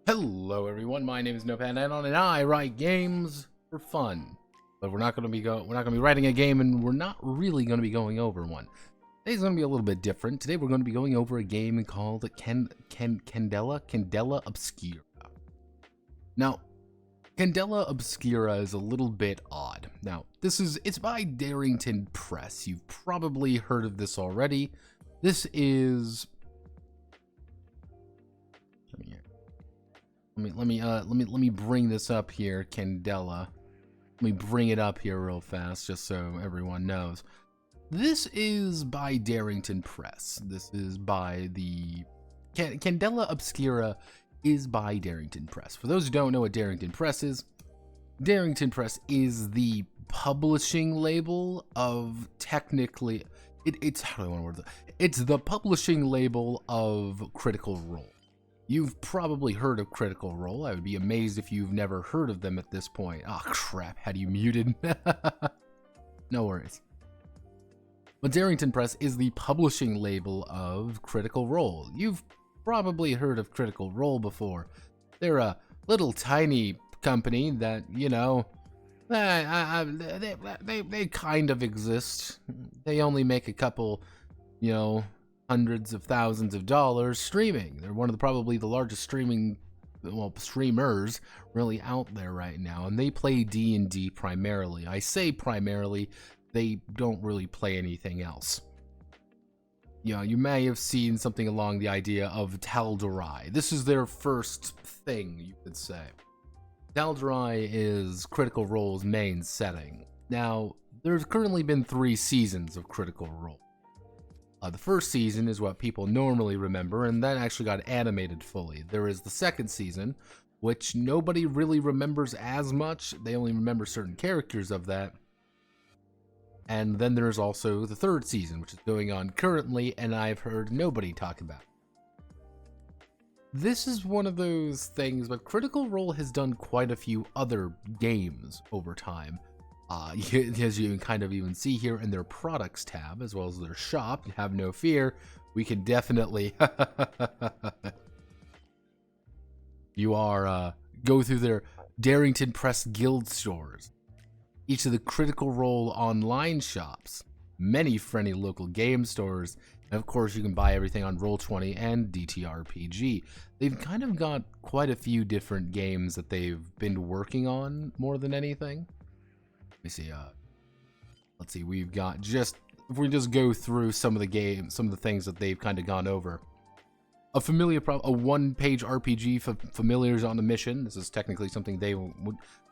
Hello everyone, my name is Notepad, and I write games for fun. But we're not going to be writing a game, and we're not really going to be going over one. Today's going to be a little bit different. Today we're going to be going over a game called Candela Obscura. Now, Candela Obscura is a little bit odd. Now, it's by Darrington Press. You've probably heard of this already. This is Let me bring this up here, Candela. Let me bring it up here real fast, just so everyone knows. This is by Darrington Press. This is by the Candela Obscura is by Darrington Press. For those who don't know what Darrington Press is the publishing label of technically it's how do I want to word that? It's the publishing label of Critical Role. You've probably heard of Critical Role. I would be amazed if you've never heard of them at this point. Oh crap, had you muted? No worries. But Darrington Press is the publishing label of Critical Role. You've probably heard of Critical Role before. They're a little tiny company that, you know, they kind of exist. They only make a couple, you know, hundreds of thousands of dollars streaming. They're one of probably the largest streamers really out there right now, and they play D&D primarily. I say primarily, they don't really play anything else. You know, you may have seen something along the idea of Tal'Darai. This is their first thing, you could say. Tal'Darai is Critical Role's main setting. Now, there's currently been 3 seasons of Critical Role. The first season is what people normally remember, and that actually got animated fully. There is the second season, which nobody really remembers as much. They only remember certain characters of that. And then there's also the third season, which is going on currently, and I've heard nobody talk about it. This is one of those things, but Critical Role has done quite a few other games over time. As you can kind of even see here in their products tab, as well as their shop. Have no fear, we can definitely go through their Darrington Press Guild stores, each of the Critical Role online shops, many friendly local game stores, and of course you can buy everything on Roll20 and TTRPG. They've kind of got quite a few different games that they've been working on more than anything. See, let's see, we've got if we just go through some of the games, some of the things that they've kind of gone over. A one-page RPG for familiars on a mission. This is technically something they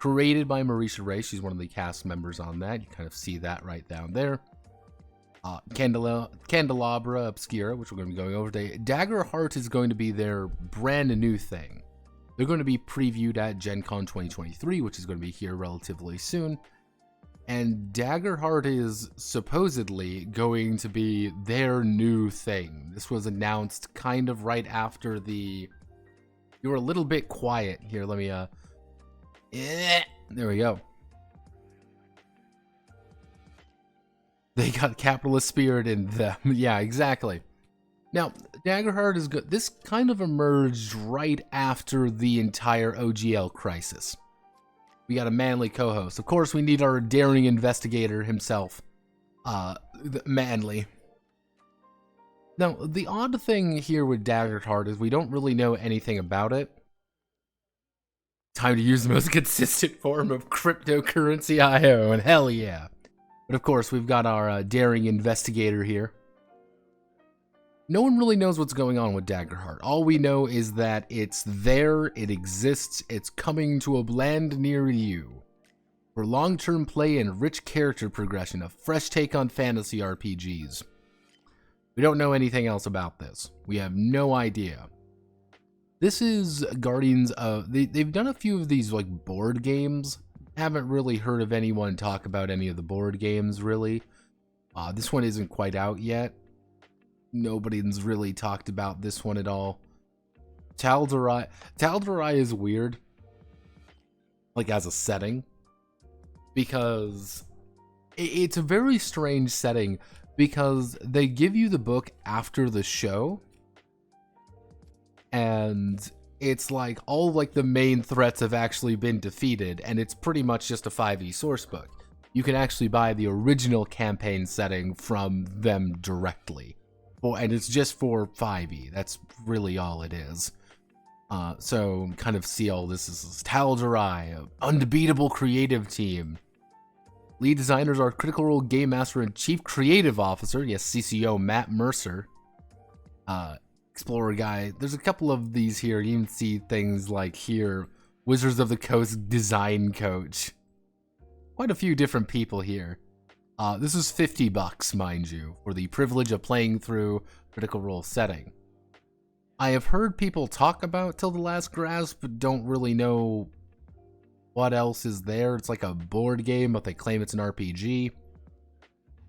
created by Marisha Ray. She's one of the cast members on that. You kind of see that right down there. Candalabra Obscura, which we're going to be going over today. Daggerheart is going to be their brand new thing. They're going to be previewed at Gen Con 2023, which is going to be here relatively soon. And Daggerheart is supposedly going to be their new thing. This was announced kind of right after you were a little bit quiet here. Let me, there we go. They got capitalist spirit in them. Yeah, exactly. Now, Daggerheart is good. This kind of emerged right after the entire OGL crisis. We got a manly co-host. Of course, we need our daring investigator himself. Manly. Now, the odd thing here with Daggerheart is we don't really know anything about it. Time to use the most consistent form of cryptocurrency IO, and hell yeah. But of course, we've got our daring investigator here. No one really knows what's going on with Daggerheart. All we know is that it's there, it exists, it's coming to a land near you. For long-term play and rich character progression, a fresh take on fantasy RPGs. We don't know anything else about this. We have no idea. This is Guardians of... They've done a few of these like board games. Haven't really heard of anyone talk about any of the board games, really. This one isn't quite out yet. Nobody's really talked about this one at all. Tal'Darai is weird. Like, as a setting. Because it's a very strange setting. Because they give you the book after the show. And it's like all like the main threats have actually been defeated. And it's pretty much just a 5e source book. You can actually buy the original campaign setting from them directly. And it's just for 5e. That's really all it is. So kind of see all this as Tal'Darai, an unbeatable creative team. Lead designers are Critical Role Game Master and Chief Creative Officer, yes, CCO Matt Mercer. Explorer guy. There's a couple of these here. You can see things like here, Wizards of the Coast design coach. Quite a few different people here. This is $50, mind you, for the privilege of playing through Critical Role setting. I have heard people talk about Till the Last Grasp, but don't really know what else is there. It's like a board game, but they claim it's an RPG.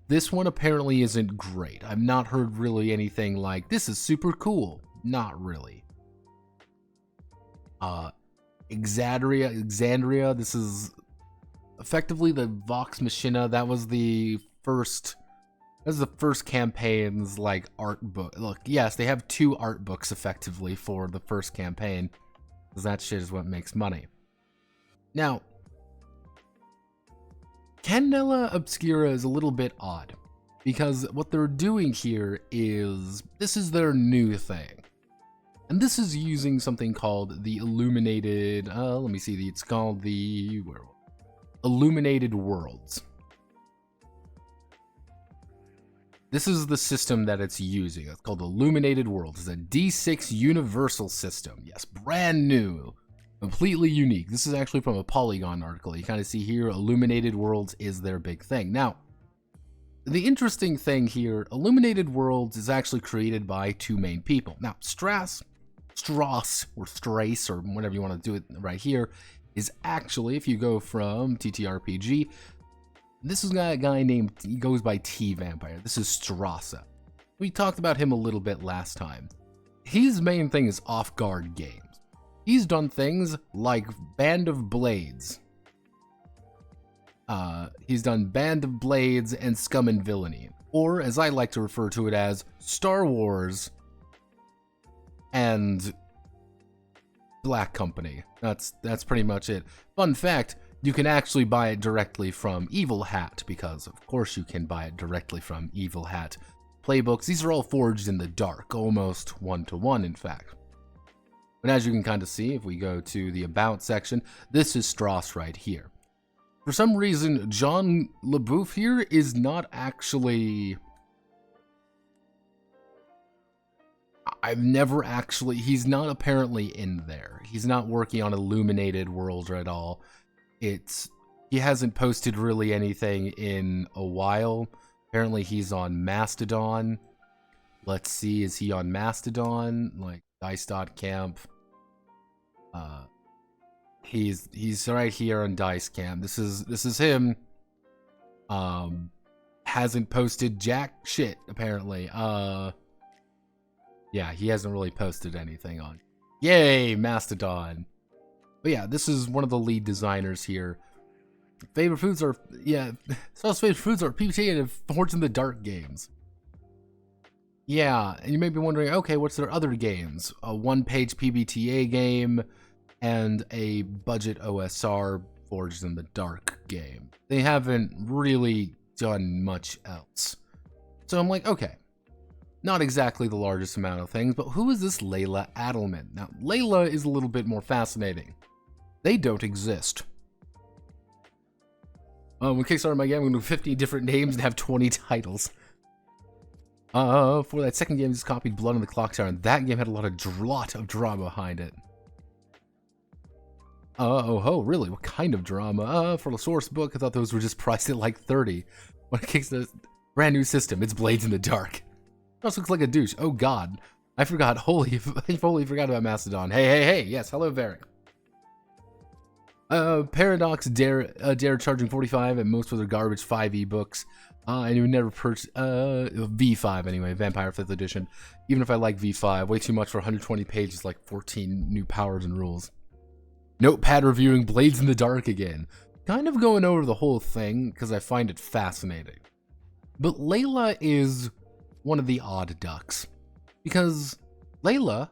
This one apparently isn't great. I've not heard really anything like, this is super cool. Not really. Exandria, this is... effectively the Vox Machina. That was the first campaign's like art book. Look, yes, they have 2 art books effectively for the first campaign, because that shit is what makes money. Now, Candela Obscura is a little bit odd, because what they're doing here is, this is their new thing. And this is using something called the Illuminated, let me see, it's called the... Illuminated Worlds. This is the system that it's using. It's called Illuminated Worlds. It's a D6 universal system. Yes, brand new. Completely unique. This is actually from a Polygon article. You kind of see here, Illuminated Worlds is their big thing. Now, the interesting thing here, Illuminated Worlds is actually created by 2 main people. Now, Strass, or Strace, or whatever you want to do it right here, is actually, if you go from TTRPG, this is a guy named, he goes by T-Vampire. This is Strassa. We talked about him a little bit last time. His main thing is off-guard games. He's done things like Band of Blades. He's done Band of Blades and Scum and Villainy. Or, as I like to refer to it as, Star Wars and Black Company. That's pretty much it. Fun fact, you can actually buy it directly from Evil Hat, because of course you can buy it directly from Evil Hat. Playbooks, these are all forged in the dark, almost 1-to-1 in fact. But as you can kind of see, if we go to the About section, this is Strauss right here. For some reason, John LaBouffe here is not actually... he's not apparently in there. He's not working on Illuminated Worlds at all. He hasn't posted really anything in a while. Apparently he's on Mastodon. Let's see, is he on Mastodon? Like Dice.camp. He's right here on Dicecamp. This is him. Hasn't posted jack shit, apparently. Yeah, he hasn't really posted anything on. Yay, Mastodon. But yeah, this is one of the lead designers here. Favorite foods are, yeah, Sauce's favorite foods are PBTA and Forge in the Dark games. Yeah, and you may be wondering, okay, what's their other games? A one-page PBTA game and a budget OSR Forged in the Dark game. They haven't really done much else. So I'm like, okay, not exactly the largest amount of things, but who is this Layla Adelman? Now, Layla is a little bit more fascinating. They don't exist. When Kickstarted my game, I'm going to do 15 different names and have 20 titles. For that second game, I just copied Blood on the Clock Tower, and that game had a lot of drama behind it. Oh, really? What kind of drama? For the source book, I thought those were just priced at like 30. When it kicks the brand new system, it's Blades in the Dark. This looks like a douche. Oh god. I forgot. I totally forgot about Mastodon. Hey. Yes, hello, Varric. Paradox Dare charging 45 and most of their garbage 5 ebooks. And you never purchased V5 anyway, Vampire 5th edition. Even if I like V5, way too much for 120 pages, like 14 new powers and rules. Notepad reviewing Blades in the Dark again. Kind of going over the whole thing because I find it fascinating. But Layla is one of the odd ducks because Layla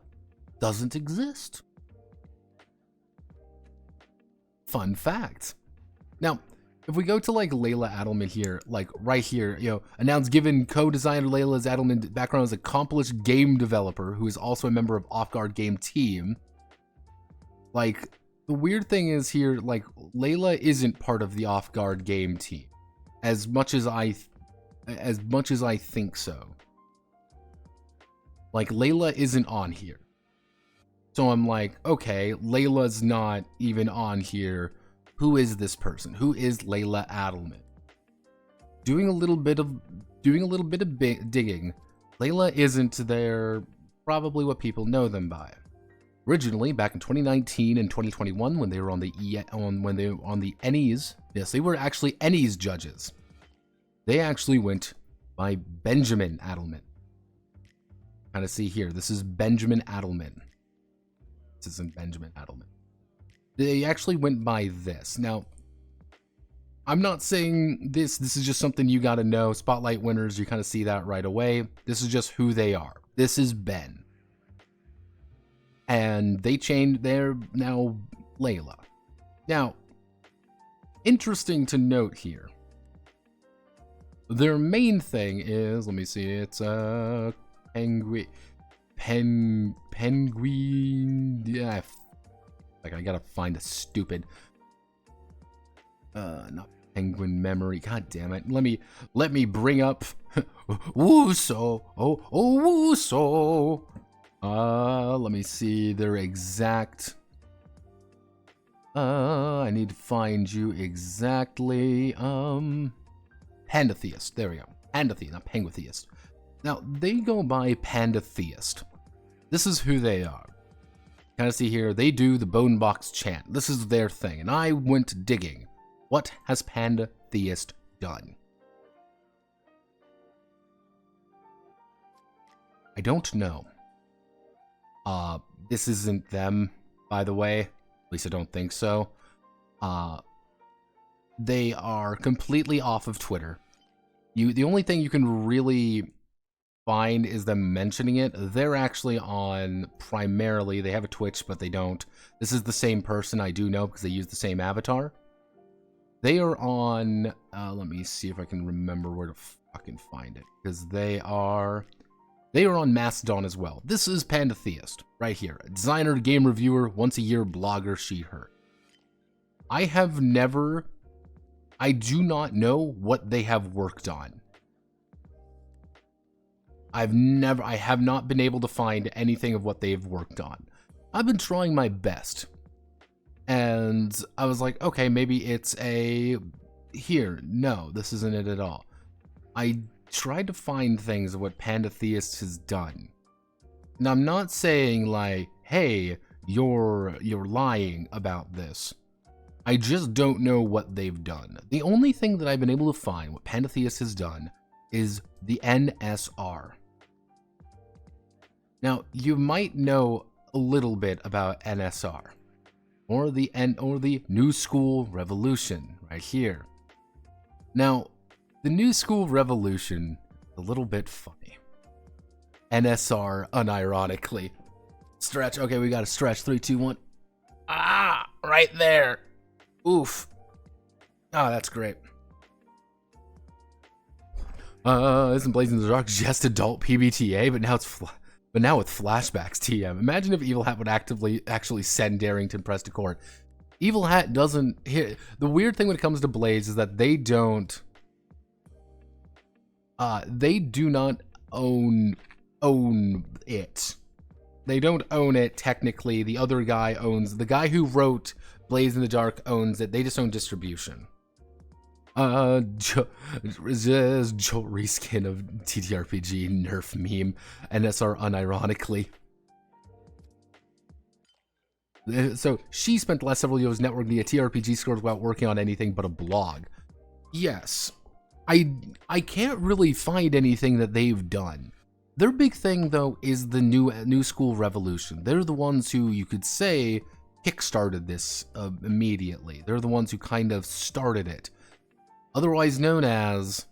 doesn't exist. Fun fact. Now, if we go to like Layla Adelman here, like right here, announced given co-designer Layla Adelman background as accomplished game developer who is also a member of Off Guard game team. Like, the weird thing is here, like, Layla isn't part of the Off Guard game team, as much as I think so. Like, Layla isn't on here, so I'm like, okay, Layla's not even on here. Who is this person? Who is Layla Adelman? Doing a little bit of digging, Layla isn't there. Probably what people know them by. Originally, back in 2019 and 2021, when they were on the ENnies, yes, they were actually ENnies judges. They actually went by Benjamin Adelman. Kind of see here, this is Benjamin Adelman. This isn't Benjamin Adelman. They actually went by this. Now, I'm not saying this is just something you got to know. Spotlight winners, you kind of see that right away. This is just who they are. This is Ben. And they're now Layla. Now, interesting to note here. Their main thing is, let me see, it's penguin, yeah, like I gotta find a stupid, not penguin memory, god damn it, let me bring up, Wuso, Wuso, let me see their exact, I need to find you exactly, Pandatheist, there we go, Pandatheist, not Pengutheist. Now, they go by Pandatheist. This is who they are. Kind of see here, they do the Bone Box chant. This is their thing, and I went digging. What has Pandatheist done? I don't know. This isn't them, by the way. At least I don't think so. They are completely off of Twitter. The only thing you can really find is them mentioning it. They're actually on primarily, they have a Twitch, but they don't. This is the same person, I do know, because they use the same avatar. They are on, let me see if I can remember where to fucking find it, because they are on Mastodon as well. This is Pandatheist, right here. A designer, game reviewer, once a year blogger, she, her. I do not know what they have worked on. I have not been able to find anything of what they've worked on. I've been trying my best. And I was like, okay, maybe it's here. No, this isn't it at all. I tried to find things of what Pandatheist has done. Now, I'm not saying like, hey, you're lying about this. I just don't know what they've done. The only thing that I've been able to find what Pandatheist has done is the NSR. Now, you might know a little bit about NSR, or the New School Revolution, right here. Now, the New School Revolution is a little bit funny. NSR unironically. Stretch. Okay, we got to stretch. 3, 2, 1. Ah, right there. Oof. Oh, that's great. Isn't Blazing the Dark just adult PBTA? But now with flashbacks, TM. Imagine if Evil Hat would actually send Darrington Press to court. Evil Hat doesn't hit. The weird thing when it comes to Blaze is that they do not own it. They don't own it technically. The other guy owns, the guy who wrote Blaze in the Dark owns it. They just own distribution. Joe reskin of TTRPG nerf meme, NSR unironically. So she spent the last several years networking the TRPG scores without working on anything but a blog. Yes, I can't really find anything that they've done. Their big thing though is the new school revolution. They're the ones who you could say kickstarted this immediately. They're the ones who kind of started it. Otherwise known as,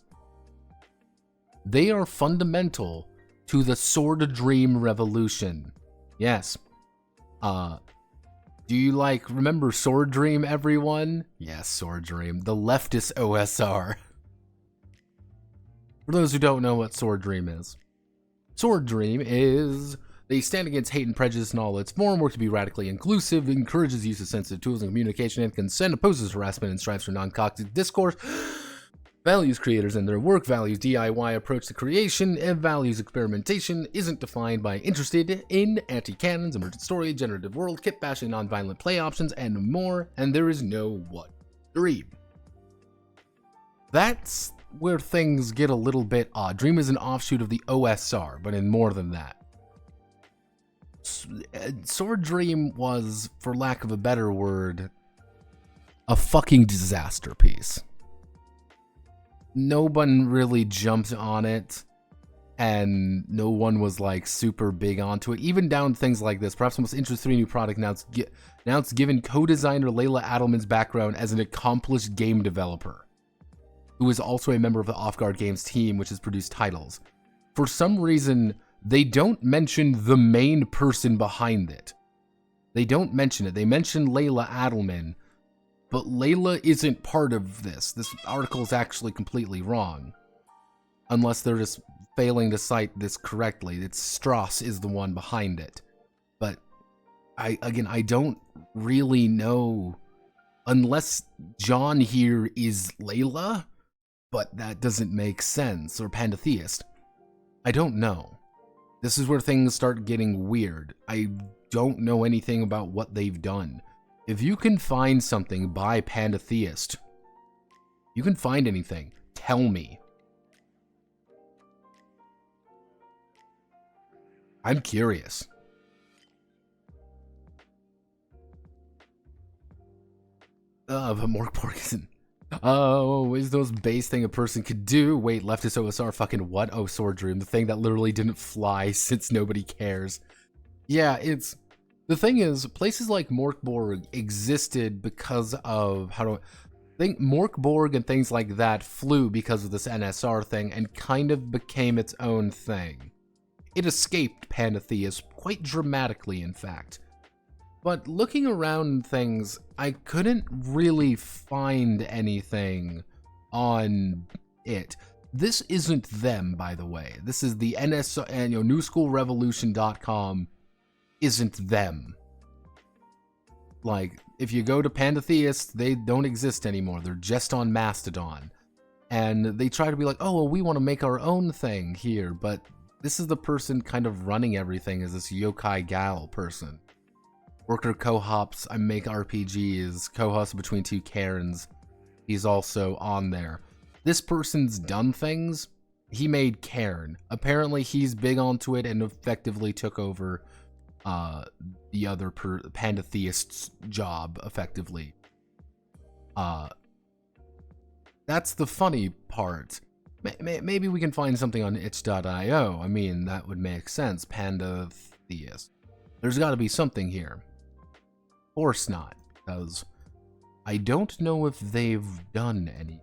they are fundamental to the Sword Dream revolution. Yes. Do you remember Sword Dream, everyone? Yes, Sword Dream, the leftist OSR. For those who don't know what Sword Dream is, Sword Dream is, they stand against hate and prejudice in all its form, work to be radically inclusive, encourages use of sensitive tools in communication and consent, opposes harassment and strives for non-toxic discourse, values creators and their work, values DIY approach to creation, and values experimentation, isn't defined by interested in anti-canons, emergent story, generative world, kit bashing, non-violent play options, and more, and there is no one Dream. That's where things get a little bit odd. Dream is an offshoot of the OSR, but in more than that. Sword Dream was, for lack of a better word, a fucking disaster piece. No one really jumped on it, and no one was super big onto it. Even down things like this, perhaps the most interesting new product now it's given co-designer Layla Adelman's background as an accomplished game developer, who is also a member of the Off Guard Games team, which has produced titles. For some reason, they don't mention the main person behind it. They don't mention it. They mention Layla Adelman, but Layla isn't part of this. This article is actually completely wrong. Unless they're just failing to cite this correctly. It's Strauss is the one behind it. But, I don't really know. Unless John here is Layla, but that doesn't make sense. Or Pantheist. I don't know. This is where things start getting weird. I don't know anything about what they've done. If you can find something by Pantheist, you can find anything, tell me. I'm curious. But Mork Porkison. Oh, is those base thing a person could do? Wait, leftist OSR fucking what? Oh, Sword Dream, the thing that literally didn't fly since nobody cares. Yeah, the thing is, places like Morkborg existed because of, I think Morkborg and things like that flew because of this NSR thing and kind of became its own thing. It escaped Pantheist quite dramatically, in fact. But looking around things, I couldn't really find anything on it. This isn't them, by the way. This is the NSR, and newschoolrevolution.com isn't them. If you go to Pantheist, they don't exist anymore. They're just on Mastodon. And they try to be oh, well, we want to make our own thing here, but this is the person kind of running everything, is this Yokai Gal person. Worker co-hops, I make RPGs, co-hosts between two Karens. He's also on there. This person's done things. He made Cairn. Apparently he's big onto it and effectively took over the other Pantheist's job, effectively. That's the funny part. Maybe we can find something on itch.io. I mean, that would make sense. Pantheist. There's got to be something here. Of course not, because I don't know if they've done anything.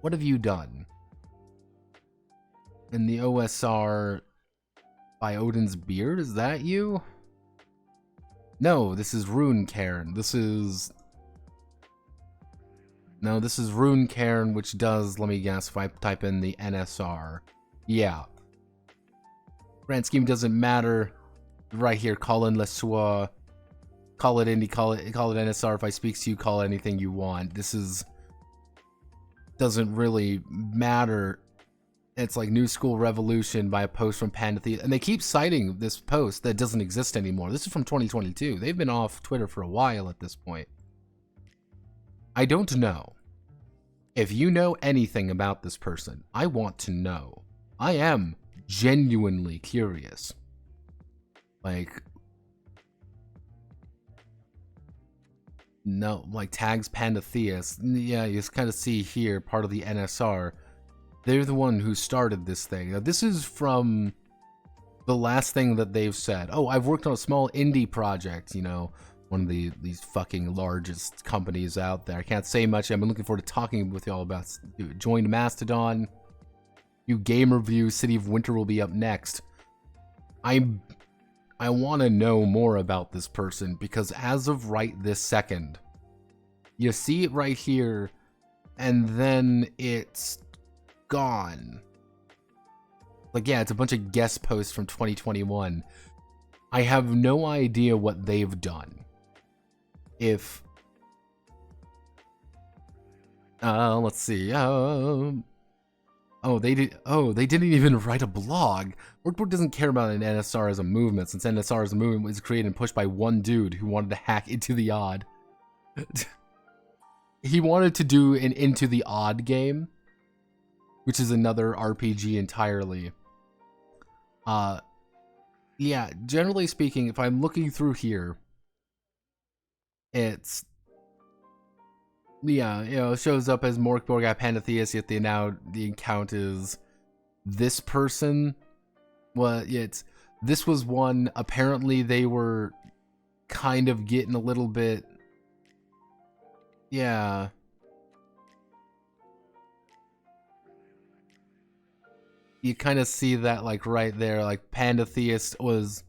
What have you done? In the OSR, by Odin's beard. Is that you? No, this is Rune Cairn. This is Rune Cairn, which does, let me guess, if I type in the NSR. Yeah. Grand scheme doesn't matter. Right here, call in Le Soir. Call it indie, call it NSR. If I speak to you, call it anything you want. Doesn't really matter. It's like New School Revolution by a post from Pandathea. And they keep citing this post that doesn't exist anymore. This is from 2022. They've been off Twitter for a while at this point. I don't know. If you know anything about this person, I want to know. I am genuinely curious. Like, no, like tags Pandatheus. Yeah, you just kind of see here part of the NSR. They're the one who started this thing. Now, this is from the last thing that they've said. Oh, I've worked on a small indie project, you know, one of these fucking largest companies out there. I can't say much. I've been looking forward to talking with y'all about. Joined Mastodon. New game review. City of Winter will be up next. I want to know more about this person because as of right this second, you see it right here, and then it's gone. Like, yeah, it's a bunch of guest posts from 2021. I have no idea what they've done. If let's see. They didn't even write a blog. Workbook doesn't care about an NSR as a movement, since NSR as a movement was created and pushed by one dude who wanted to hack Into the Odd. He wanted to do an Into the Odd game, which is another RPG entirely. Yeah, generally speaking, if I'm looking through here, it's, yeah, you know, it shows up as Morkborg at Pandatheus, yet the account is this person. Well, this was one, apparently they were kind of getting a little bit, yeah. You kind of see that, like, right there, like, Pandatheist was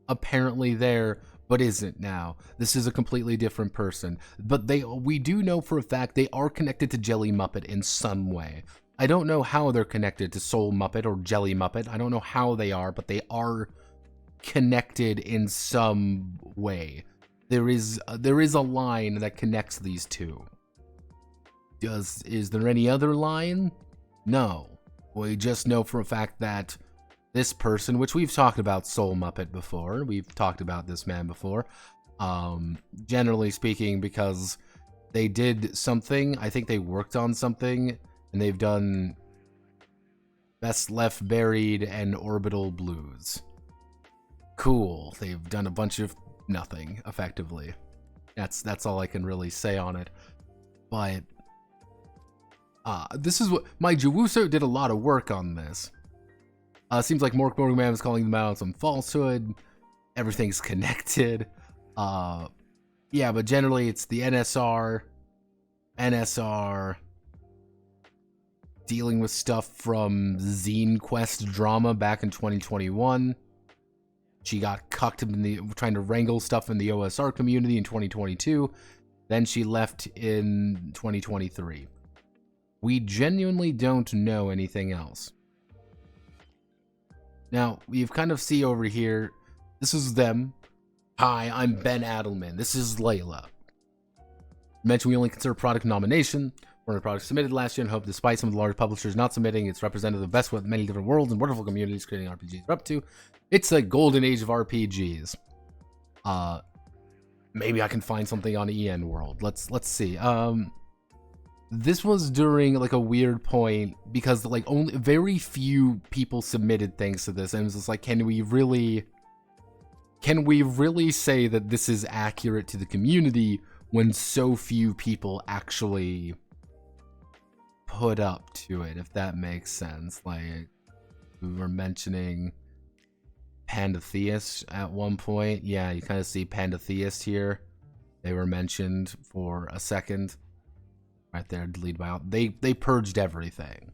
apparently there, but isn't now. This is a completely different person. But we do know for a fact they are connected to Jelly Muppet in some way. I don't know how they're connected to Soul Muppet or Jelly Muppet. I don't know how they are, but they are connected in some way. There is a line that connects these two. Is there any other line? No. We just know for a fact that this person, which we've talked about Soul Muppet before, we've talked about this man before, generally speaking, because they did something, I think they worked on something, and they've done Best Left Buried and Orbital Blues. Cool. They've done a bunch of nothing, effectively. That's all I can really say on it. But this is what my Jawuso did a lot of work on this. Seems like Mork Man is calling them out on some falsehood. Everything's connected. Yeah, but generally it's the NSR dealing with stuff from Zine Quest drama back in 2021. She got cucked trying to wrangle stuff in the OSR community in 2022. Then she left in 2023. We genuinely don't know anything else. Now, you kind of see over here, this is them. Hi, I'm Ben Adelman. This is Layla. Mention we only consider product nomination. One of the products submitted last year and hope, despite some of the large publishers not submitting, it's represented the best with many different worlds and wonderful communities creating RPGs are up to. It's a golden age of RPGs. Maybe I can find something on EN World. Let's see. This was during like a weird point because like only very few people submitted things to this, and it was just like, can we really say that this is accurate to the community when so few people actually put up to it, if that makes sense? Like, we were mentioning Pandatheist at one point. Yeah, you kind of see Pandatheist here. They were mentioned for a second. Right there, deleted by all. They purged everything.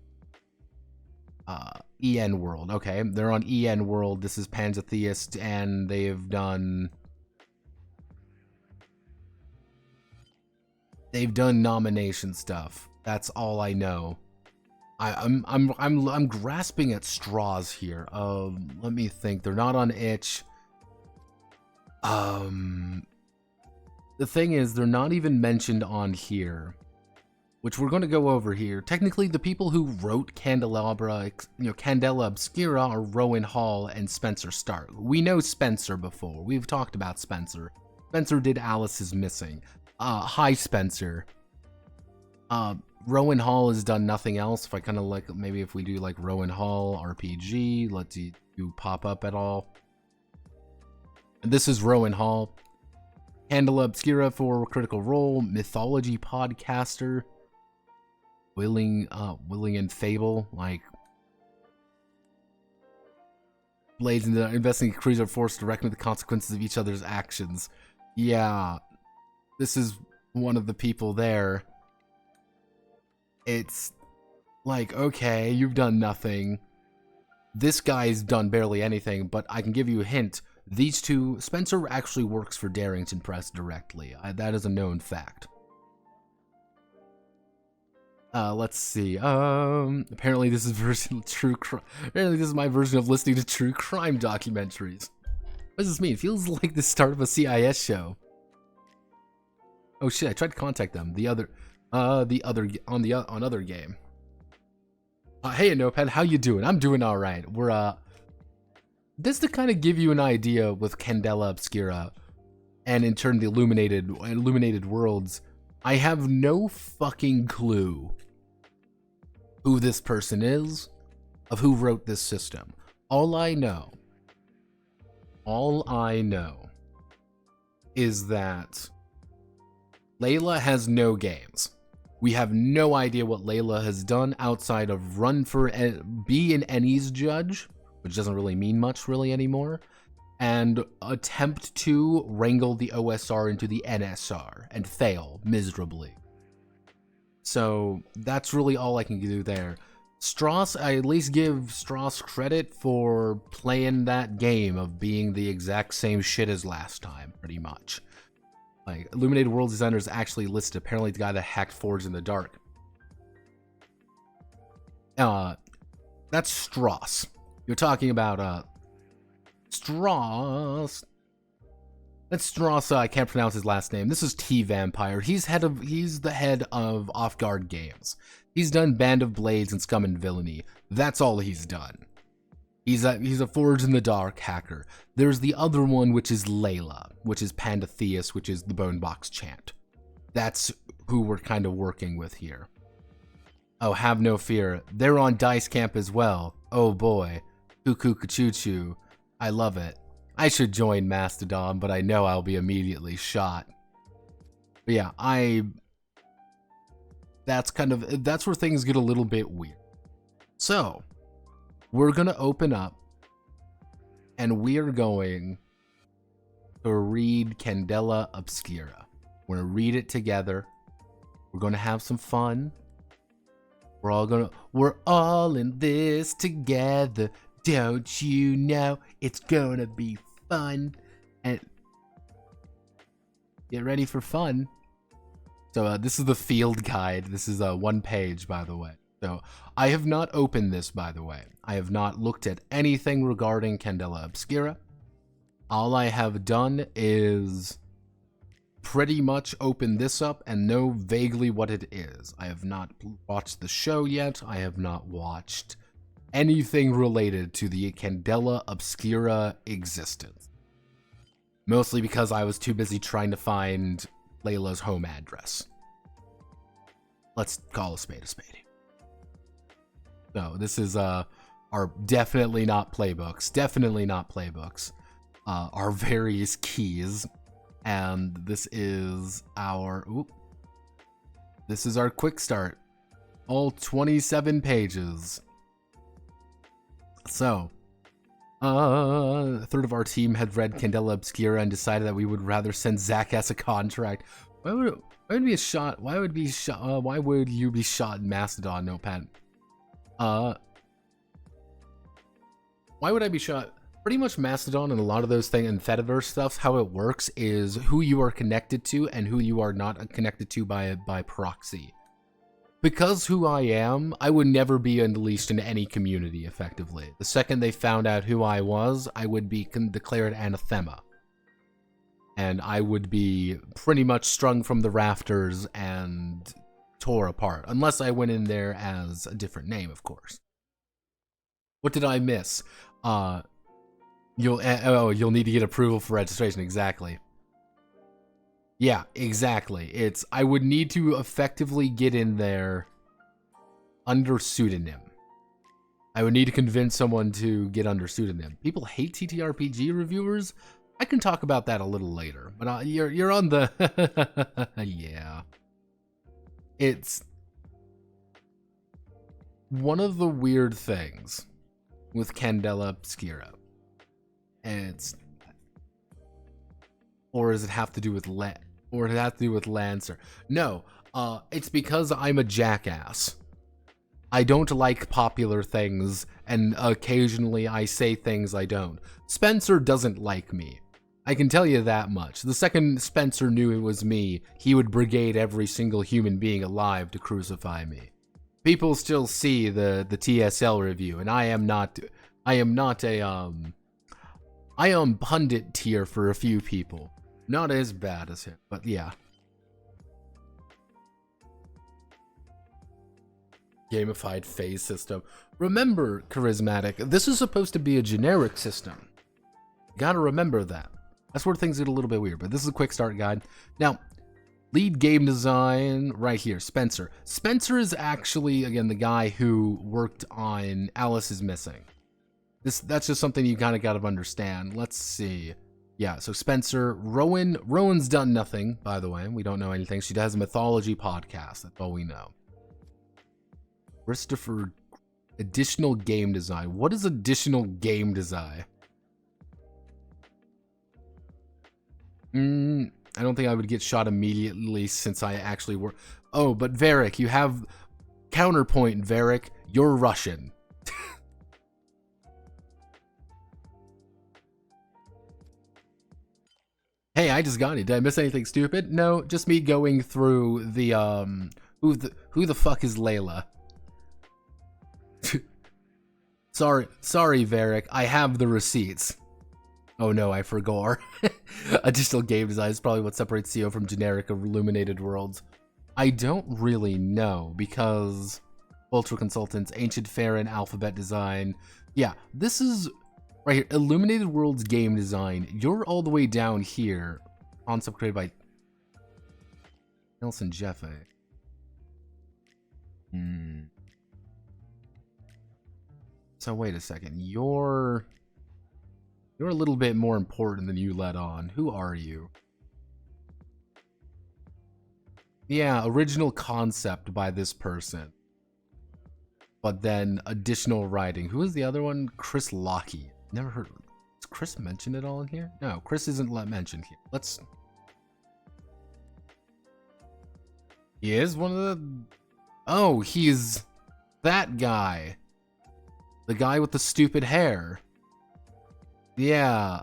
EN World. Okay, they're on EN World. This is Pantheist, and they've done nomination stuff. That's all I know. I'm grasping at straws here. Let me think. They're not on itch. The thing is, they're not even mentioned on here, which we're going to go over here. Technically, the people who wrote Candalabra, Candela Obscura, are Rowan Hall and Spencer Stark. We know Spencer before. We've talked about Spencer. Spencer did Alice is Missing. Hi, Spencer. Rowan Hall has done nothing else. If I kind of like, maybe if we do like Rowan Hall RPG, let's see, you pop up at all. And this is Rowan Hall. Candela Obscura for Critical Role, Mythology Podcaster, Willing and Fable, like Blades into investing crews are forced to reckon with the consequences of each other's actions. Yeah, this is one of the people there. It's like, okay, you've done nothing. This guy's done barely anything, but I can give you a hint. These two, Spencer actually works for Darrington Press directly. That is a known fact. Let's see. Apparently this is version of true crime. Apparently this is my version of listening to true crime documentaries. What does this mean? It feels like the start of a CIS show. Oh shit! I tried to contact them. On other game. Hey Notepad, how you doing? I'm doing all right. We're this to kind of give you an idea with Candela Obscura, and in turn the illuminated worlds. I have no fucking clue who this person is, of who wrote this system. All I know is that Layla has no games. We have no idea what Layla has done outside of run for be an Ennie's judge, which doesn't really mean much really anymore, and attempt to wrangle the OSR into the NSR and fail miserably. So that's really all I can do there. Strauss, I at least give Strauss credit for playing that game of being the exact same shit as last time, pretty much. Like, Illuminated World Designer is actually listed. Apparently the guy that hacked Forge in the Dark. That's Strauss. You're talking about, Strauss. That's Strauss, I can't pronounce his last name. This is T-Vampire. He's the head of Off Guard Games. He's done Band of Blades and Scum and Villainy. That's all he's done. He's a Forge in the Dark hacker. There's the other one, which is Layla, which is Pantheist, which is the Bonebox Chant. That's who we're kind of working with here. Oh, have no fear. They're on Dice Camp as well. Oh boy. Cuckoo choo-choo. I love it. I should join Mastodon, but I know I'll be immediately shot. But yeah, that's where things get a little bit weird. So, we're going to open up, and we're going to read Candela Obscura. We're going to read it together. We're going to have some fun. We're all in this together. Don't you know it's going to be fun? And get ready for fun. So this is the field guide. This is one page, by the way. So I have not opened this, by the way. I have not looked at anything regarding Candela Obscura. All I have done is pretty much open this up and know vaguely what it is. I have not watched the show yet. I have not watched anything related to the Candela Obscura existence. Mostly because I was too busy trying to find Layla's home address. Let's call a spade a spade. No, this is our definitely not playbooks. Definitely not playbooks. Our various keys. And this is our this is our quick start. All 27 pages. So, a third of our team had read Candela Obscura and decided that we would rather send Zach as a contract. Why would you be shot in Mastodon, Notepad? Why would I be shot? Pretty much Mastodon and a lot of those things and Fediverse stuff, how it works is who you are connected to and who you are not connected to by proxy. Because who I am, I would never be unleashed in any community, effectively. The second they found out who I was, I would be declared anathema. And I would be pretty much strung from the rafters and tore apart. Unless I went in there as a different name, of course. What did I miss? You'll need to get approval for registration, exactly. Yeah, exactly. I would need to effectively get in there under pseudonym. I would need to convince someone to get under pseudonym. People hate TTRPG reviewers. I can talk about that a little later, but you're on the yeah. It's one of the weird things with Candela Obscura. And or does it have to do with Lancer? No, it's because I'm a jackass. I don't like popular things, and occasionally I say things I don't. Spencer doesn't like me. I can tell you that much. The second Spencer knew it was me, he would brigade every single human being alive to crucify me. People still see the TSL review, and I am pundit tier for a few people. Not as bad as him, but yeah. Gamified phase system. Remember, Charismatic, this is supposed to be a generic system. Gotta remember that. That's where things get a little bit weird, but this is a quick start guide. Now, lead game design, right here, Spencer. Spencer is actually, again, the guy who worked on Alice is Missing. That's just something you kind of got to understand. Let's see. Yeah, so Spencer, Rowan's done nothing, by the way. We don't know anything. She has a mythology podcast. That's all we know. Christopher, additional game design. What is additional game design? I don't think I would get shot immediately since I actually work. Oh, but Varric, you have counterpoint, Varric. You're Russian. Hey, I just got it. Did I miss anything stupid? No, just me going through the who the fuck is Layla? Sorry, Varric. I have the receipts. Oh no, I forgot. Additional game design is probably what separates CO from generic illuminated worlds. I don't really know because Ultra Consultants, Ancient Farron, Alphabet Design. Yeah, this is right here. Illuminated Worlds game design. You're all the way down here. Concept created by Nelson Jeffe. So wait a second. You're a little bit more important than you let on. Who are you? Yeah, original concept by this person. But then additional writing. Who is the other one? Chris Lockey. Never heard. Is Chris mentioned at all in here? No, Chris isn't mentioned here. Let's. He is one of the. Oh, he's that guy. The guy with the stupid hair. Yeah,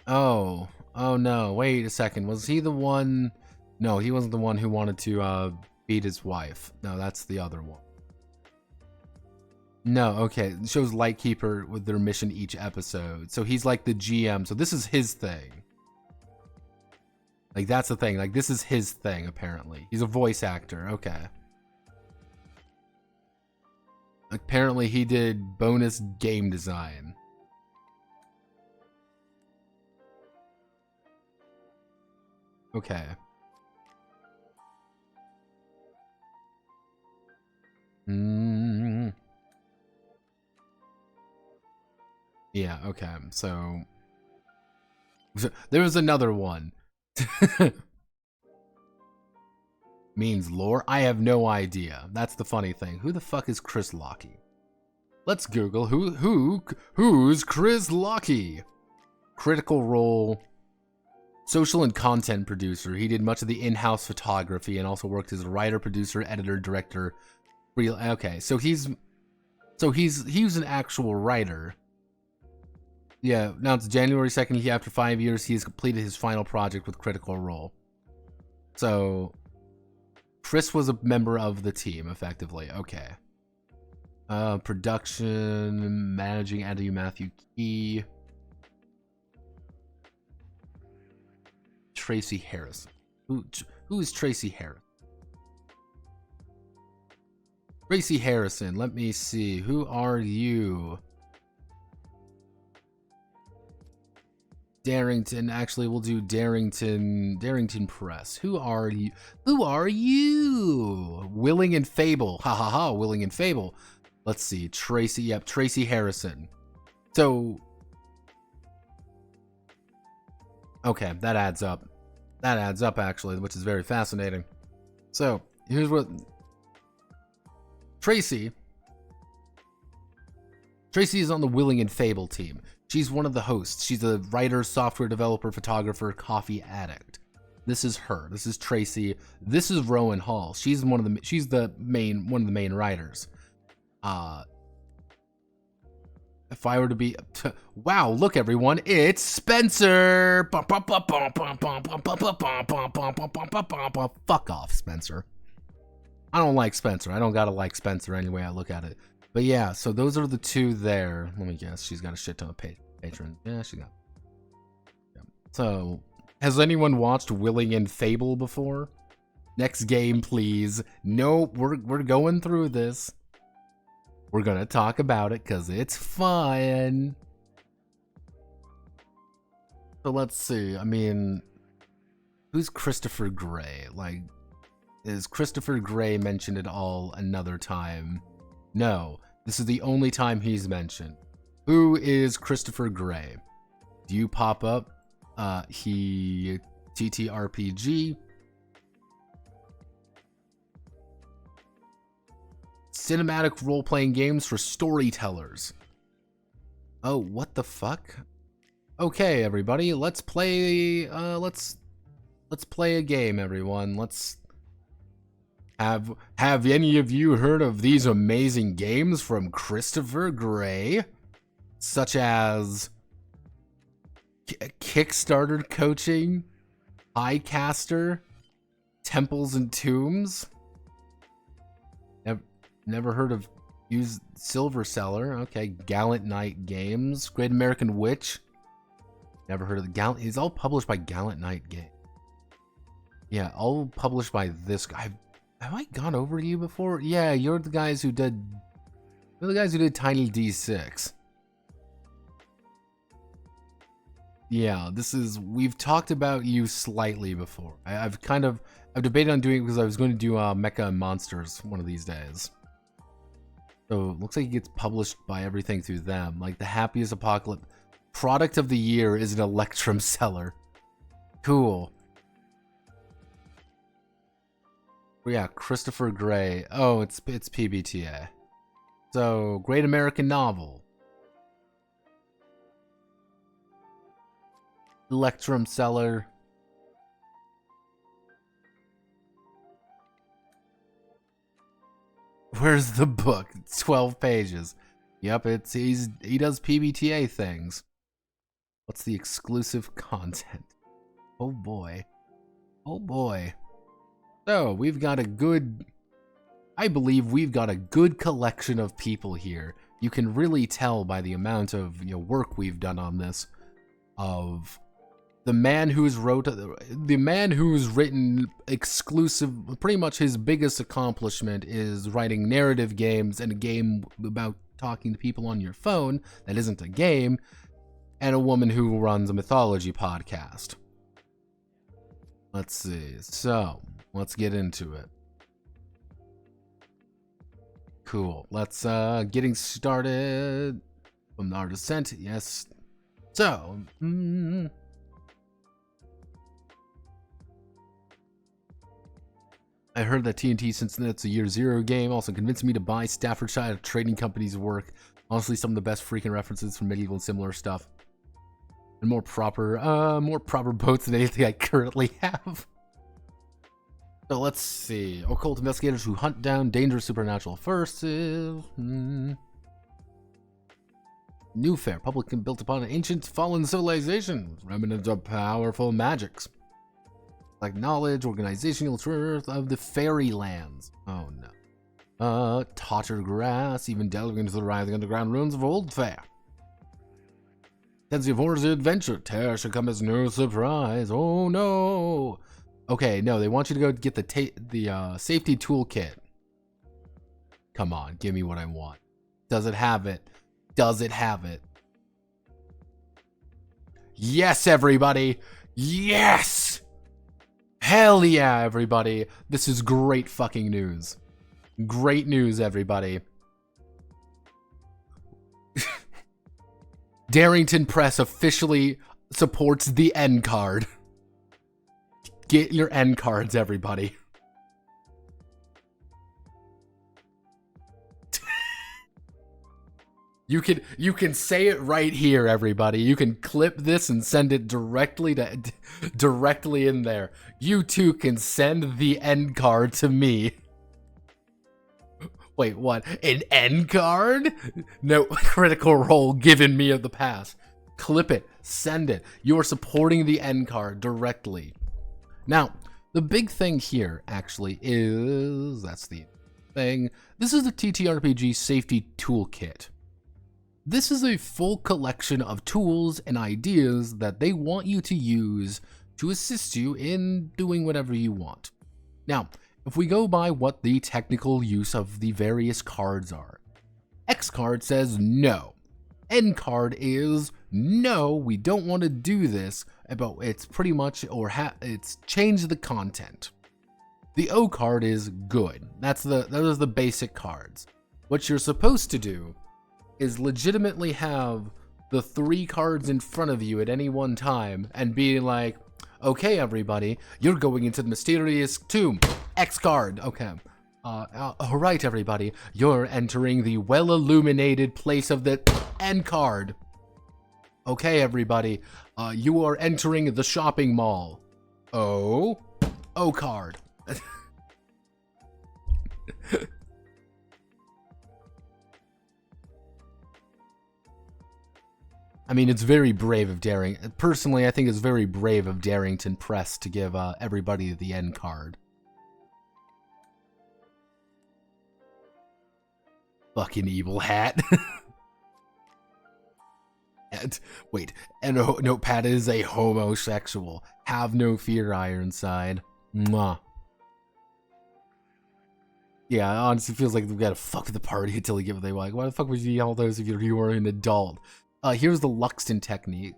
Oh no, wait a second. Was he the one? No, he wasn't the one who wanted to beat his wife. No, that's the other one. No, okay. It shows Lightkeeper with their mission each episode. So he's like the GM. So this is his thing. Like, that's the thing. Like, this is his thing, apparently. He's a voice actor. Okay. Apparently, he did bonus game design. Okay. Yeah, okay. So there was another one. Means lore? I have no idea. That's the funny thing. Who the fuck is Chris Lockey? Let's Google who's Chris Lockey? Critical Role, social and content producer. He did much of the in-house photography and also worked as a writer, producer, editor, director, Real. Okay, so he's an actual writer. Yeah, now it's January 2nd. After 5 years, he has completed his final project with Critical Role. So, Chris was a member of the team, effectively. Okay. Production, managing Andrew Matthew Key. Tracy Harrison. Who is Tracy Harrison? Tracy Harrison, let me see. Who are you? Darrington, actually we'll do Darrington Press. Who are you? Who are you? Willing and Fable. Ha ha ha, Willing and Fable. Let's see. Tracy, yep, Tracy Harrison. So okay, that adds up. That adds up actually, which is very fascinating. So, here's what Tracy is on the Willing and Fable team. She's one of the hosts. She's a writer, software developer, photographer, coffee addict. This is her. This is Tracy. This is Rowan Hall. She's one of the main writers. If I were to be, wow, look everyone, it's Spencer. Fuck off, Spencer. I don't like Spencer. I don't gotta like Spencer anyway I look at it. But yeah, so those are the two there. Let me guess. She's got a shit ton of patrons. Yeah, she got. Yeah. So, has anyone watched Willing and Fable before? Next game, please. No, we're going through this. We're gonna talk about it because it's fun. So let's see. I mean, who's Christopher Gray? Like, is Christopher Gray mentioned at all another time? No, this is the only time he's mentioned. Who is Christopher Gray? Do you pop up? He TTRPG. Cinematic role-playing games for storytellers. Oh, what the fuck? Okay, everybody, let's play. Let's play a game, everyone. Let's. Have any of you heard of these amazing games from Christopher Gray? Such as Kickstarter Coaching, Highcaster, Temples and Tombs? Never heard of Silver Seller. Okay, Gallant Knight Games, Great American Witch. Never heard of the Gallant. It's all published by Gallant Knight Game. Yeah, all published by this guy. Have I gone over to you before? Yeah, you're the guys who did. You're the guys who did Tiny D6. Yeah, this is. We've talked about you slightly before. I've debated on doing it because I was going to do Mecha and Monsters one of these days. So it looks like it gets published by everything through them. Like the Happiest Apocalypse product of the year is an Electrum Seller. Cool. Yeah, Christopher Gray. Oh, it's PBTA. So, Great American Novel. Electrum Seller. Where's the book? It's 12 pages. Yep, he does PBTA things. What's the exclusive content? Oh boy. Oh boy. So, we've got a good... I believe we've got a good collection of people here. You can really tell by the amount of work we've done on this. Of the man who's written exclusive... Pretty much his biggest accomplishment is writing narrative games and a game about talking to people on your phone that isn't a game. And a woman who runs a mythology podcast. Let's see. So... let's get into it. Cool. Let's getting started from our descent. Yes. So, I heard that TNT, since it's a year zero game, also convinced me to buy Staffordshire Trading Company's work. Honestly, some of the best freaking references from medieval and similar stuff, and more proper boats than anything I currently have. So let's see. Occult investigators who hunt down dangerous supernatural forces. New fair, public built upon an ancient fallen civilization, remnants of powerful magics. Like knowledge, organizational truth of the fairylands. Oh no. Totter grass, even delving into the writhing underground ruins of Old Fair. Sense of horrors and adventure. Terror should come as no surprise. Oh no. Okay, no, they want you to go get the safety toolkit. Come on, give me what I want. Does it have it? Does it have it? Yes, everybody. Yes. Hell yeah, everybody. This is great fucking news. Great news, everybody. Darrington Press officially supports the end card. Get your end cards, everybody. You can say it right here, everybody. You can clip this and send it directly in there. You too can send the end card to me. Wait, what? An end card? No, Critical Role given me of the past. Clip it, send it. You are supporting the end card directly. Now, the big thing here actually is, that's the thing. This is the TTRPG Safety Toolkit. This is a full collection of tools and ideas that they want you to use to assist you in doing whatever you want. Now, if we go by what the technical use of the various cards are, X card says no. N card is no, we don't want to do this, but it's pretty much, it's changed the content. The O card is good. Those are the basic cards. What you're supposed to do is legitimately have the 3 cards in front of you at any one time and be like, okay, everybody, you're going into the mysterious tomb. X card. Okay. All right, everybody, you're entering the well-illuminated place of the N card. Okay, everybody, you are entering the shopping mall. O card. I mean, it's very brave of personally, I think it's very brave of Darrington Press to give everybody the end card. Fucking evil hat. Wait, and Notepad is a homosexual. Have no fear, Ironside. Mwah. Yeah, it honestly feels like we've got to fuck with the party until they get what they want. Why the fuck would you yell those if you were an adult? Here's the Luxton technique.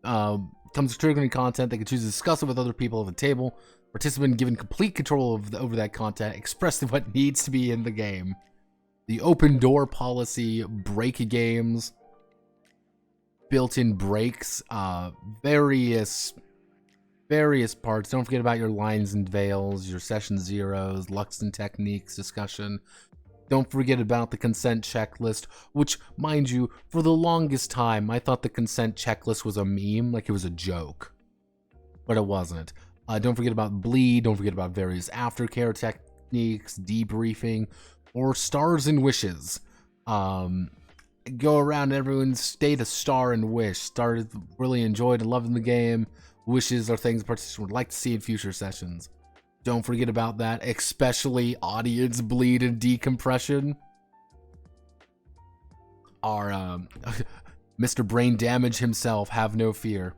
Comes with triggering content. They can choose to discuss it with other people at the table. Participant given complete control over that content. Express what needs to be in the game. The open door policy, break games, built-in breaks, various parts. Don't forget about your lines and veils, your session zeros, Luxton techniques discussion. Don't forget about the consent checklist, which, mind you, for the longest time, I thought the consent checklist was a meme, like it was a joke. But it wasn't. Don't forget about bleed, don't forget about various aftercare techniques, debriefing, or stars and wishes. Go around everyone, state a star and wish. Started really enjoyed and loving the game. Wishes are things participants would like to see in future sessions. Don't forget about that, especially audience bleed and decompression. Our Mr. Brain Damage himself, have no fear.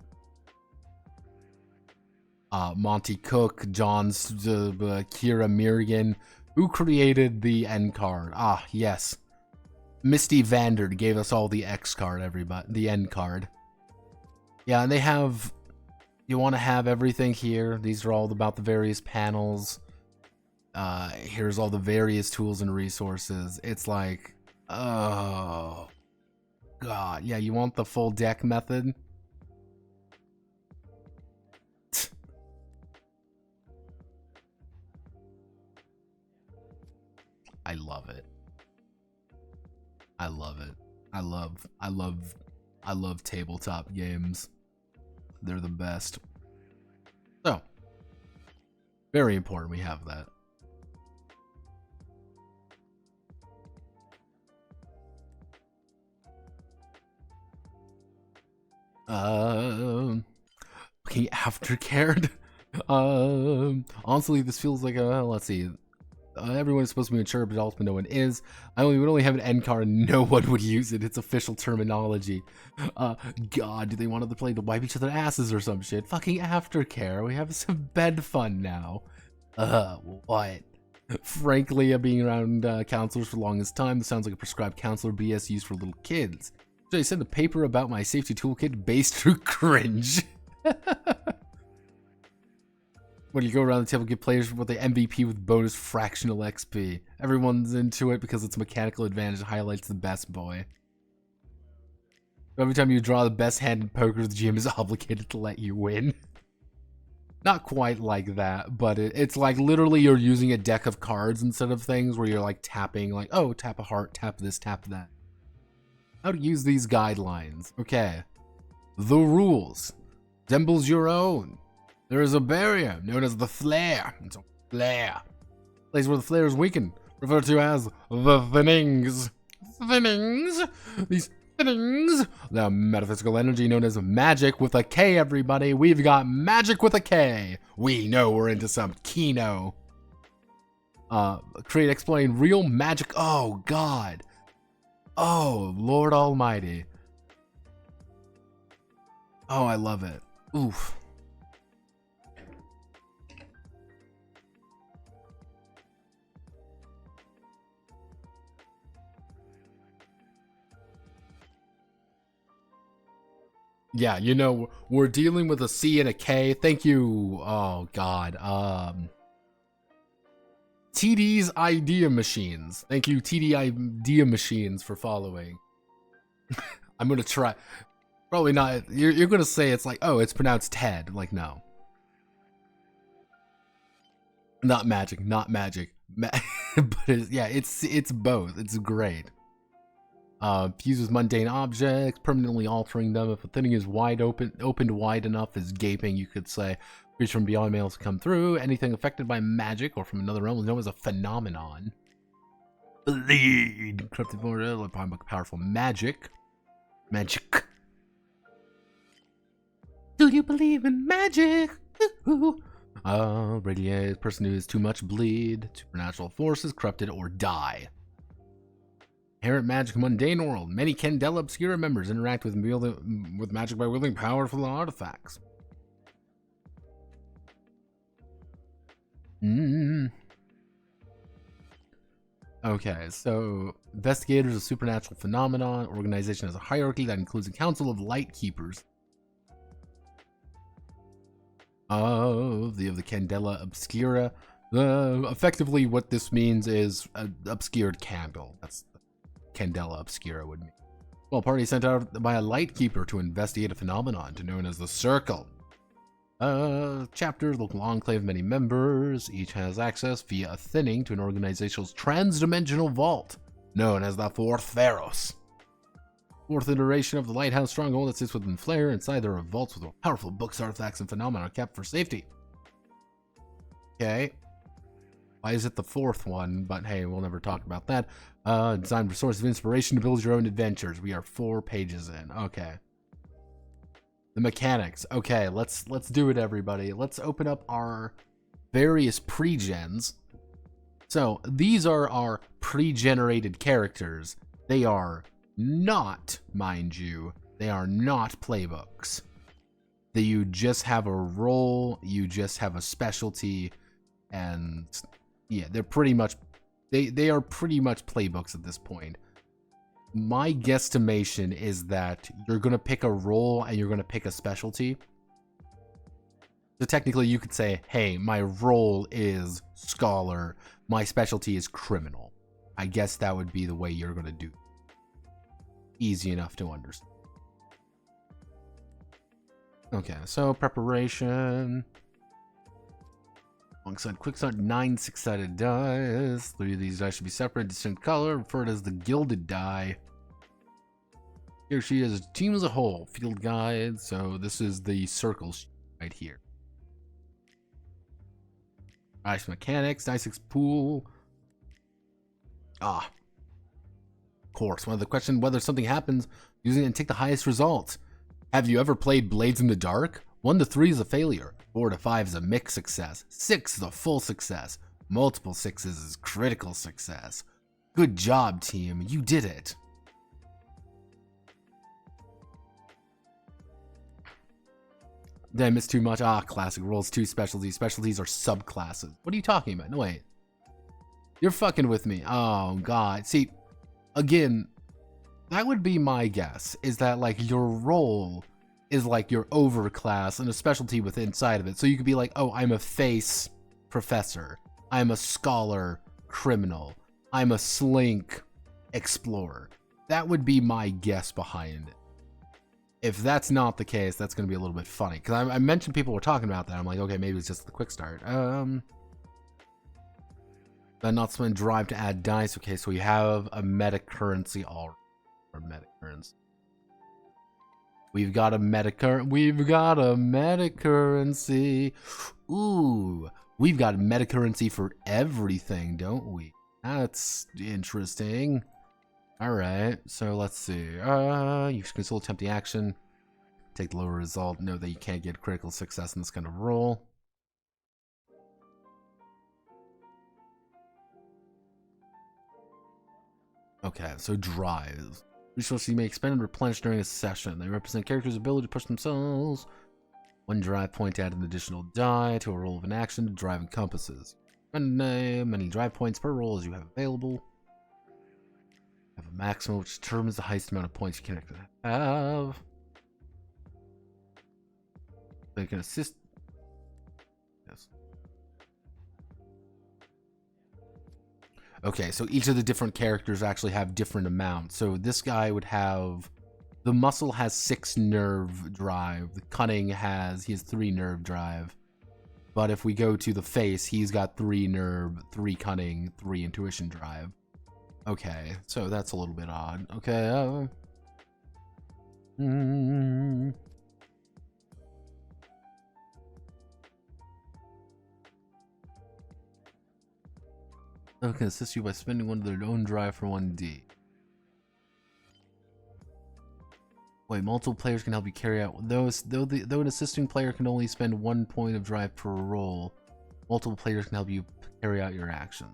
Monty Cook, John's Kira Mirian, who created the N card. Ah, yes. Misty Vanderd gave us all the X card, everybody, the N card. Yeah, and they have. You want to have everything here. These are all about the various panels. Here's all the various tools and resources. It's like, oh, God. Yeah, you want the full deck method? I love it. I love it. I love tabletop games. They're the best. So, Very important we have that. Okay, aftercared. Honestly, this feels like a, let's see. Everyone is supposed to be mature, but ultimately no one is. We would only have an end card and no one would use it. It's official terminology. God, do they want to play to wipe each other asses or some shit? Fucking aftercare. We have some bed fun now. What? Frankly, being around counselors for the longest time, this sounds like a prescribed counselor BS used for little kids. So I sent a paper about my safety toolkit based through cringe. When you go around the table, give players with the MVP with bonus fractional XP. Everyone's into it because its mechanical advantage highlights the best boy. Every time you draw the best hand in poker, the GM is obligated to let you win. Not quite like that, but it's like literally you're using a deck of cards instead of things where you're like tapping, like, oh, tap a heart, tap this, tap that. How to use these guidelines. Okay. The rules. Resembles your own. There is a barrier known as the flare. It's a flare. Place where the flare is weakened, referred to as the thinnings. Thinnings? These thinnings. The metaphysical energy known as magic with a K, everybody. We've got magic with a K. We know we're into some Kino. Create, explain real magic. Oh, God. Oh, Lord Almighty. Oh, I love it. Oof. Yeah, you know, we're dealing with a C and a K. Thank you. Oh, God. TD's Idea Machines. Thank you, TD Idea Machines, for following. I'm going to try. Probably not. You're going to say it's like, oh, it's pronounced Ted. Like, no. Not magic. Not magic. But yeah, it's both. It's great. Fuse with mundane objects, permanently altering them. If a thinning is opened wide enough, is gaping, you could say. Creatures from beyond may also come through. Anything affected by magic or from another realm is known as a phenomenon. Bleed. Corrupted border, powerful magic. Magic. Do you believe in magic? Radiate. Person who is too much bleed. Supernatural forces, corrupted, or die. Inherent magic, mundane world. Many Candela Obscura members interact with magic by wielding powerful artifacts. Okay, so investigators of supernatural phenomenon. Organization has a hierarchy that includes a council of light keepers. Of the Candela Obscura. Effectively, what this means is an obscured candle. That's Candela Obscura would mean. Well, party sent out by a light keeper to investigate a phenomenon known as the Circle. Chapters, local enclave of many members. Each has access via a thinning to an organization's trans-dimensional vault, known as the Fourth Pharos. Fourth iteration of the Lighthouse Stronghold that sits within Flare. Inside there are vaults with powerful books, artifacts, and phenomena kept for safety. Okay. Why is it the fourth one? But hey, we'll never talk about that. Designed for source of inspiration to build your own adventures. We are 4 pages in. Okay. The mechanics. Okay, let's do it, everybody. Let's open up our various pre-gens. So these are our pre-generated characters. They are not, mind you, they are not playbooks. You just have a role, you just have a specialty, and yeah, they're pretty much they are pretty much playbooks at this point. My guesstimation is that you're gonna pick a role and you're gonna pick a specialty. So technically you could say, hey, my role is scholar, my specialty is criminal. I guess that would be the way you're gonna do it. Easy enough to understand. Okay, so preparation. Alongside quickstart, 9 6-sided dice. 3 of these dice should be separate, distinct color, referred as the gilded die. Here she is, team as a whole, field guide. So this is the circles right here. Dice mechanics, dice pool. Of course. One of the questions whether something happens using it and take the highest result. Have you ever played Blades in the Dark? 1 to 3 is a failure. 4 to 5 is a mixed success. 6 is a full success. Multiple 6s is critical success. Good job, team. You did it. Did I miss too much? Classic. Rolls 2 specialties. Specialties are subclasses. What are you talking about? No, wait. You're fucking with me. Oh, God. See, again, that would be my guess, is that, like, your role is, like, your overclass and a specialty within inside of it. So you could be like, oh, I'm a face professor. I'm a scholar criminal. I'm a slink explorer. That would be my guess behind it. If that's not the case, that's going to be a little bit funny. Because I mentioned people were talking about that. I'm like, okay, maybe it's just the quick start. But not spend drive to add dice. Okay, so we have a meta currency already. Or meta currency. We've got a meta currency. Ooh, we've got meta currency for everything, don't we? That's interesting. Alright, so let's see. You can still attempt the action. Take the lower result. Note that you can't get critical success in this kind of roll. Okay, so drive. Resources you may expend and replenish during a session. They represent characters' ability to push themselves. 1 drive point to add an additional die to a roll of an action to drive encompasses. Spend many drive points per roll as you have available. Have a maximum which determines the highest amount of points you can have. They can assist. Yes. Okay, so each of the different characters actually have different amounts. So this guy would have, the muscle has 6 nerve drive. The cunning he has 3 nerve drive. But if we go to the face, he's got 3 nerve, 3 cunning, 3 intuition drive. Okay, so that's a little bit odd. Okay, They can assist you by spending 1 of their own drive for 1D. Wait, multiple players can help you carry out those. Though an assisting player can only spend 1 point of drive per roll, multiple players can help you carry out your action.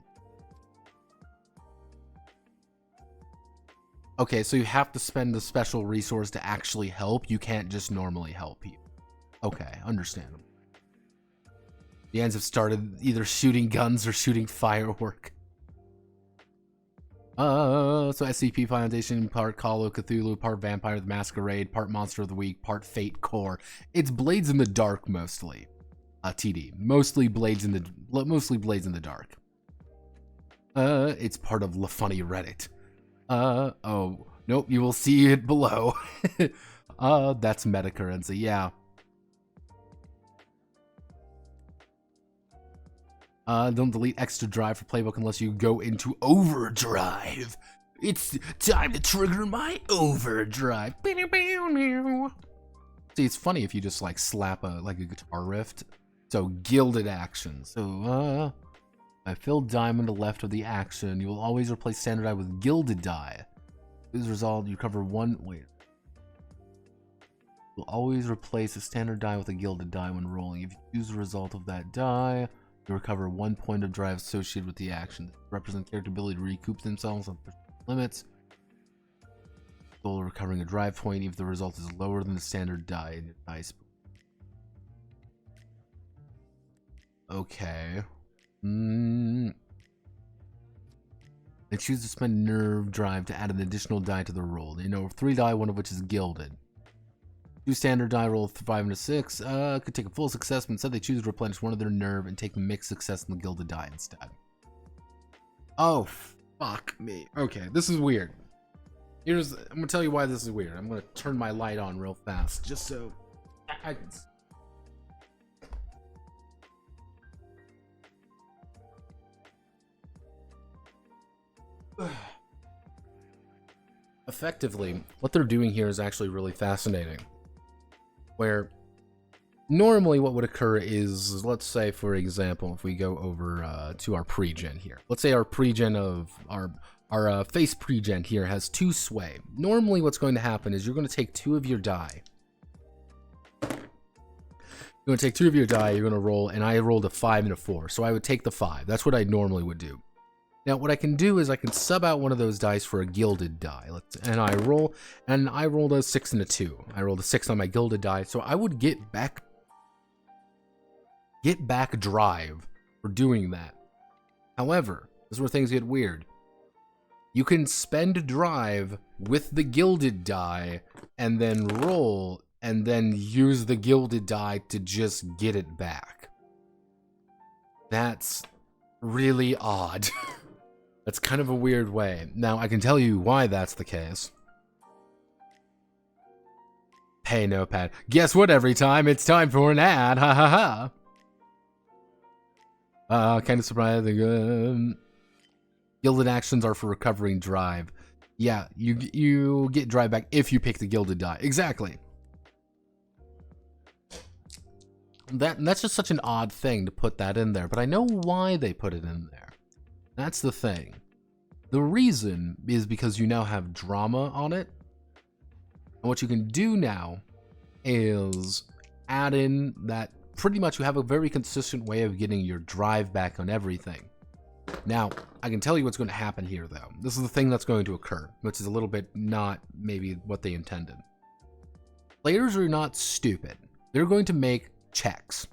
Okay, so you have to spend the special resource to actually help. You can't just normally help people. Okay, understandable. The ends have started either shooting guns or shooting firework. So SCP Foundation, part Call of Cthulhu, part Vampire the Masquerade, part Monster of the Week, part Fate Core. It's Blades in the Dark mostly. TD. Mostly Blades in the Dark. It's part of LaFunny Reddit. Oh, nope, you will see it below. That's meta currency, yeah. Don't delete extra drive for playbook unless you go into overdrive. It's time to trigger my overdrive. See, it's funny if you just like slap a guitar riff. So gilded action. So I filled die on the left of the action. You will always replace standard die with gilded die. This result, you cover 1. Wait. You'll always replace a standard die with a gilded die when rolling. If you choose the result of that die, you recover 1 point of drive associated with the action. Represent character ability to recoup themselves on limits. Goal recovering a drive point if the result is lower than the standard die in your dice pool. Okay. They choose to spend nerve drive to add an additional die to the roll. They know 3 die, 1 of which is gilded. 2 standard die, roll 5 and a 6. Could take a full success, but instead they choose to replenish 1 of their nerve and take the mixed success and the gilded die instead. Oh, fuck me. Okay, this is weird. I'm gonna tell you why this is weird. I'm gonna turn my light on real fast, just so I can see. Effectively, what they're doing here is actually really fascinating. Where Normally what would occur is, let's say, for example, if we go over to our pregen here. Let's say our pregen of our face pregen here has 2 sway. Normally what's going to happen is you're going to take 2 of your die. You're going to take 2 of your die, you're going to roll, and I rolled a 5 and a 4, so I would take the 5. That's what I normally would do. Now, what I can do is I can sub out one of those dice for a gilded die. And I rolled a 6 and a 2. I rolled a 6 on my gilded die, so I would get back drive for doing that. However, this is where things get weird. You can spend drive with the gilded die and then roll and then use the gilded die to just get it back. That's really odd. That's kind of a weird way. Now, I can tell you why that's the case. Hey, Notepad. Guess what every time? It's time for an ad. Ha ha ha. Kind of surprising. Gilded actions are for recovering drive. Yeah, you get drive back if you pick the gilded die. Exactly. That's just such an odd thing to put that in there, but I know why they put it in there. That's the thing. The reason is because you now have drama on it. And what you can do now is add in that pretty much you have a very consistent way of getting your drive back on everything. Now, I can tell you what's going to happen here, though. This is the thing that's going to occur, which is a little bit not maybe what they intended. Players are not stupid. They're going to make checks.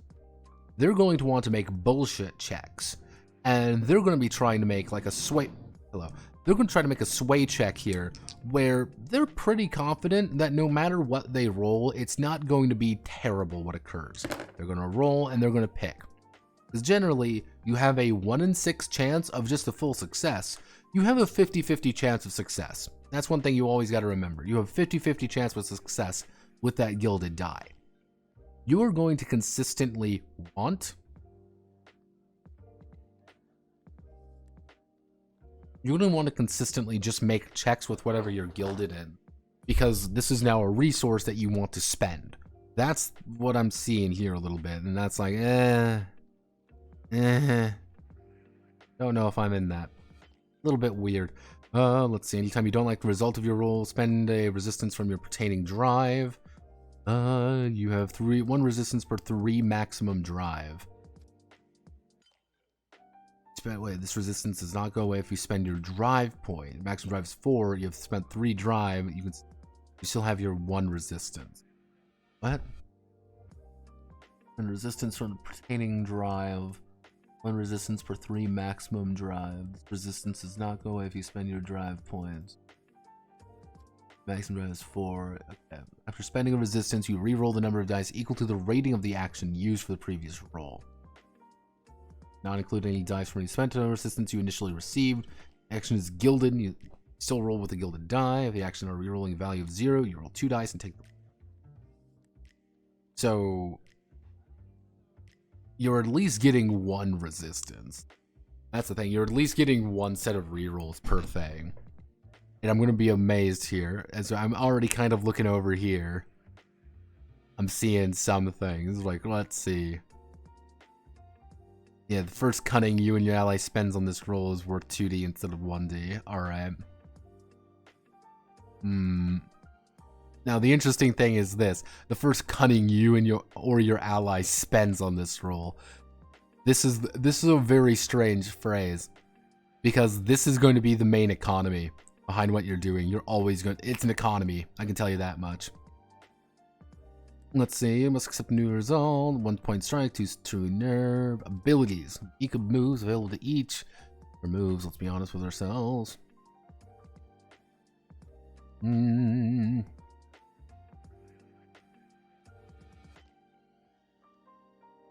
They're going to want to make bullshit checks. And they're going to be trying to make like a sway... Hello. They're going to try to make a sway check here where they're pretty confident that no matter what they roll, it's not going to be terrible what occurs. They're going to roll and they're going to pick. Because generally, you have a 1 in 6 chance of just a full success. You have a 50-50 chance of success. That's one thing you always got to remember. You have 50-50 chance of success with that gilded die. You are going to consistently want... You're going to want to consistently just make checks with whatever you're gilded in. Because this is now a resource that you want to spend. That's what I'm seeing here a little bit. And that's like, don't know if I'm in that. A little bit weird. Let's see. Anytime you don't like the result of your roll, spend a resistance from your pertaining drive. You have 1 resistance per 3 maximum drive. Wait, this resistance does not go away if you spend your drive point. Maximum drive is 4. You have spent 3 drive. You still have your 1 resistance. What? And resistance from the pertaining drive. 1 resistance per 3 maximum drive. This resistance does not go away if you spend your drive points. Maximum drive is 4. Okay. After spending a resistance, you re-roll the number of dice equal to the rating of the action used for the previous roll. Not include any dice from any spent resistance you initially received. Action is gilded, and you still roll with a gilded die. If the action are re-rolling a value of 0, you roll 2 dice and take them. So you're at least getting 1 resistance. That's the thing. You're at least getting 1 set of re-rolls per thing. And I'm going to be amazed here, as I'm already kind of looking over here. I'm seeing some things. Like, let's see. Yeah, the first cunning you and your ally spends on this roll is worth 2d instead of 1d. Alright. Now, the interesting thing is this. The first cunning you and your ally spends on this roll. This is a very strange phrase. Because this is going to be the main economy behind what you're doing. You're always going... It's an economy. I can tell you that much. Let's see, you must accept a new result. 1 point strike, 2 true nerve. Abilities. Equal moves available to each. For moves, let's be honest with ourselves.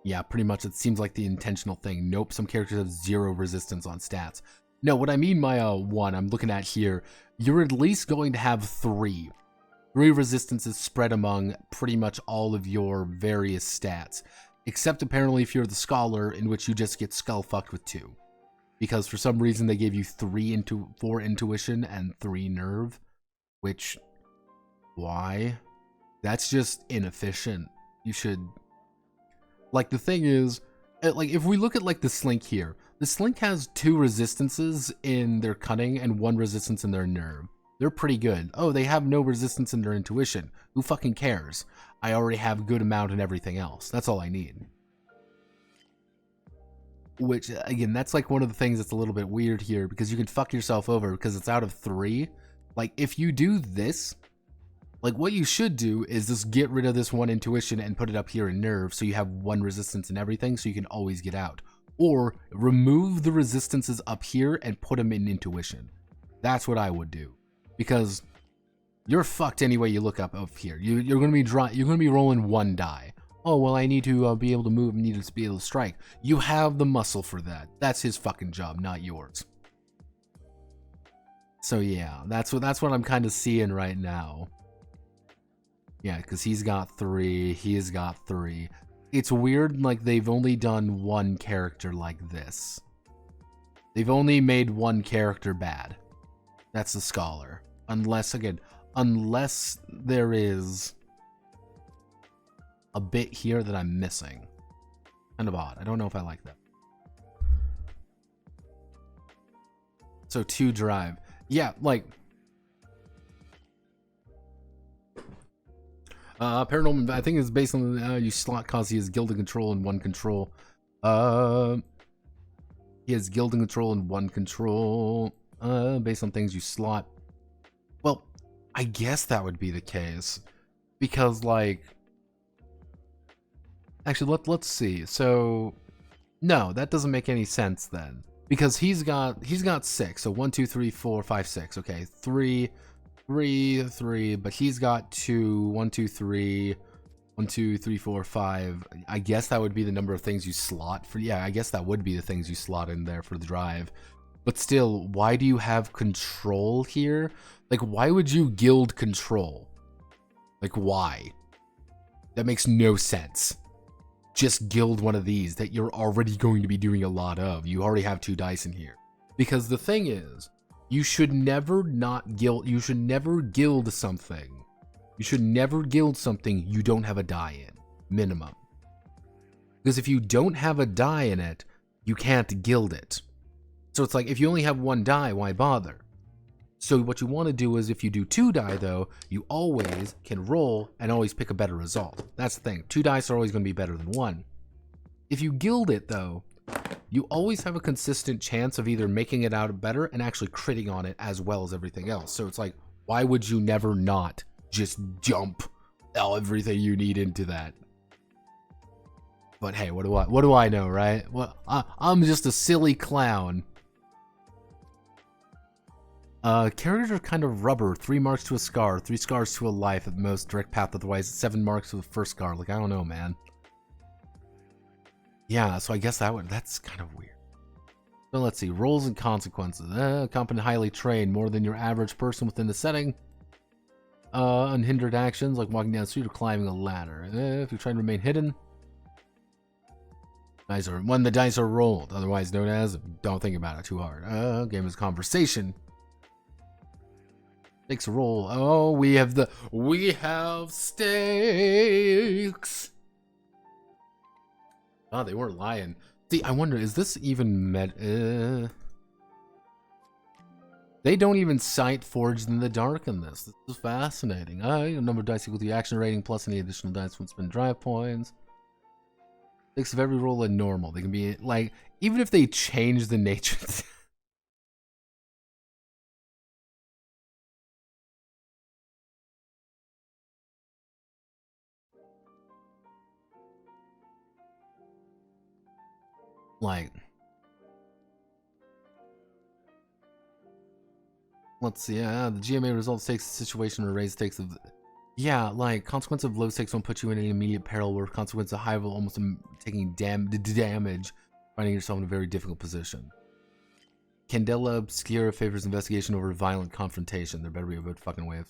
Yeah, pretty much it seems like the intentional thing. Nope, some characters have 0 resistance on stats. No, what I mean by 1, I'm looking at here, you're at least going to have 3. 3 resistances spread among pretty much all of your various stats. Except apparently if you're the scholar, in which you just get skull fucked with 2. Because for some reason they gave you 4 intuition and 3 nerve. Which, why? That's just inefficient. You should Like, the thing is, like, if we look at, like, the Slink here, the Slink has 2 resistances in their cunning and 1 resistance in their nerve. They're pretty good. Oh, they have no resistance in their intuition. Who fucking cares? I already have a good amount in everything else. That's all I need. Which, again, that's like one of the things that's a little bit weird here, because you can fuck yourself over because it's out of 3. Like, if you do this, like, what you should do is just get rid of this 1 intuition and put it up here in nerve, so you have 1 resistance in everything, so you can always get out. Or remove the resistances up here and put them in intuition. That's what I would do, because you're fucked any way you look up here. You're gonna be rolling 1 die. Oh, well, I need to be able to move and need to be able to strike. You have the muscle for that. That's his fucking job, not yours. So yeah, that's what I'm kind of seeing right now. Yeah, because he's got 3, he's got 3. It's weird, like, they've only done 1 character like this. They've only made 1 character bad. That's the Scholar. Unless there is a bit here that I'm missing. Kind of odd. I don't know if I like that. So 2 drive. Yeah, like... Paranormal, I think it's based on you slot cause he has Gilded Control and 1 control. He has Gilded Control and 1 control. Based on things you slot. Well, I guess that would be the case. Because, like... Actually, let's see. So... No, that doesn't make any sense then. Because he's got 6. So 1, 2, 3, 4, 5, 6. Okay, 3... 3, but he's got 2, 1, 2, 3, 1, 2, 3, 4, 5. I guess that would be the number of things you slot for. Yeah, I guess that would be the things you slot in there for the drive. But still, why do you have control here? Like, why would you guild control? Like, why? That makes no sense. Just guild one of these that you're already going to be doing a lot of. You already have 2 dice in here. Because the thing is, you should never you should never guild something. You should never guild something you don't have a die in, minimum. Because if you don't have a die in it, you can't guild it. So it's like, if you only have 1 die, why bother? So what you want to do is, if you do 2 die though, you always can roll and always pick a better result. That's the thing. 2 dice are always going to be better than 1. If you guild it though, you always have a consistent chance of either making it out better and actually critting on it as well as everything else. So it's like, why would you never not just jump everything you need into that? But hey, what do I know, right? Well, I'm just a silly clown. Characters are kind of rubber. 3 marks to a scar, 3 scars to a life at most, direct path otherwise, 7 marks to the first scar. Like, I don't know, man. Yeah, so I guess that's kind of weird. So let's see, roles and consequences. Competent, highly trained, more than your average person within the setting. Unhindered actions like walking down the street or climbing a ladder. If you're trying to remain hidden. When the dice are rolled, otherwise known as don't think about it too hard. Game is conversation. Takes a roll. Oh, we have stakes. Oh, they weren't lying. See, I wonder, is this even They don't even cite Forged in the Dark in this. This is fascinating. Number of dice equal to the action rating plus any additional dice when spend drive points. Stakes of every roll are normal. They can be, like, even if they change the nature... like... Let's see, the GMA results takes the situation or raise stakes of... Yeah, like, consequence of low stakes won't put you in any immediate peril, where consequence of high will almost taking damage, finding yourself in a very difficult position. Candela Obscura favors investigation over violent confrontation. There better be a good fucking way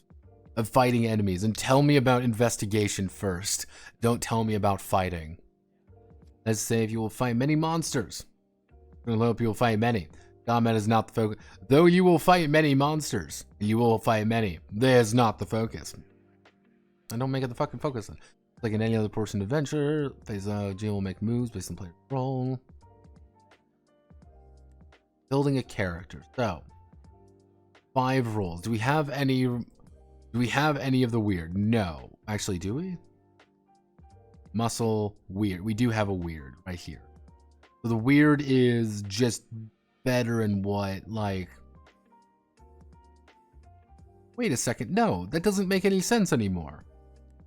of fighting enemies. And tell me about investigation first. Don't tell me about fighting. Let's say if you will fight many monsters. I hope you will fight many. Combat is not the focus. Though you will fight many monsters, you will fight many. There's not the focus. And don't make it the fucking focus then. Like in any other portion adventure, phase GM will make moves based on player role. Building a character. So 5 roles. Do we have any of the weird? No. Actually, do we? Muscle, weird. We do have a weird right here. So the weird is just better in what, like... Wait a second. No, that doesn't make any sense anymore.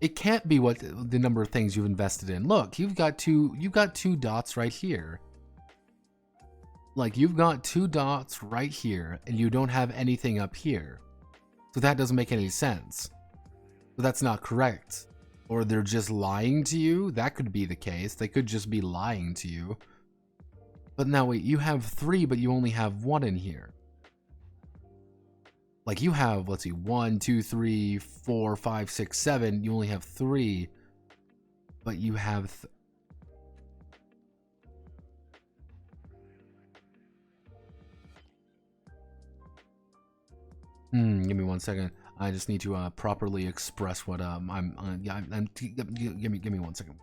It can't be what the number of things you've invested in. Look, you've got two dots right here. Like, you've got 2 dots right here, and you don't have anything up here. So that doesn't make any sense. So that's not correct. Or they're just lying to you? That could be the case. They could just be lying to you. But now wait, you have 3, but you only have 1 in here. Like you have, let's see, 1, 2, 3, 4, 5, 6, 7. You only have 3, but you have... give me 1 second. I just need to properly express what give me 1 second.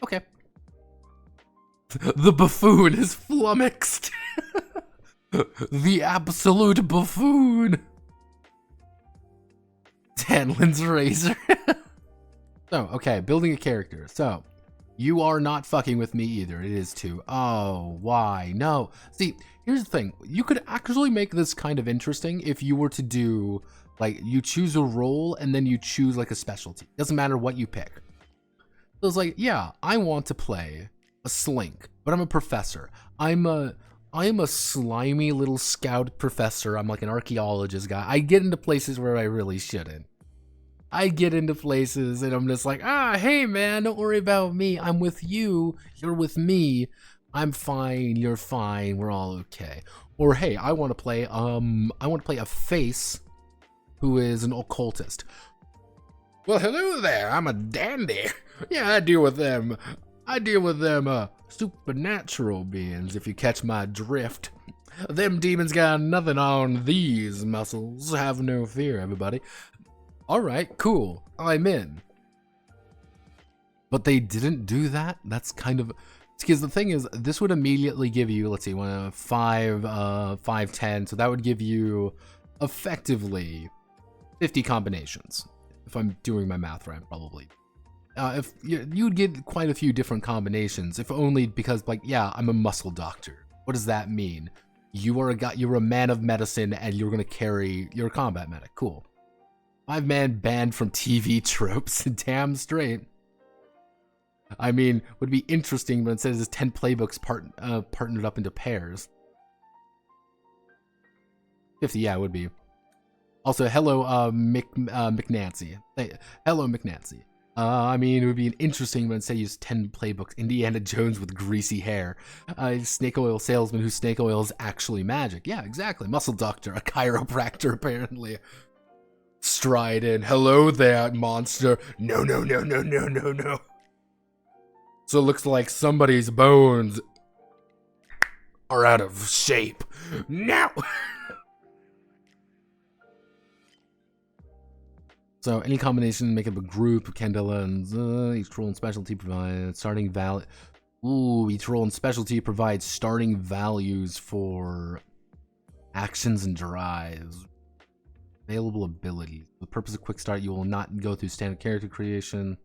Okay. The buffoon is flummoxed. The absolute buffoon. Tanlin's razor. So, okay, building a character. So, you are not fucking with me either. It is 2. Oh, why? No. See, here's the thing. You could actually make this kind of interesting if you were to do, like, you choose a role and then you choose, like, a specialty. Doesn't matter what you pick. So it's like, yeah, I want to play a slink, but I'm a professor. I am a slimy little scout professor. I'm like an archaeologist guy. I get into places where I really shouldn't. I get into places and I'm just like, hey man, don't worry about me. I'm with you. You're with me. I'm fine. You're fine. We're all okay. Or hey, I want to play a face who is an occultist. Well, hello there. I'm a dandy. Yeah, I deal with them supernatural beings, if you catch my drift. Them demons got nothing on these muscles. Have no fear, everybody. Alright, cool. I'm in. But they didn't do that? That's kind of... Because the thing is, this would immediately give you, let's see, 5, 10. So that would give you, effectively, 50 combinations. If I'm doing my math right, probably. If you'd get quite a few different combinations, if only because, like, yeah, I'm a muscle doctor. What does that mean? You're a man of medicine, and you're a combat medic. Cool. 5-man banned from TV tropes. Damn straight. I mean, would be interesting, but it says it's 10 playbooks partnered up into pairs. 50, yeah, it would be. Also, hello, McNancy. Hey, hello, McNancy. I mean, it would be an interesting when say use 10 playbooks. Indiana Jones with greasy hair. Snake oil salesman whose snake oil is actually magic. Yeah, exactly. Muscle doctor, a chiropractor, apparently. Stride in. Hello there, monster. No, no, no, no, no, no, no. So it looks like somebody's bones are out of shape. No! So any combination, make up a group of Candela and each role and specialty provides starting value. Ooh, each role and specialty provides starting values for actions and drives. Available abilities. For the purpose of quick start, you will not go through standard character creation.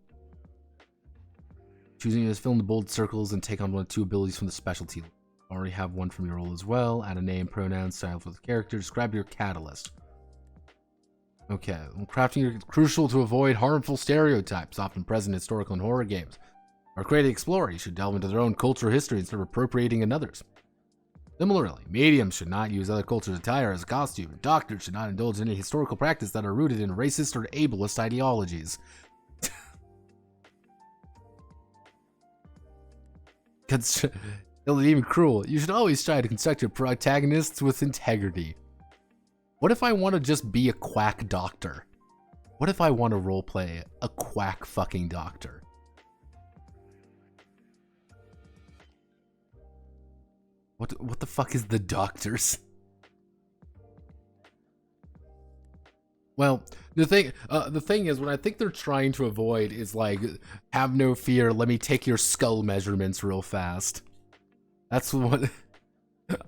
Choosing to fill in the bold circles and take on 1 or 2 abilities from the specialty. Already have 1 from your role as well. Add a name, pronoun, style for the character. Describe your catalyst. Okay, crafting is crucial to avoid harmful stereotypes often present in historical and horror games. Our creative explorer should delve into their own culture or history instead of appropriating another's. Similarly, mediums should not use other cultures' attire as a costume, and doctors should not indulge in any historical practice that are rooted in racist or ableist ideologies. It's even cruel. You should always try to construct your protagonists with integrity. What if I want to just be a quack doctor? What if I want to roleplay a quack fucking doctor? What the fuck is the doctors? Well, the thing is, what I think they're trying to avoid is like, have no fear. Let me take your skull measurements real fast. That's what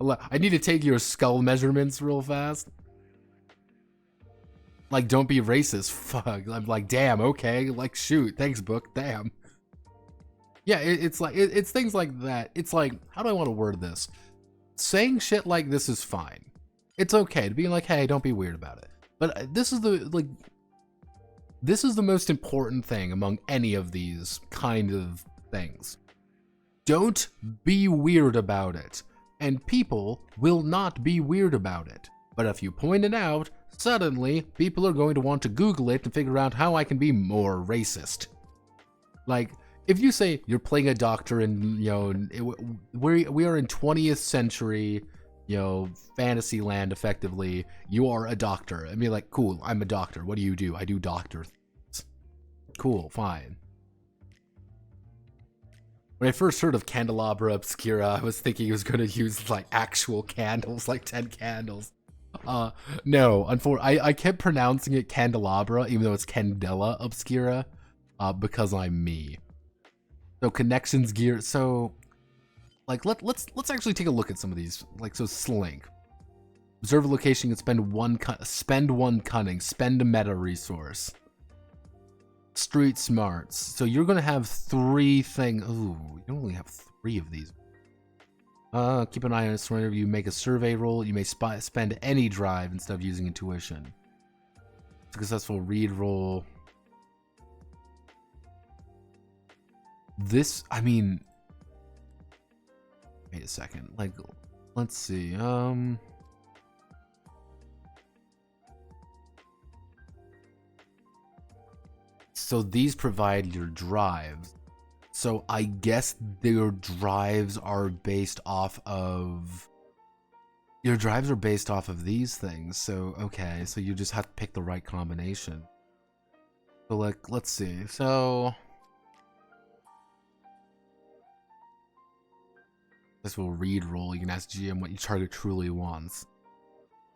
I need to take your skull measurements real fast. Like, don't be racist. Fuck. I'm like, damn. Okay. Like, shoot. Thanks, book. Damn. Yeah, it's like it's things like that. It's like, how do I want to word this? Saying shit like this is fine. It's okay to be like, hey, don't be weird about it. But this is the most important thing among any of these kind of things. Don't be weird about it. And people will not be weird about it. But if you point it out, suddenly people are going to want to Google it and figure out how I can be more racist. Like, if you say you're playing a doctor and, you know, we are in 20th century, you know, fantasy land, effectively, you are a doctor. I mean, like, cool, I'm a doctor. What do you do? I do doctor things. Cool, fine. When I first heard of Candalabra Obscura, I was thinking he was going to use, like, actual candles, like 10 candles. No, unfortunately, I kept pronouncing it Candelabra, even though it's Candela Obscura, because I'm me. So connections gear, so, like, let's actually take a look at some of these. Like, so Slink. Observe a location, you can spend one cunning, spend a meta resource. Street smarts. So you're gonna have 3 things. Ooh, you only have 3 of these. Keep an eye on it. So whenever you make a survey roll, you may spend any drive instead of using intuition. Successful read roll. This, I mean, wait a second. Like, let's see. So these provide your drives. So I guess their drives are based off of... Your drives are based off of these things. So, okay. So you just have to pick the right combination. So, like, let's see. So... This will read roll. You can ask GM what your target truly wants.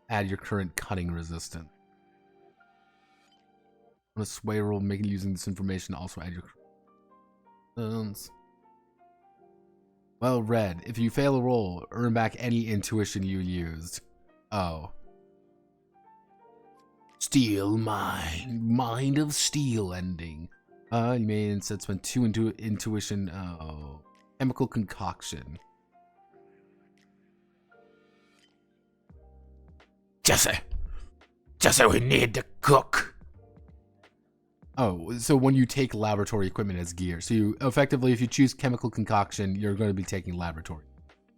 Add your current cutting resistance. On a sway roll, making using this information, also add your... Well read. If you fail a roll, earn back any intuition you used. Oh. Steel mind. Mind of steel ending. You may instead spend 2 into intuition. Oh. Chemical concoction. Jesse, we need to cook. Oh, so when you take laboratory equipment as gear, so you effectively, if you choose chemical concoction, you're going to be taking laboratory.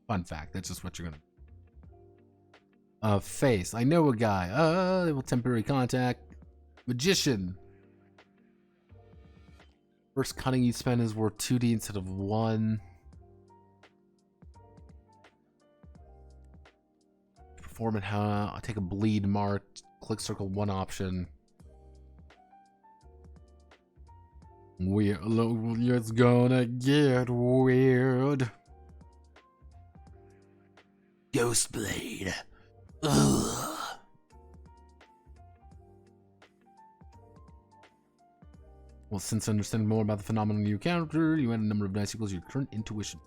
Fun fact, that's just what you're going to. Face, I know a guy. Temporary contact. Magician. First cutting you spend is worth 2d instead of 1. Perform it, I'll take a bleed mark. Click circle 1 option. It's gonna get weird. Ghost blade. Ugh. Well, since understanding more about the phenomenon you encounter, you add a number of dice equals your current intuition.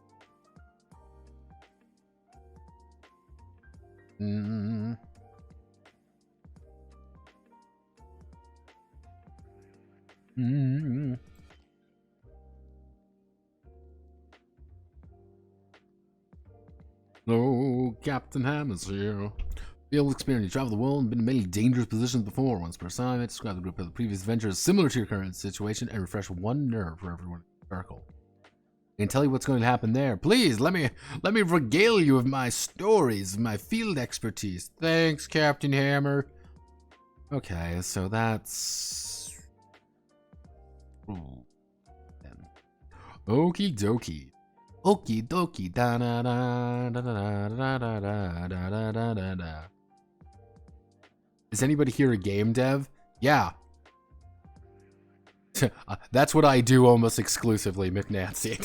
Hello, Captain Hammers here. Field experience. You travel the world and been in many dangerous positions before. Once per assignment, describe the group of the previous adventures similar to your current situation and refresh 1 nerve for everyone in the circle. I can tell you what's going to happen there. Please, let me regale you with my stories, my field expertise. Thanks, Captain Hammer. Okay, so that's... Ooh. Okie dokie. Okie dokie. Da da da da da da da da da da da da. Is anybody here a game dev? Yeah. That's what I do almost exclusively, McNancy.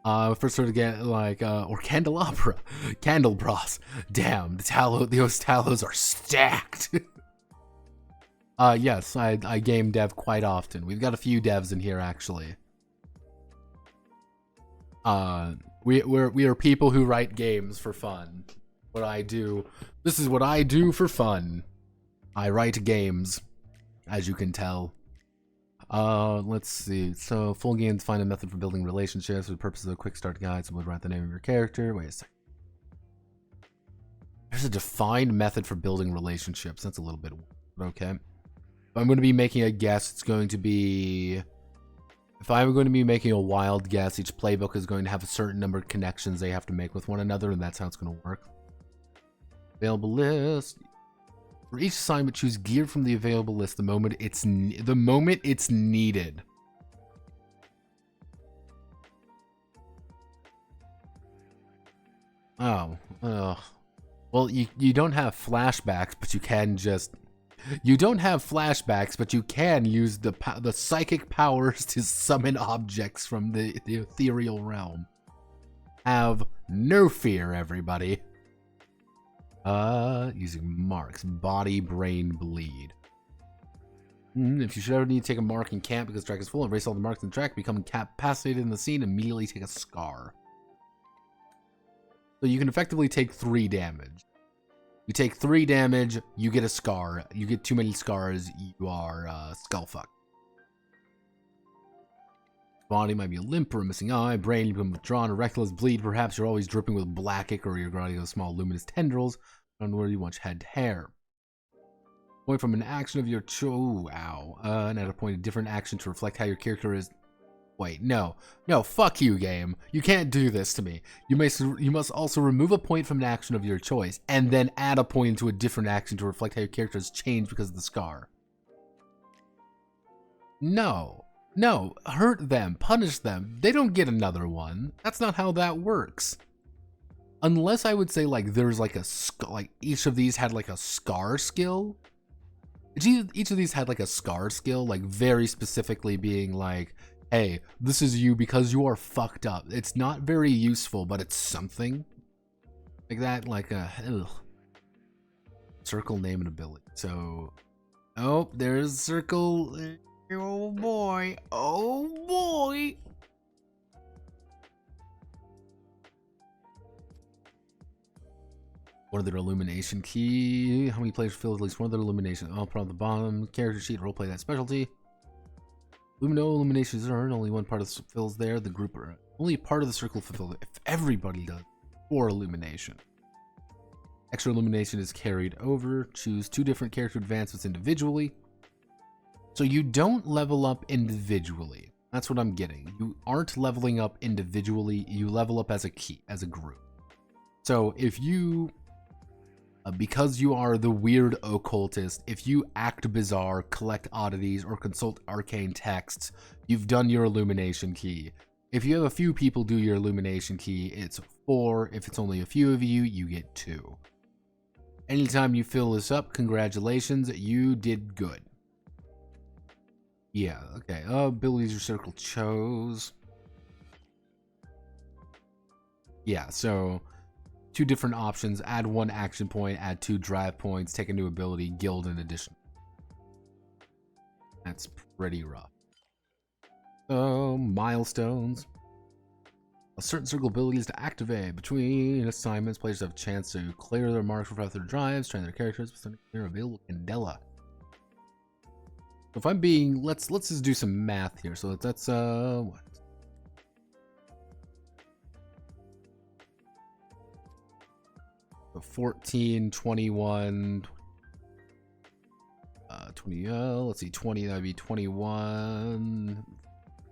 First sort of get like, or Candelabra, Candalabras. Damn, those talos are stacked. Yes, I game dev quite often. We've got a few devs in here actually. We are people who write games for fun. What I do, this is what I do for fun. I write games, as you can tell. Let's see. So, full games find a method for building relationships for the purpose of a quick start guide. So, we'll write the name of your character. Wait a second. There's a defined method for building relationships. That's a little bit weird. Okay. If I'm going to be making a guess, it's going to be... If I'm going to be making a wild guess, each playbook is going to have a certain number of connections they have to make with one another, and that's how it's going to work. Available list. For each assignment, choose gear from the available list the moment it's needed. Oh, well, you don't have flashbacks, but you can just. You don't have flashbacks, but you can use the psychic powers to summon objects from the ethereal realm. Have no fear, everybody. Using marks. Body, brain, bleed. If you should ever need to take a mark in camp because the track is full, erase all the marks in the track, become incapacitated in the scene, immediately take a scar. So you can effectively take 3 damage. You take 3 damage, you get a scar. You get too many scars, you are skullfucked. Body might be limp or a missing eye. Brain, you become withdrawn or reckless. Bleed, perhaps you're always dripping with black ink or you're growing with small luminous tendrils on where you once had hair. Point from an action of your and at a point a different action to reflect how your character is. Wait, no, fuck you, game. You can't do this to me. You must also remove a point from an action of your choice and then add a point into a different action to reflect how your character has changed because of the scar. No, hurt them, punish them. They don't get another one. That's not how that works. Unless I would say like there's like each of these had like a scar skill. Each of these had like a scar skill, like very specifically being like, hey, this is you because you are fucked up. It's not very useful, but it's something. Like that, like a circle, name, and ability. So, oh, there's circle. Oh boy. Oh boy. One of their illumination key. How many players fill at least one of their illumination? Oh, put on the bottom. Character sheet, roleplay that specialty. No illuminations earned, only one part of the fills there. The group are only part of the circle fulfilled if everybody does 4 illumination. Extra illumination is carried over. Choose 2 different character advancements individually. So you don't level up individually. That's what I'm getting. You aren't leveling up individually. You level up as a group. So if you, because you are the weird occultist, if you act bizarre, collect oddities, or consult arcane texts, you've done your illumination key. If you have a few people do your illumination key, it's 4. If it's only a few of you, you get 2. Anytime you fill this up, congratulations, you did good. Yeah, okay. Abilities your circle chose. Yeah, so 2 different options. Add 1 action point, add 2 drive points, take a new ability, guild in addition. That's pretty rough. Milestones. A certain circle abilities to activate. Between assignments, players have a chance to clear their marks without their drives, train their characters, with their available Candela. If I'm being, let's just do some math here. So that's what? 14, 21, 20, let's see, 20, that'd be 21,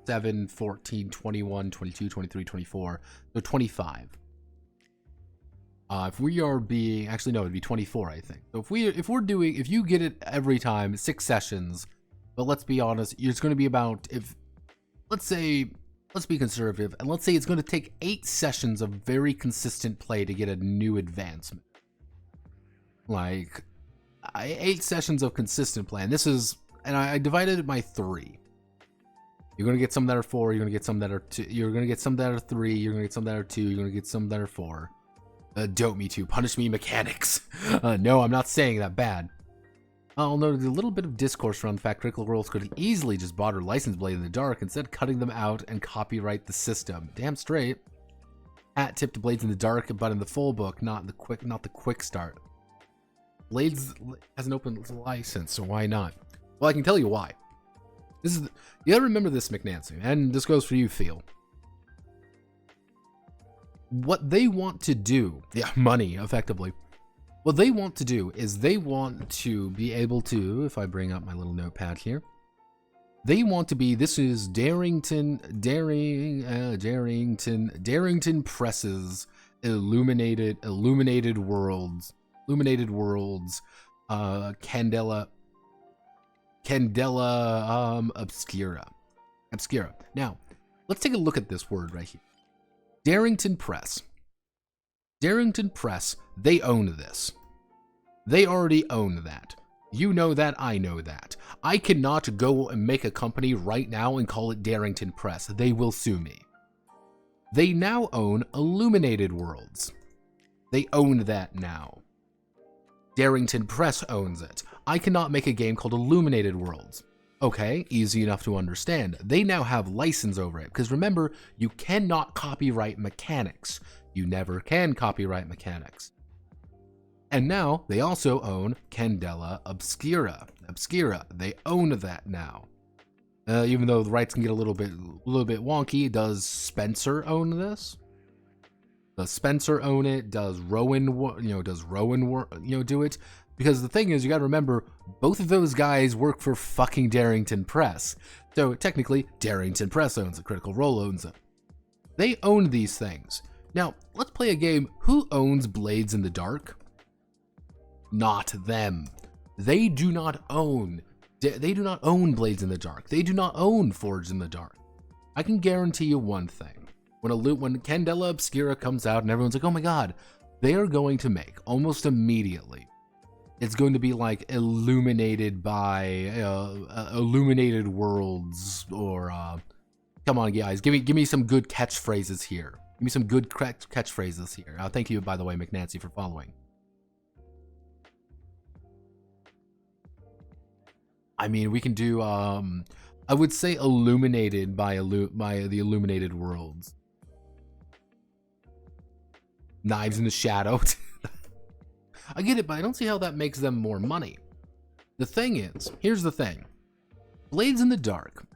7, 14, 21, 22, 23, 24, so 25. If we are being, actually no, it'd be 24, I think. So if you get it every time, 6 sessions, but let's be honest, it's going to be about, let's be conservative, and let's say it's going to take 8 sessions of very consistent play to get a new advancement. Like, 8 sessions of consistent play, and I divided it by 3. You're gonna get some that are 4. You're gonna get some that are 2. You're gonna get some that are 3. You're gonna get some that are 2. You're gonna get some that are 4. Dope me too. Punish me mechanics. No, I'm not saying that bad. I'll note a little bit of discourse around the fact Critical Roles could easily just bought or licensed Blade in the Dark, instead cutting them out and copyright the system. Damn straight. Hat tip to Blades in the Dark, but in the full book, not the quick start. Blades has an open license, so why not? Well, I can tell you why. You gotta remember this, McNancy, and this goes for you, Phil. What they want to do, money, effectively. What they want to do is they want to be able to, if I bring up my little notepad here, they want to be, this is Darrington Press's Illuminated Worlds, Candela Obscura. Now, let's take a look at this word right here. Darrington Press. Darrington Press, they own this. They already own that. You know that, I know that. I cannot go and make a company right now and call it Darrington Press. They will sue me. They now own Illuminated Worlds. They own that now. Darrington Press owns it. I cannot make a game called Illuminated Worlds. Okay, easy enough to understand. They now have license over it, because remember, you cannot copyright mechanics. You never can copyright mechanics. And now, they also own Candela Obscura. They own that now. Even though the rights can get a little bit wonky, does Spencer own this? Does Spencer own it? Does Rowan do it? Because the thing is, you gotta remember, both of those guys work for fucking Darrington Press. So technically, Darrington Press owns it, Critical Role owns it. They own these things. Now, let's play a game. Who owns Blades in the Dark? Not them. They do not own Blades in the Dark. They do not own Forged in the Dark. I can guarantee you one thing. When Candela Obscura comes out and everyone's like, oh my god, they are going to make, almost immediately, it's going to be like Illuminated Worlds, or come on guys, give me some good catchphrases here. Give me some good catchphrases here. Thank you, by the way, McNancy, for following. I mean, we can do I would say Illuminated by the Illuminated Worlds. Knives in the Shadow. I get it, but I don't see how that makes them more money. The thing is, here's the thing. Blades in the Dark,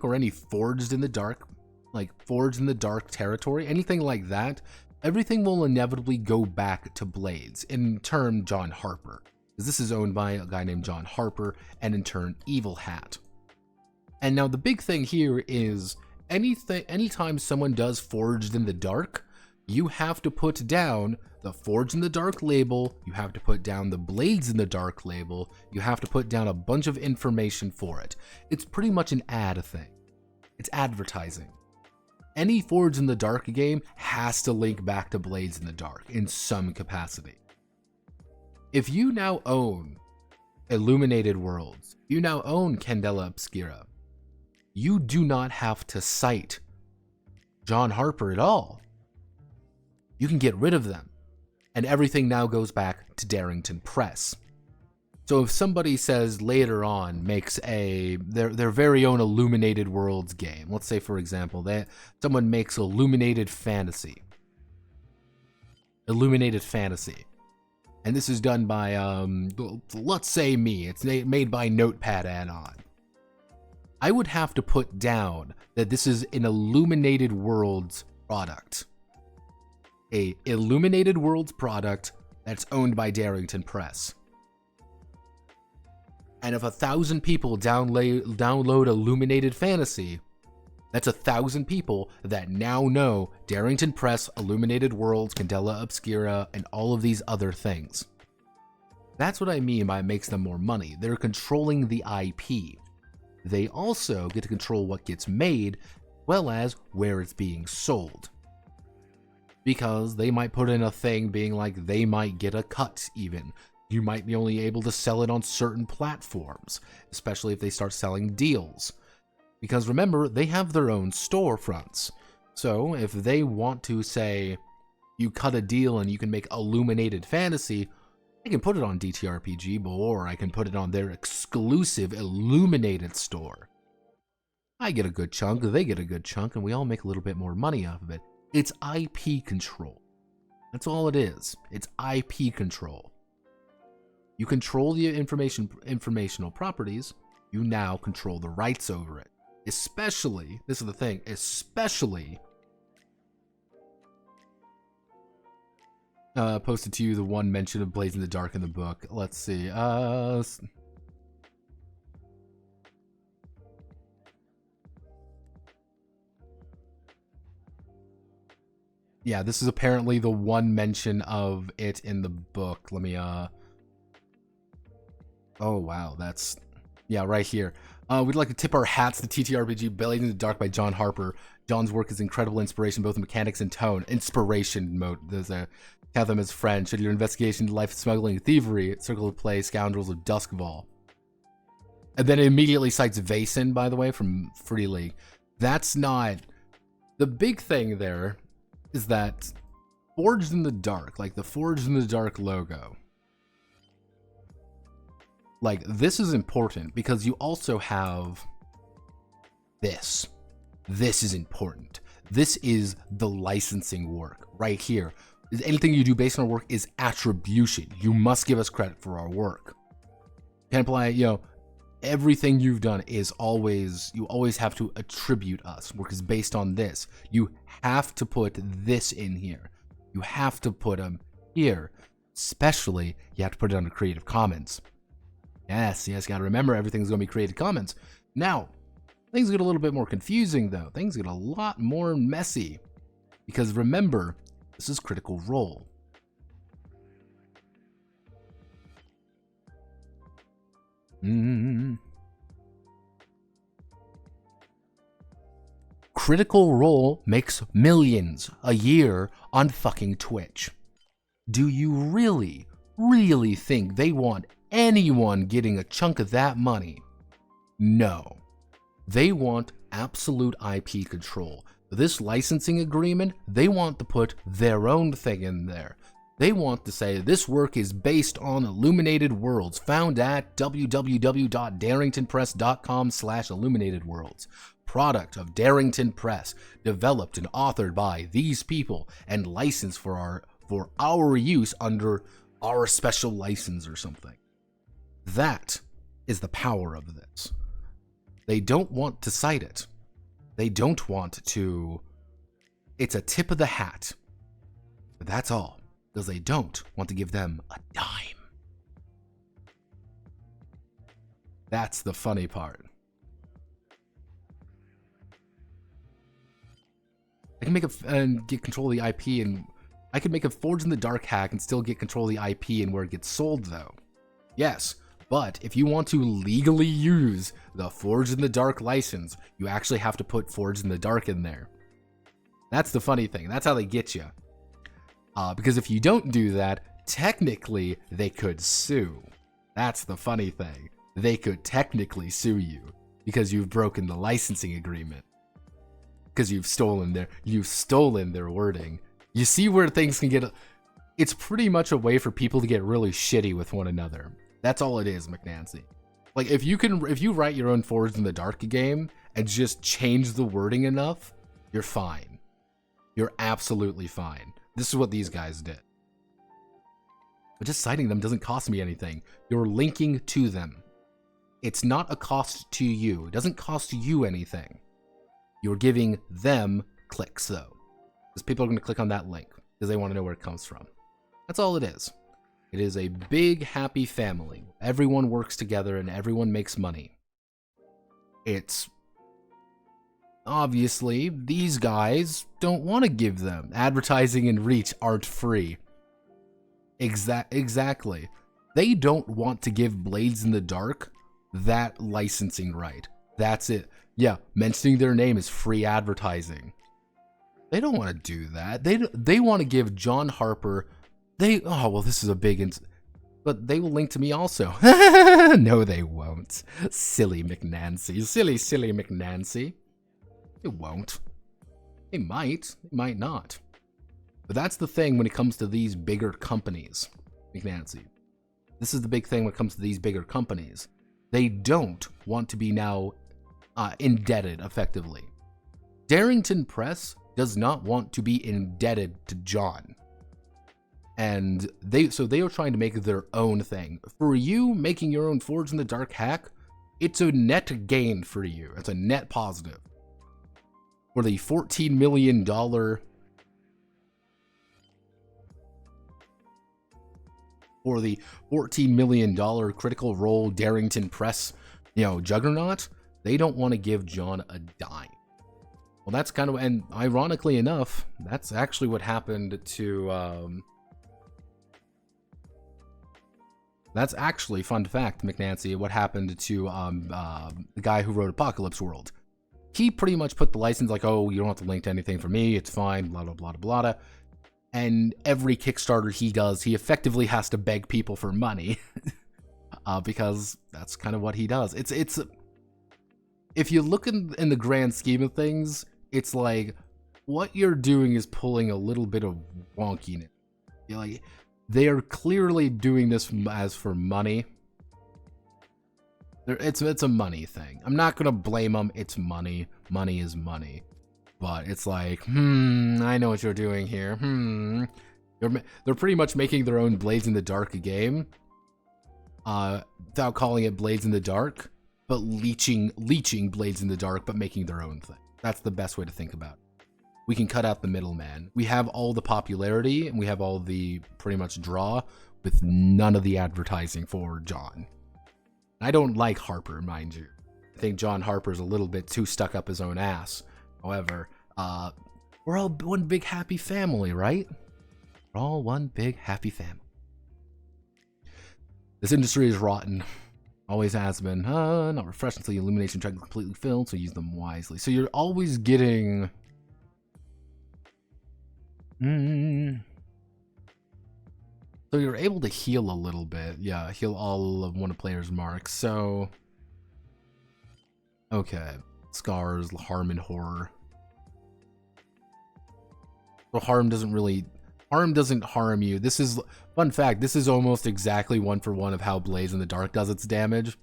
or any Forged in the Dark, like Forged in the Dark territory, anything like that, everything will inevitably go back to Blades, in turn John Harper. Because this is owned by a guy named John Harper, and in turn Evil Hat. And now the big thing here is, anytime someone does Forged in the Dark, you have to put down the Forged in the Dark label, you have to put down the Blades in the Dark label, you have to put down a bunch of information for it. It's pretty much an ad thing. It's advertising. Any Forged in the Dark game has to link back to Blades in the Dark in some capacity. If you now own Illuminated Worlds, you now own Candela Obscura, you do not have to cite John Harper at all. You can get rid of them, and everything now goes back to Darrington Press. So if somebody says later on, makes their very own Illuminated Worlds game, let's say for example that someone makes Illuminated Fantasy, and this is done by let's say me, it's made by Notepad add-on. I would have to put down that this is an Illuminated Worlds product. A Illuminated Worlds product that's owned by Darrington Press. And if 1,000 people download Illuminated Fantasy, that's 1,000 people that now know Darrington Press, Illuminated Worlds, Candela Obscura, and all of these other things. That's what I mean by it makes them more money. They're controlling the IP. They also get to control what gets made, as well as where it's being sold. Because they might put in a thing being like they might get a cut even. You might be only able to sell it on certain platforms, especially if they start selling deals. Because remember, they have their own storefronts. So if they want to say, you cut a deal and you can make Illuminated Fantasy, I can put it on TTRPG, or I can put it on their exclusive Illuminated store. I get a good chunk, they get a good chunk, and we all make a little bit more money off of it. It's IP control. That's all it is. It's IP control. You control the informational properties, you now control the rights over it. Especially, this is the thing, especially posted to you the one mention of Blades in the Dark in the book. Let's see. Yeah, this is apparently the one mention of it in the book. Let me, oh, wow, that's, yeah, right here. We'd like to tip our hats to TTRPG Blades in the Dark by John Harper. John's work is incredible inspiration, both in mechanics and tone. Inspiration mode. There's a count them as friends. Should your investigation into life, smuggling, and thievery, Circle of Play, Scoundrels of Duskfall. And then it immediately cites Vaesen, by the way, from Free League. That's not... The big thing there is that Forged in the Dark, like the Forged in the Dark logo, like, this is important because you also have this. This is important. This is the licensing work right here. Anything you do based on our work is attribution. You must give us credit for our work. Can't apply, you know, everything you've done is always, you always have to attribute us. Work is based on this. You have to put this in here. You have to put them here. Especially, you have to put it under Creative Commons. Yes, gotta remember everything's gonna be Creative Commons. Now, things get a little bit more confusing though. Things get a lot more messy. Because remember, this is Critical Role. Critical Role makes millions a year on fucking Twitch. Do you really, really think they want anyone getting a chunk of that money? No. They want absolute IP control. This licensing agreement, they want to put their own thing in there. They want to say this work is based on Illuminated Worlds, found at www.darringtonpress.com/illuminatedworlds. Product of Darrington Press, developed and authored by these people, and licensed for our use under our special license or something. That is the power of this. They don't want to cite it. They don't want to... It's a tip of the hat. But that's all. Because they don't want to give them a dime. That's the funny part. I can make and get control of the IP, and I can make a Forged in the Dark hack and still get control of the IP and where it gets sold, though. Yes, but if you want to legally use the Forged in the Dark license, you actually have to put Forged in the Dark in there. That's the funny thing. That's how they get you. Because if you don't do that, technically they could sue. That's the funny thing. They could technically sue you because you've broken the licensing agreement. Because you've stolen their wording. You see where things can get... It's pretty much a way for people to get really shitty with one another. That's all it is, McNancy. Like, if you write your own Forged in the Dark game and just change the wording enough, you're fine. You're absolutely fine. This is what these guys did. But just citing them doesn't cost me anything. You're linking to them. It's not a cost to you. It doesn't cost you anything. You're giving them clicks, though. Because people are going to click on that link because they want to know where it comes from. That's all it is. It is a big, happy family. Everyone works together and everyone makes money. It's... Obviously, these guys don't want to give them. Advertising and reach aren't free. Exactly. They don't want to give Blades in the Dark that licensing right. That's it. Yeah, mentioning their name is free advertising. They don't want to do that. They want to give John Harper... Oh, well, this is a big... But they will link to me also. No, they won't. won't. Silly McNancy. Silly McNancy. It won't. It might. It might not. But that's the thing when it comes to these bigger companies, McNancy. This is the big thing when it comes to these bigger companies. They don't want to be now indebted, effectively. Darrington Press does not want to be indebted to John. And they are trying to make their own thing. For you, making your own Forge in the Dark hack, it's a net gain for you. It's a net positive. For the $14 million... For the $14 million Critical Role Darrington Press, juggernaut, they don't want to give John a dime. Well, that's kind of, and ironically enough, that's actually what happened to, that's actually, fun fact, McNancy, what happened to the guy who wrote Apocalypse World. He pretty much put the license like, oh, you don't have to link to anything for me, it's fine, blah, blah, blah, blah, blah. And every Kickstarter he does, he effectively has to beg people for money. Because that's kind of what he does. It's if you look in the grand scheme of things, it's like, what you're doing is pulling a little bit of wonkiness. Like, they are clearly doing this as for money. It's a money thing. I'm not gonna blame them. It's money. Money is money. But it's like, I know what you're doing here. They're pretty much making their own Blades in the Dark game, without calling it Blades in the Dark, but leeching Blades in the Dark, but making their own thing. That's the best way to think about it. We can cut out the middleman. We have all the popularity, and we have all the pretty much draw, with none of the advertising for John. I don't like Harper, mind you. I think John Harper's a little bit too stuck up his own ass. However, we're all one big happy family, right? We're all one big happy family. This industry is rotten. Always has been. Not refreshing until the illumination track is completely filled, so use them wisely. So you're always getting... So you're able to heal a little bit. Yeah, heal all of one of player's marks. So... Okay. Scars, harm, and horror. So harm doesn't harm you. This is, fun fact, this is almost exactly 1-for-1 of how Blades in the Dark does its damage.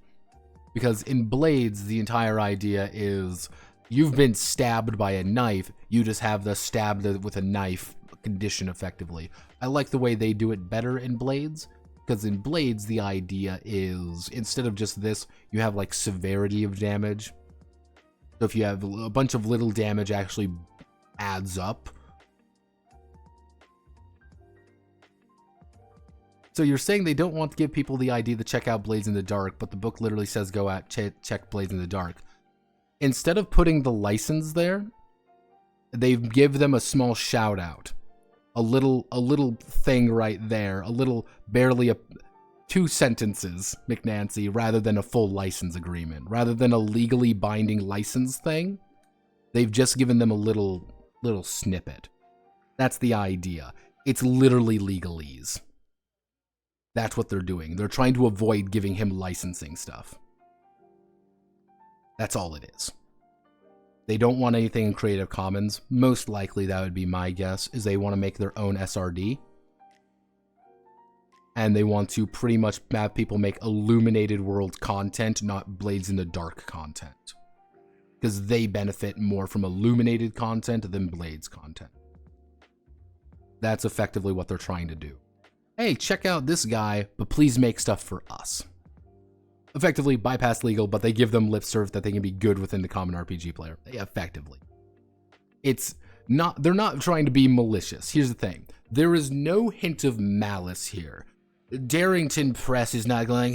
Because in Blades, the entire idea is you've been stabbed by a knife, you just have the stabbed with a knife condition effectively. I like the way they do it better in Blades, because in Blades, the idea is, instead of just this, you have like severity of damage. So if you have a bunch of little damage actually adds up. So you're saying they don't want to give people the idea to check out Blades in the Dark, but the book literally says go out, check Blades in the Dark. Instead of putting the license there, they give them a small shout out. A little thing right there. A little, barely 2 sentences, McNancy, rather than a full license agreement. Rather than a legally binding license thing, they've just given them a little snippet. That's the idea. It's literally legalese. That's what they're doing. They're trying to avoid giving him licensing stuff. That's all it is. They don't want anything in Creative Commons. Most likely, that would be my guess, is they want to make their own SRD. And they want to pretty much have people make Illuminated World content, not Blades in the Dark content. Because they benefit more from Illuminated content than Blades content. That's effectively what they're trying to do. Hey, check out this guy, but please make stuff for us. Effectively bypass legal, but they give them lip service that they can be good within the common RPG player. Effectively. It's not, they're not trying to be malicious. Here's the thing. There is no hint of malice here. Darrington Press is not going,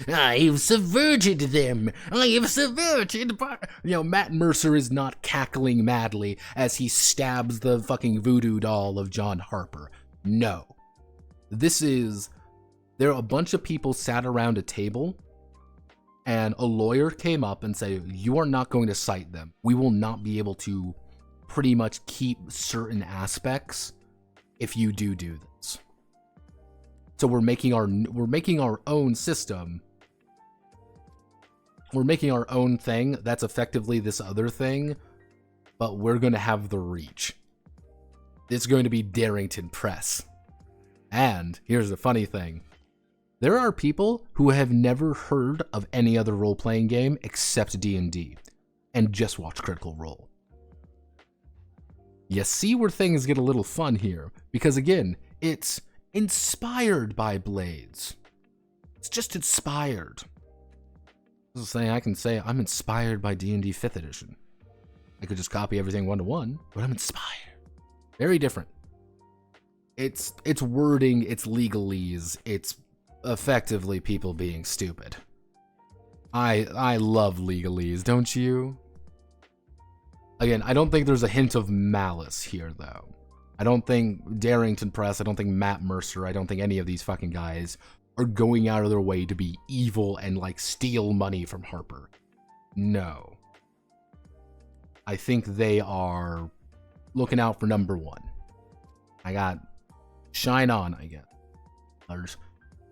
I have subverted them. I have subverted. Matt Mercer is not cackling madly as he stabs the fucking voodoo doll of John Harper. No. There are a bunch of people sat around a table, and a lawyer came up and said, you are not going to cite them. We will not be able to pretty much keep certain aspects if you do this. So we're making our own system we're making our own thing that's effectively this other thing, but we're going to have the reach. It's going to be Darrington Press. And here's the funny thing. There are people who have never heard of any other role-playing game except D&D and just watch Critical Role. You see where things get a little fun here, because again, it's inspired by Blades. It's just inspired. I can say I'm inspired by D&D 5th edition. I could just copy everything one-to-one, but I'm inspired. Very different. It's wording, it's legalese, it's effectively people being stupid. I love legalese, don't you? Again, I don't think there's a hint of malice here, though. I don't think Darrington Press, I don't think Matt Mercer, I don't think any of these fucking guys are going out of their way to be evil and, like, steal money from Harper. No. I think they are looking out for number one. I got shine on, I guess.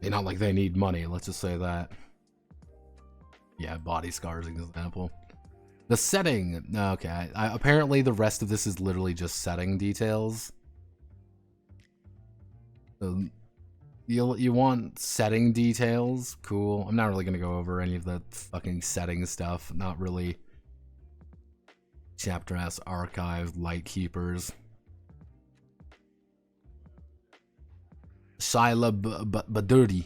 They're not like they need money, let's just say that. Yeah, body scars, example. The setting, okay. Apparently the rest of this is literally just setting details. You want setting details? Cool. I'm not really gonna go over any of the fucking setting stuff. Not really. Chapter S archive, light keepers. Shyla Badurdi.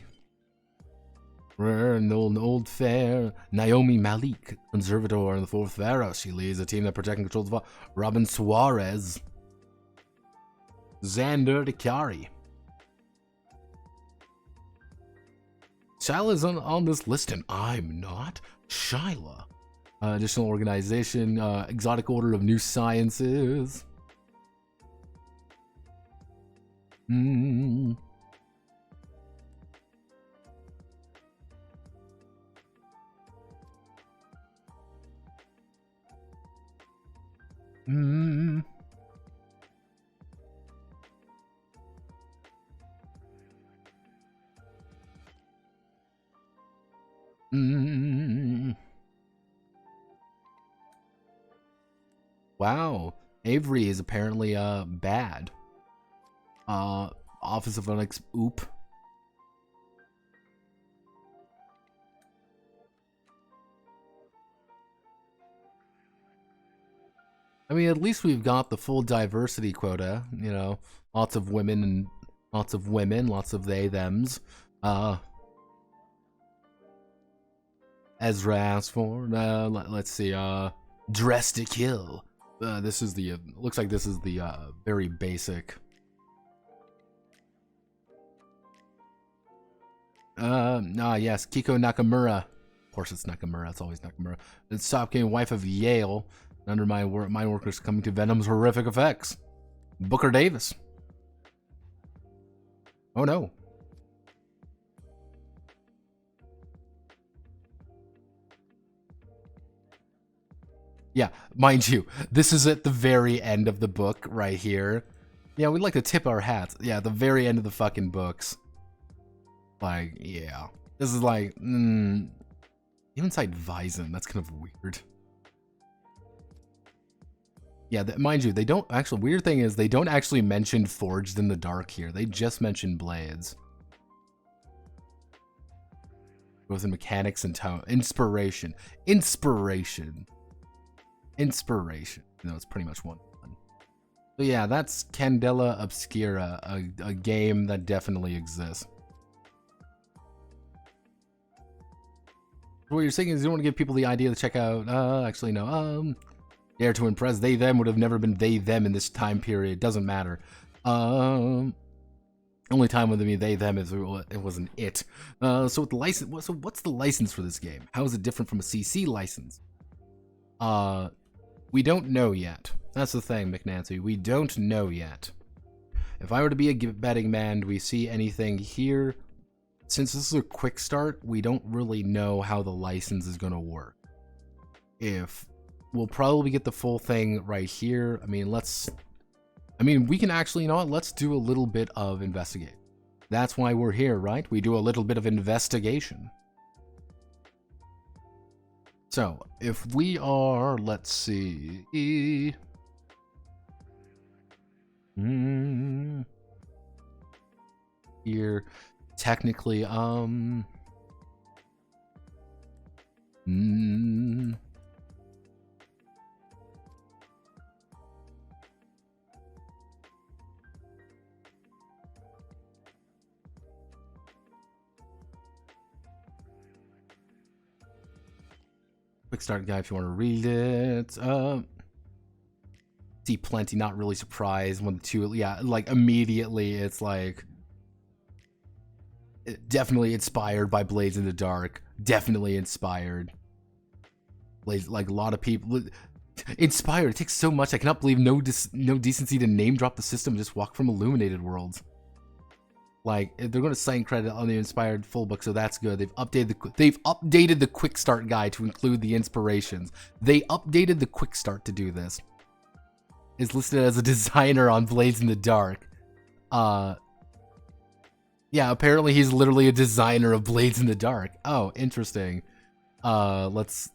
An old fair Naomi Malik, conservator in the 4th Pharaoh. She leads a team that protects and controls the Robin Suarez. Xander Dikari. Shyla's on this list, and I'm not. Shyla. Additional organization, Exotic Order of New Sciences. Wow, Avery is apparently bad. Office of Oop. I mean, at least we've got the full diversity quota, you know, lots of women and lots of they, thems. Ezra asked for, let's see, Dress to Kill. This is the, looks like this is the very basic. Yes, Kiko Nakamura. Of course it's Nakamura, it's always Nakamura. The Stop Game wife of Yale. Under my workers coming to Venom's horrific effects. Booker Davis. Oh no. Yeah, mind you, this is at the very end of the book right here. Yeah, we'd like to tip our hats. Yeah, the very end of the fucking books. Like, yeah. This is like, even inside Vizen, that's kind of weird. Yeah, mind you, they don't actually, weird thing is they don't actually mention Forged in the Dark here. They just mention Blades. Both in mechanics and tone. Inspiration. No, it's pretty much one. So yeah, that's Candela Obscura, a game that definitely exists. What you're saying is you don't want to give people the idea to check out, actually no, Dare to Impress, they, them would have never been they, them in this time period. Doesn't matter. Only time with me they, them is it wasn't it. So with the license, so what's the license for this game? How is it different from a CC license? We don't know yet. That's the thing, McNancy. We don't know yet. If I were to be a betting man, do we see anything here? Since this is a quick start, we don't really know how the license is going to work. We'll probably get the full thing right here. I mean, we can actually, you know what? Let's do a little bit of investigate. That's why we're here, right? We do a little bit of investigation. So, if we are, let's see. Here, technically, quick start guide if you want to read it. See plenty, not really surprised when the two, yeah, like immediately it's like definitely inspired by Blades in the Dark. Definitely inspired. Like a lot of people inspired. It takes so much. I cannot believe no decency to name drop the system. Just walk from Illuminated Worlds. Like they're going to sign credit on the inspired full book, so that's good. They've updated the quick start guide to include the inspirations. They updated the quick start to do this. Is listed as a designer on Blades in the Dark. Yeah, apparently he's literally a designer of Blades in the Dark. Oh, interesting. Let's.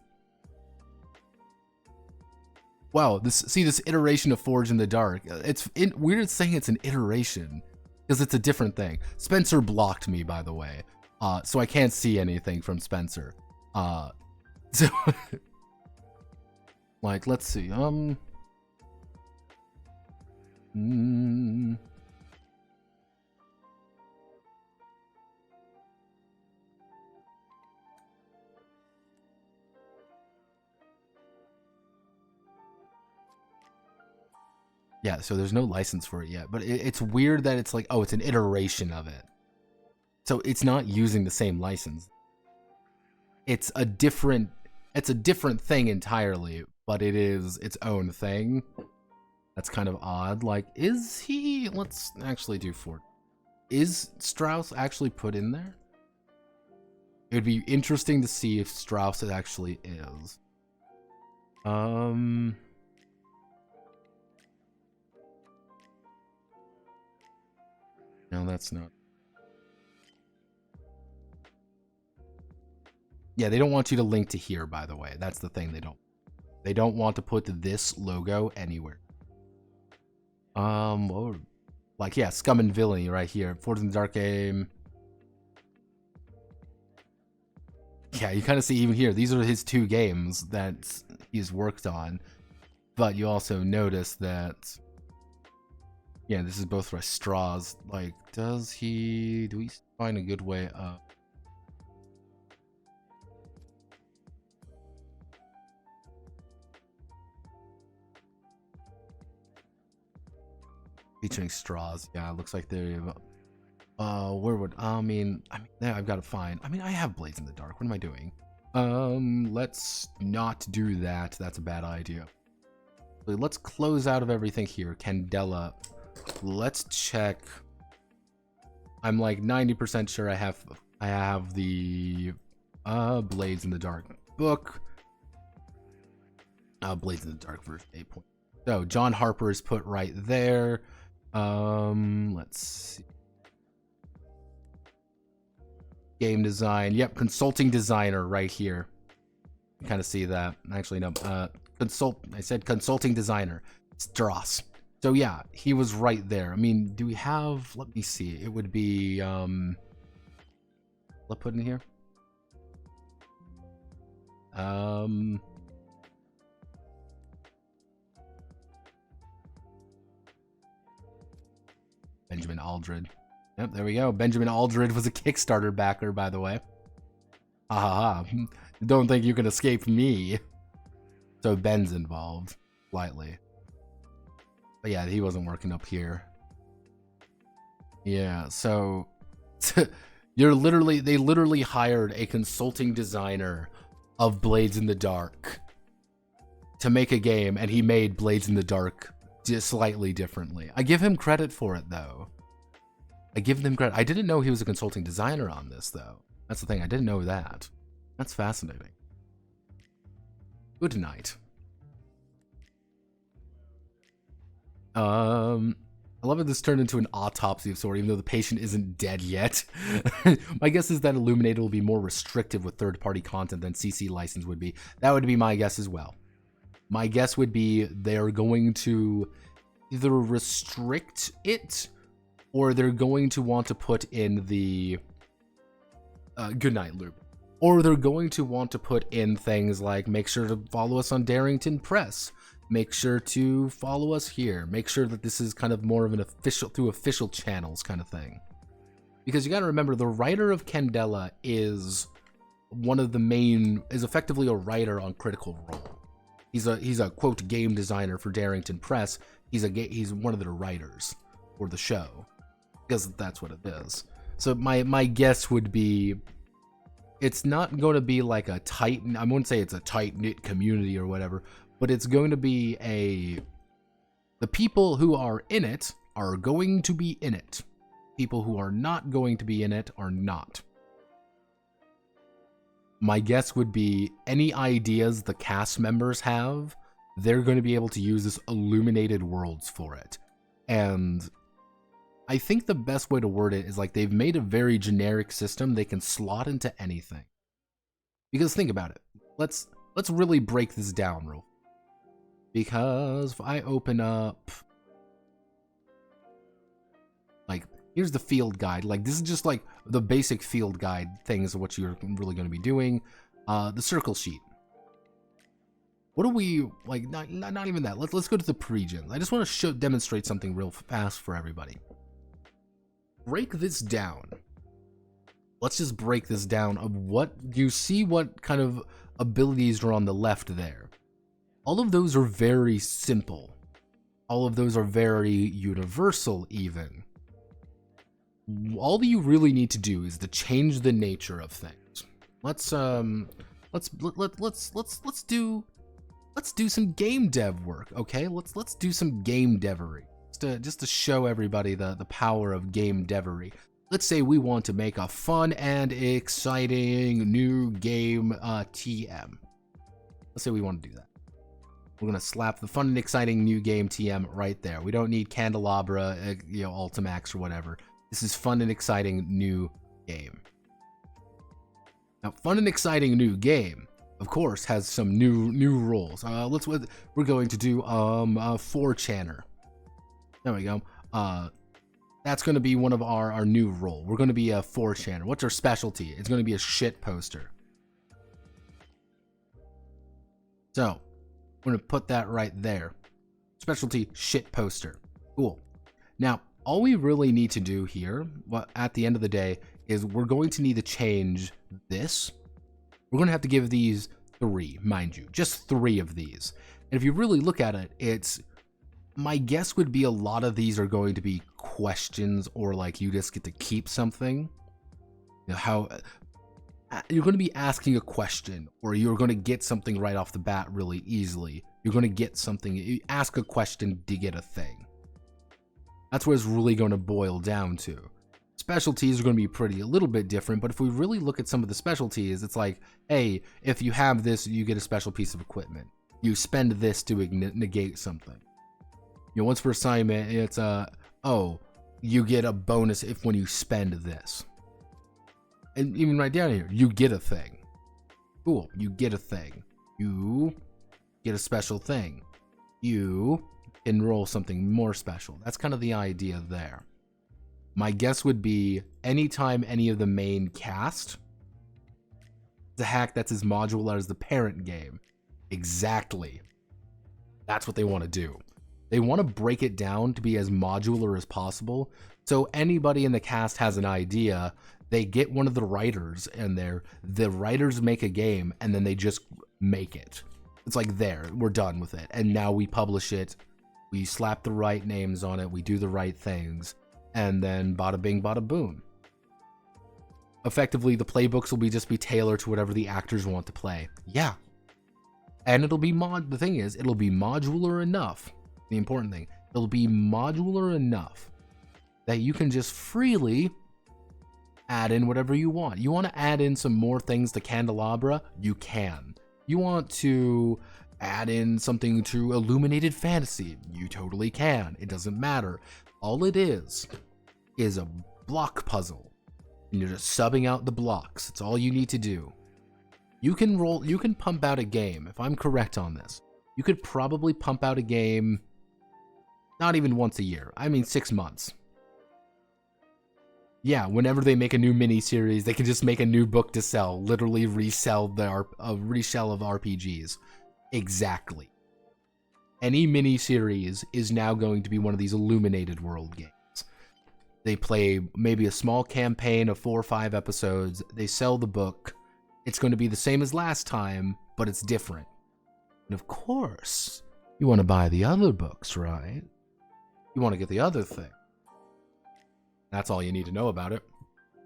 Wow, this iteration of Forge in the Dark. It's weird saying it's an iteration because it's a different thing. Spencer blocked me, by the way, so I can't see anything from Spencer. So like, let's see. Yeah, so there's no license for it yet, but it's weird that it's like, oh, it's an iteration of it. So it's not using the same license. It's a different thing entirely, but it is its own thing. That's kind of odd. Like, is he? Let's actually do Ford. Is Strauss actually put in there? It would be interesting to see if Strauss it actually is. No, that's not. Yeah, they don't want you to link to here, by the way. That's the thing. They don't want to put this logo anywhere. Like, yeah, Scum and Villainy right here. Forge in the Dark game. Yeah, you kind of see even here, these are his two games that he's worked on. But you also notice that, yeah, this is both for straws. Like, do we find a good way up? Featuring straws. Yeah, it looks like they're, where would, I mean, there I've got to find, I have Blades in the Dark. What am I doing? Let's not do that. That's a bad idea. Let's close out of everything here. Candela. Let's check. I'm like 90% sure I have the Blades in the Dark book. Blades in the Dark version 8. So John Harper is put right there. Let's see. Game design. Yep, consulting designer right here. You kind of see that. Actually, no. I said consulting designer. Strauss. So yeah, he was right there. I mean, do we have? Let me see. It would be. Let's put in here. Benjamin Aldred. Yep, there we go. Benjamin Aldred was a Kickstarter backer, by the way. Ha. Don't think you can escape me. So Ben's involved, slightly. But yeah, he wasn't working up here. Yeah, so they literally hired a consulting designer of Blades in the Dark to make a game, and he made Blades in the Dark just slightly differently. I give him credit for it, though. I give them credit. I didn't know he was a consulting designer on this, though. That's the thing. I didn't know that. That's fascinating. Good night. I love how this turned into an autopsy of sort, even though the patient isn't dead yet. My guess is that Illuminated will be more restrictive with third-party content than CC license would be. That would be my guess as well. My guess would be they're going to either restrict it, or they're going to want to put in the goodnight loop. Or they're going to want to put in things like, make sure to follow us on Darrington Press. Make sure to follow us here. Make sure that this is kind of more of an official, through official channels kind of thing. Because you got to remember, the writer of Candela is one of the main, is effectively a writer on Critical Role. He's a quote game designer for Darrington Press. He's one of the writers for the show, because that's what it is. So my guess would be, it's not going to be like a tight, I wouldn't say it's a tight-knit community or whatever, but it's going to be the people who are in it are going to be in it. People who are not going to be in it are not. My guess would be any ideas the cast members have, they're going to be able to use this Illuminated Worlds for it. And I think the best way to word it is like they've made a very generic system they can slot into anything. Because think about it. Let's really break this down real. Because if I open up, like, here's the field guide. Like, this is just like the basic field guide things of what you're really going to be doing. The circle sheet. What do we, like, not even that. Let's go to the pre-gens. I just want to demonstrate something real fast for everybody. Break this down. Let's just break this down of what you see, what kind of abilities are on the left there. All of those are very simple. All of those are very universal even. All you really need to do is to change the nature of things. Let's do some game dev work, okay? Let's do some game devery. Just to show everybody the power of game devery. Let's say we want to make a fun and exciting new game TM. Let's say we want to do that. We're going to slap the fun and exciting new game TM right there. We don't need Candalabra, Ultimax or whatever. This is fun and exciting new game. Now, fun and exciting new game, of course, has some new rules. We're going to do 4chaner. There we go. That's going to be one of our new role. We're going to be a 4chaner. What's our specialty? It's going to be a shit poster. So, we're going to put that right there. Specialty shit poster. Cool. Now, all we really need to do here, at the end of the day, is we're going to need to change this. We're going to have to give these 3, mind you. Just 3 of these. And if you really look at it, it's... My guess would be a lot of these are going to be questions, or like you just get to keep something. How you're going to be asking a question, or you're going to get something right off the bat really easily. You're going to get something. You ask a question to get a thing. That's what it's really going to boil down to. Specialties are going to be a little bit different, but if we really look at some of the specialties, it's like, hey, if you have this, you get a special piece of equipment. You spend this to negate something. Once per assignment, it's you get a bonus when you spend this. And even right down here, you get a thing. Cool, you get a thing. You get a special thing. You enroll something more special. That's kind of the idea there. My guess would be anytime any of the main cast, the hack that's as modular as the parent game. Exactly. That's what they want to do. They want to break it down to be as modular as possible. So anybody in the cast has an idea, they get one of the writers in there, the writers make a game, and then they just make it. It's like, there, we're done with it. And now we publish it, we slap the right names on it, we do the right things, and then bada bing, bada boom. Effectively, the playbooks will just be tailored to whatever the actors want to play. Yeah. And it'll be the thing is, it'll be modular enough. The important thing, it'll be modular enough that you can just freely add in whatever you want. You want to add in some more things to Candalabra? You can. You want to add in something to illuminated fantasy. You totally can. It doesn't matter. All it is a block puzzle. And you're just subbing out the blocks. It's all you need to do. You can pump out a game, if I'm correct on this. You could probably pump out a game not even once a year. I mean 6 months. Yeah, whenever they make a new mini-series, they can just make a new book to sell. Literally resell a resell of RPGs. Exactly. Any mini-series is now going to be one of these illuminated world games. They play maybe a small campaign of 4 or 5 episodes. They sell the book. It's going to be the same as last time, but it's different. And of course, you want to buy the other books, right? You want to get the other thing. That's all you need to know about it.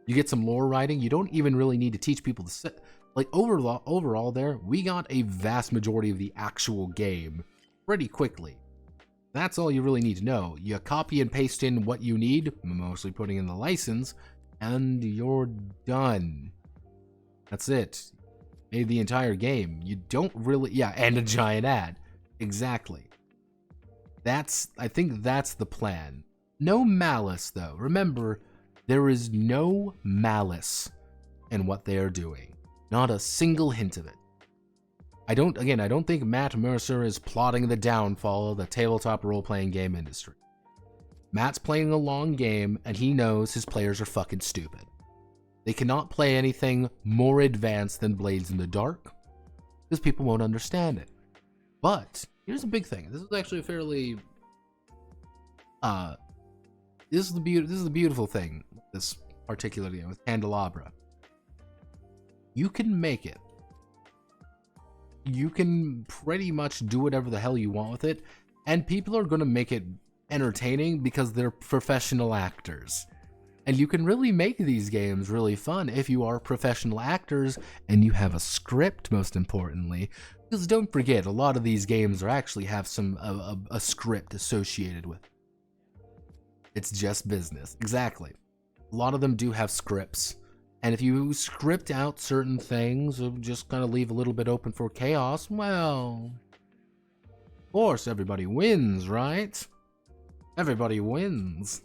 You get some lore writing. You don't even really need to teach people to sit. Like, overall there, we got a vast majority of the actual game pretty quickly. That's all you really need to know. You copy and paste in what you need, mostly putting in the license, and you're done. That's it. Made the entire game. You don't really... Yeah, and a giant ad. Exactly. I think that's the plan. No malice, though. Remember, there is no malice in what they are doing. Not a single hint of it. I don't think Matt Mercer is plotting the downfall of the tabletop role-playing game industry. Matt's playing a long game, and he knows his players are fucking stupid. They cannot play anything more advanced than Blades in the Dark, because people won't understand it. But, here's a big thing. This is actually a fairly... This is the beautiful thing, this particular game with Candalabra. You can make it. You can pretty much do whatever the hell you want with it, and people are going to make it entertaining because they're professional actors. And you can really make these games really fun if you are professional actors and you have a script, most importantly. Because don't forget, a lot of these games actually have a script associated with it. It's just business. Exactly. A lot of them do have scripts. And if you script out certain things, or just kind of leave a little bit open for chaos, well, of course, everybody wins, right? Everybody wins.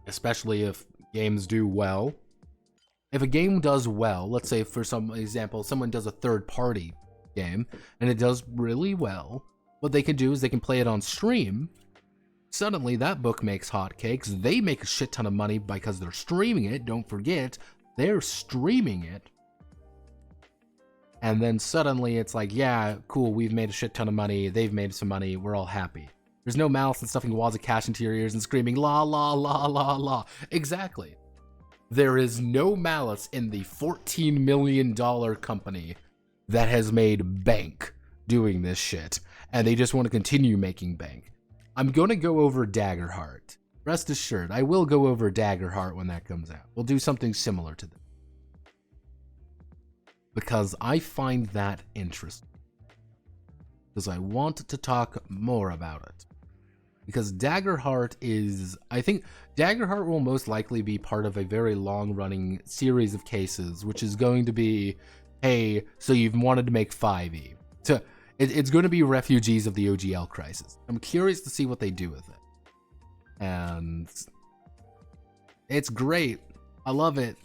Especially if games do well. If a game does well, let's say for some example, someone does a third-party game, and it does really well, what they can do is they can play it on stream. Suddenly, that book makes hotcakes. They make a shit ton of money because they're streaming it. Don't forget, they're streaming it. And then suddenly, it's like, yeah, cool, we've made a shit ton of money. They've made some money. We're all happy. There's no malice and stuffing wads of cash into your ears and screaming, la, la, la, la, la. Exactly. There is no malice in the $14 million company that has made bank doing this shit, and they just want to continue making bank. I'm going to go over Daggerheart. Rest assured, I will go over Daggerheart when that comes out. We'll do something similar to that. Because I find that interesting. Because I want to talk more about it. Because Daggerheart is... I think Daggerheart will most likely be part of a very long-running series of cases, which is going to be, hey, so you've wanted to make 5e. It's going to be refugees of the OGL crisis. I'm curious to see what they do with it. And it's great. I love it.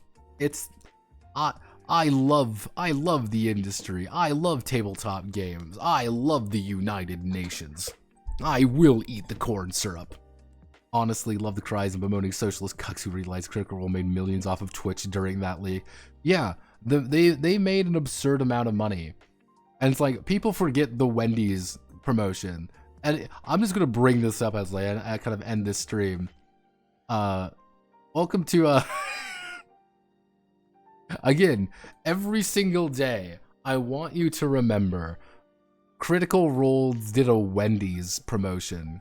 I love the industry. I love tabletop games. I love the United Nations. I will eat the corn syrup. Honestly, love the cries of bemoaning socialist cucks who realized Critical Role made millions off of Twitch during that league. Yeah, they made an absurd amount of money. And it's like, people forget the Wendy's promotion. And I'm just going to bring this up as I kind of end this stream. Welcome to, again, every single day, I want you to remember, Critical Roles did a Wendy's promotion.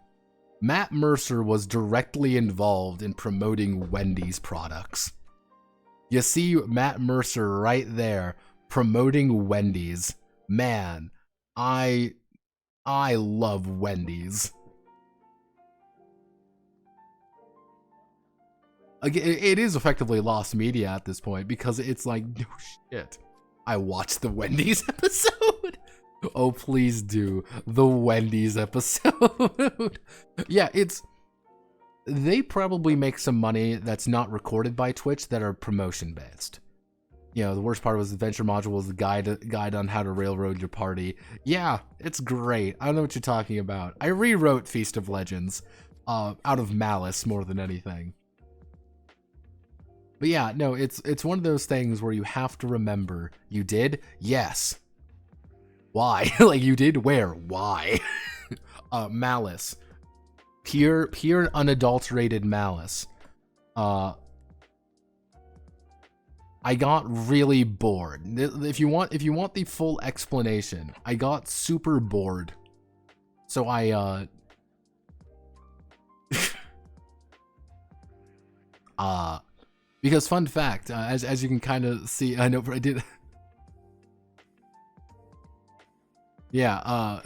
Matt Mercer was directly involved in promoting Wendy's products. You see Matt Mercer right there, promoting Wendy's. Man, I love Wendy's. Again, it is effectively lost media at this point because it's like, no shit. I watched the Wendy's episode. Oh, please do the Wendy's episode. Yeah, they probably make some money that's not recorded by Twitch that are promotion based. You know, the worst part was the Adventure module was the guide on how to railroad your party. Yeah, it's great. I don't know what you're talking about. I rewrote Feast of Legends out of malice more than anything. But yeah, no, it's one of those things where you have to remember. You did? Yes. Why? Like, you did where? Why? Malice. Pure unadulterated malice. I got really bored. If you want the full explanation, I got super bored. So I because fun fact, as you can kind of see, I know I did. Yeah,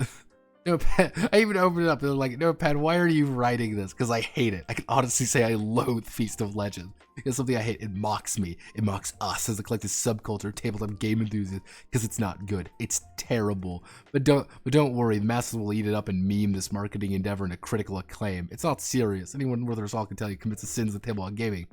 Notepad. I even opened it up and they're like, Notepad, why are you writing this? Because I hate it. I can honestly say I loathe Feast of Legends. It's something I hate. It mocks me. It mocks us as a collective subculture, tabletop game enthusiasts, because it's not good. It's terrible. But don't worry, the masses will eat it up and meme this marketing endeavor into critical acclaim. It's not serious. Anyone worth their salt can tell you commits the sins of tabletop gaming.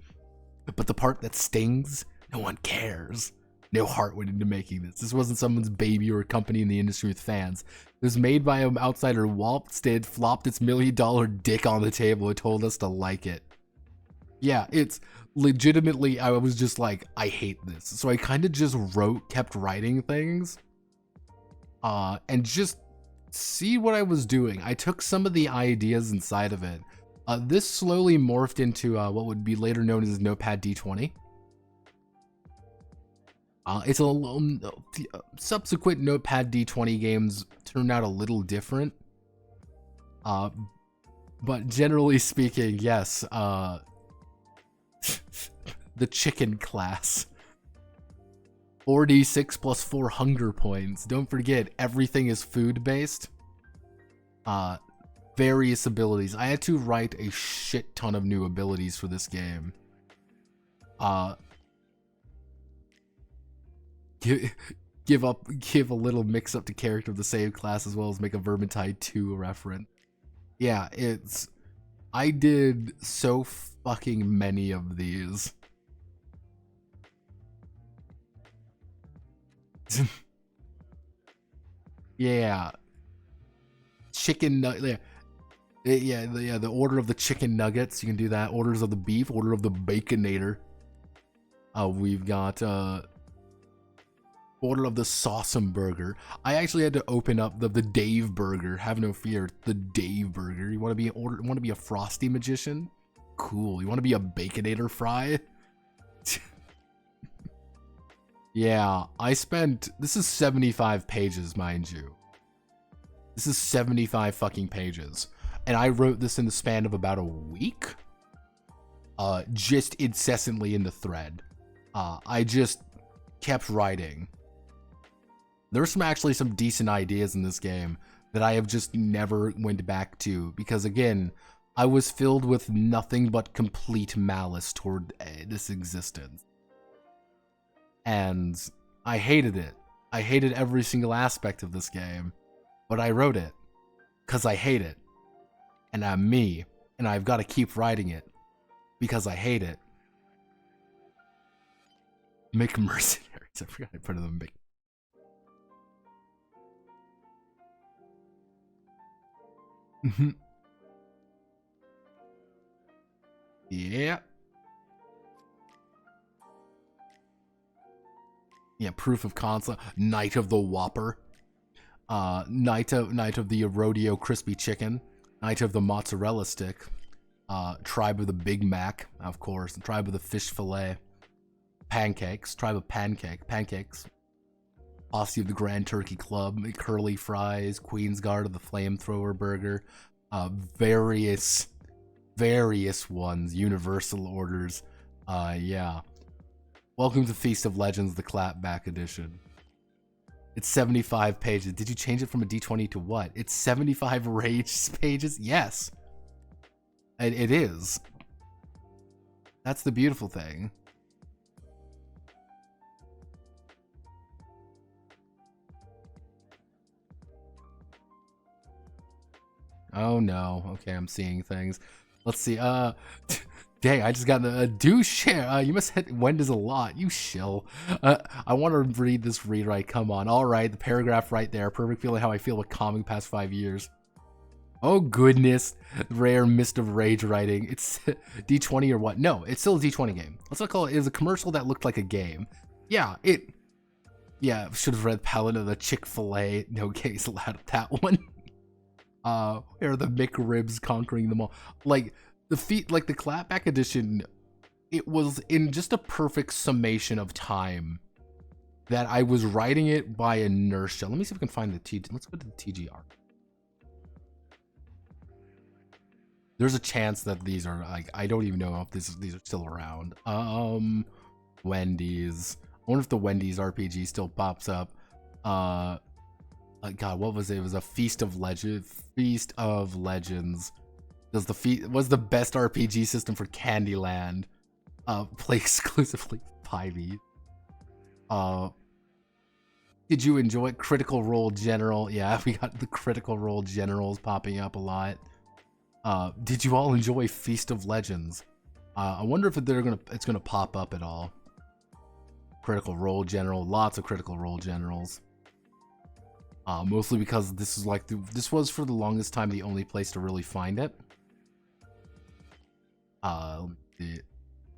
But the part that stings, no one cares. No heart went into making this. This wasn't someone's baby or a company in the industry with fans. It was made by an outsider waltzed in, flopped its $1 million dick on the table and told us to like it. Yeah, it's legitimately, I was just like, I hate this. So I kind of just kept writing things and just see what I was doing. I took some of the ideas inside of it. This slowly morphed into what would be later known as Notepad D20. It's a subsequent Notepad D20 games turned out a little different. But generally speaking, yes, the chicken class. 4d6 plus 4 hunger points. Don't forget, everything is food-based. Various abilities. I had to write a shit ton of new abilities for this game. Give a little mix up to character of the same class as well as make a Vermintide 2 reference. Yeah, I did so fucking many of these. Yeah. Chicken nugget. Yeah, the order of the chicken nuggets. You can do that. Orders of the beef. Order of the baconator. We've got order of the Sawsome Burger. I actually had to open up the Dave Burger. Have no fear, the Dave Burger. You want to be a frosty magician? Cool. You want to be a baconator fry? Yeah, this is 75 pages, mind you. This is 75 fucking pages. And I wrote this in the span of about a week. Just incessantly in the thread. I just kept writing. There's actually some decent ideas in this game that I have just never went back to because, again, I was filled with nothing but complete malice toward this existence. And I hated it. I hated every single aspect of this game. But I wrote it because I hate it. And I'm me. And I've got to keep writing it because I hate it. Make mercenaries. I forgot I put in the make. Yeah. Yeah, proof of concept. Knight of the Whopper. Knight of the Rodeo Crispy Chicken. Knight of the Mozzarella Stick. Tribe of the Big Mac, of course. Tribe of the Fish Fillet. Pancakes. Tribe of Pancakes. Posse of the Grand Turkey Club, Curly Fries, Queen's Guard of the Flamethrower Burger, various ones, Universal Orders. Yeah. Welcome to Feast of Legends, the Clapback Edition. It's 75 pages. Did you change it from a D20 to what? It's 75 rage pages? Yes. It is. That's the beautiful thing. Oh no. Okay, I'm seeing things. Let's see. Dang, I just got the do share. You must hit Wendy's a lot. You shill. I want to read this rewrite. Come on. All right, the paragraph right there. Perfect feeling how I feel with comic past 5 years. Oh goodness, rare mist of rage writing. It's D20 or what? No, it's still a D20 game. Let's not call it. It was a commercial that looked like a game. Yeah, Yeah, should have read Palette of the Chick-fil-A. No case allowed at that one. Where are the McRibs conquering them all? Like the clapback edition, it was in just a perfect summation of time that I was writing it by inertia. Let me see if I can find the TG. Let's go to the TGR. There's a chance that these are like, I don't even know if these are still around. Wendy's. I wonder if the Wendy's RPG still pops up. God, what was it? It was a Feast of Legends. Was the best RPG system for Candyland. Play exclusively 5e. Did you enjoy Critical Role General? Yeah, we got the Critical Role Generals popping up a lot. Did you all enjoy Feast of Legends? I wonder if it's gonna pop up at all. Critical Role General, lots of Critical Role Generals. Mostly because this is like this was for the longest time the only place to really find it.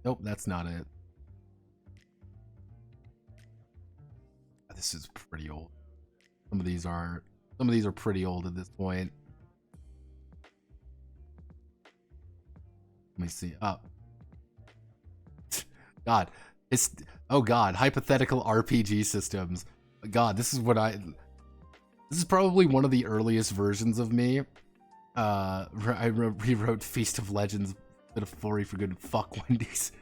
Nope, that's not it. This is pretty old. Some of these are pretty old at this point. Let me see. God, hypothetical RPG systems. God, this is probably one of the earliest versions of me. I rewrote Feast of Legends, bit of 40 for good. Fuck Wendy's.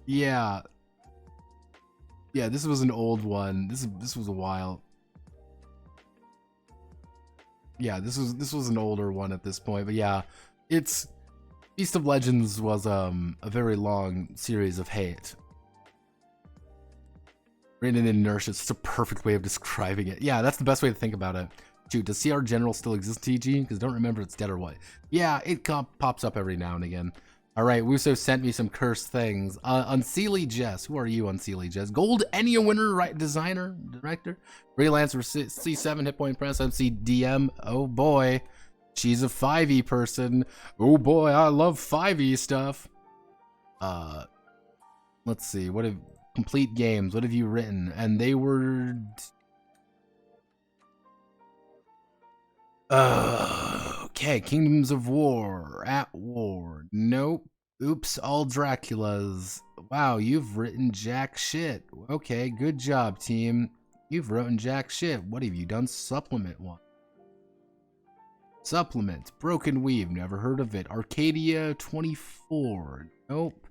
Yeah, this was an old one. This was a while. Yeah, this was an older one at this point, but yeah, it's Feast of Legends was a very long series of hate. Written in inertia, it's a perfect way of describing it. Yeah, that's the best way to think about it. Shoot, does CR General still exist, TG? Because I don't remember if it's dead or what. Yeah, it pops up every now and again. All right, Wuso sent me some cursed things. Unseelie Jess. Who are you, Unseelie Jess? Gold Enya winner, designer, director. Freelancer, C7, hit point press, MC DM. Oh boy, she's a 5e person. Oh boy, I love 5e stuff. Let's see. What have complete games? What have you written? And they were. Okay, Kingdoms of War, At War, nope. Oops, all Draculas. Wow, you've written jack shit. Okay, good job, team. You've written jack shit. What have you done? Supplement one. Supplement, Broken Weave, never heard of it. Arcadia 24, nope.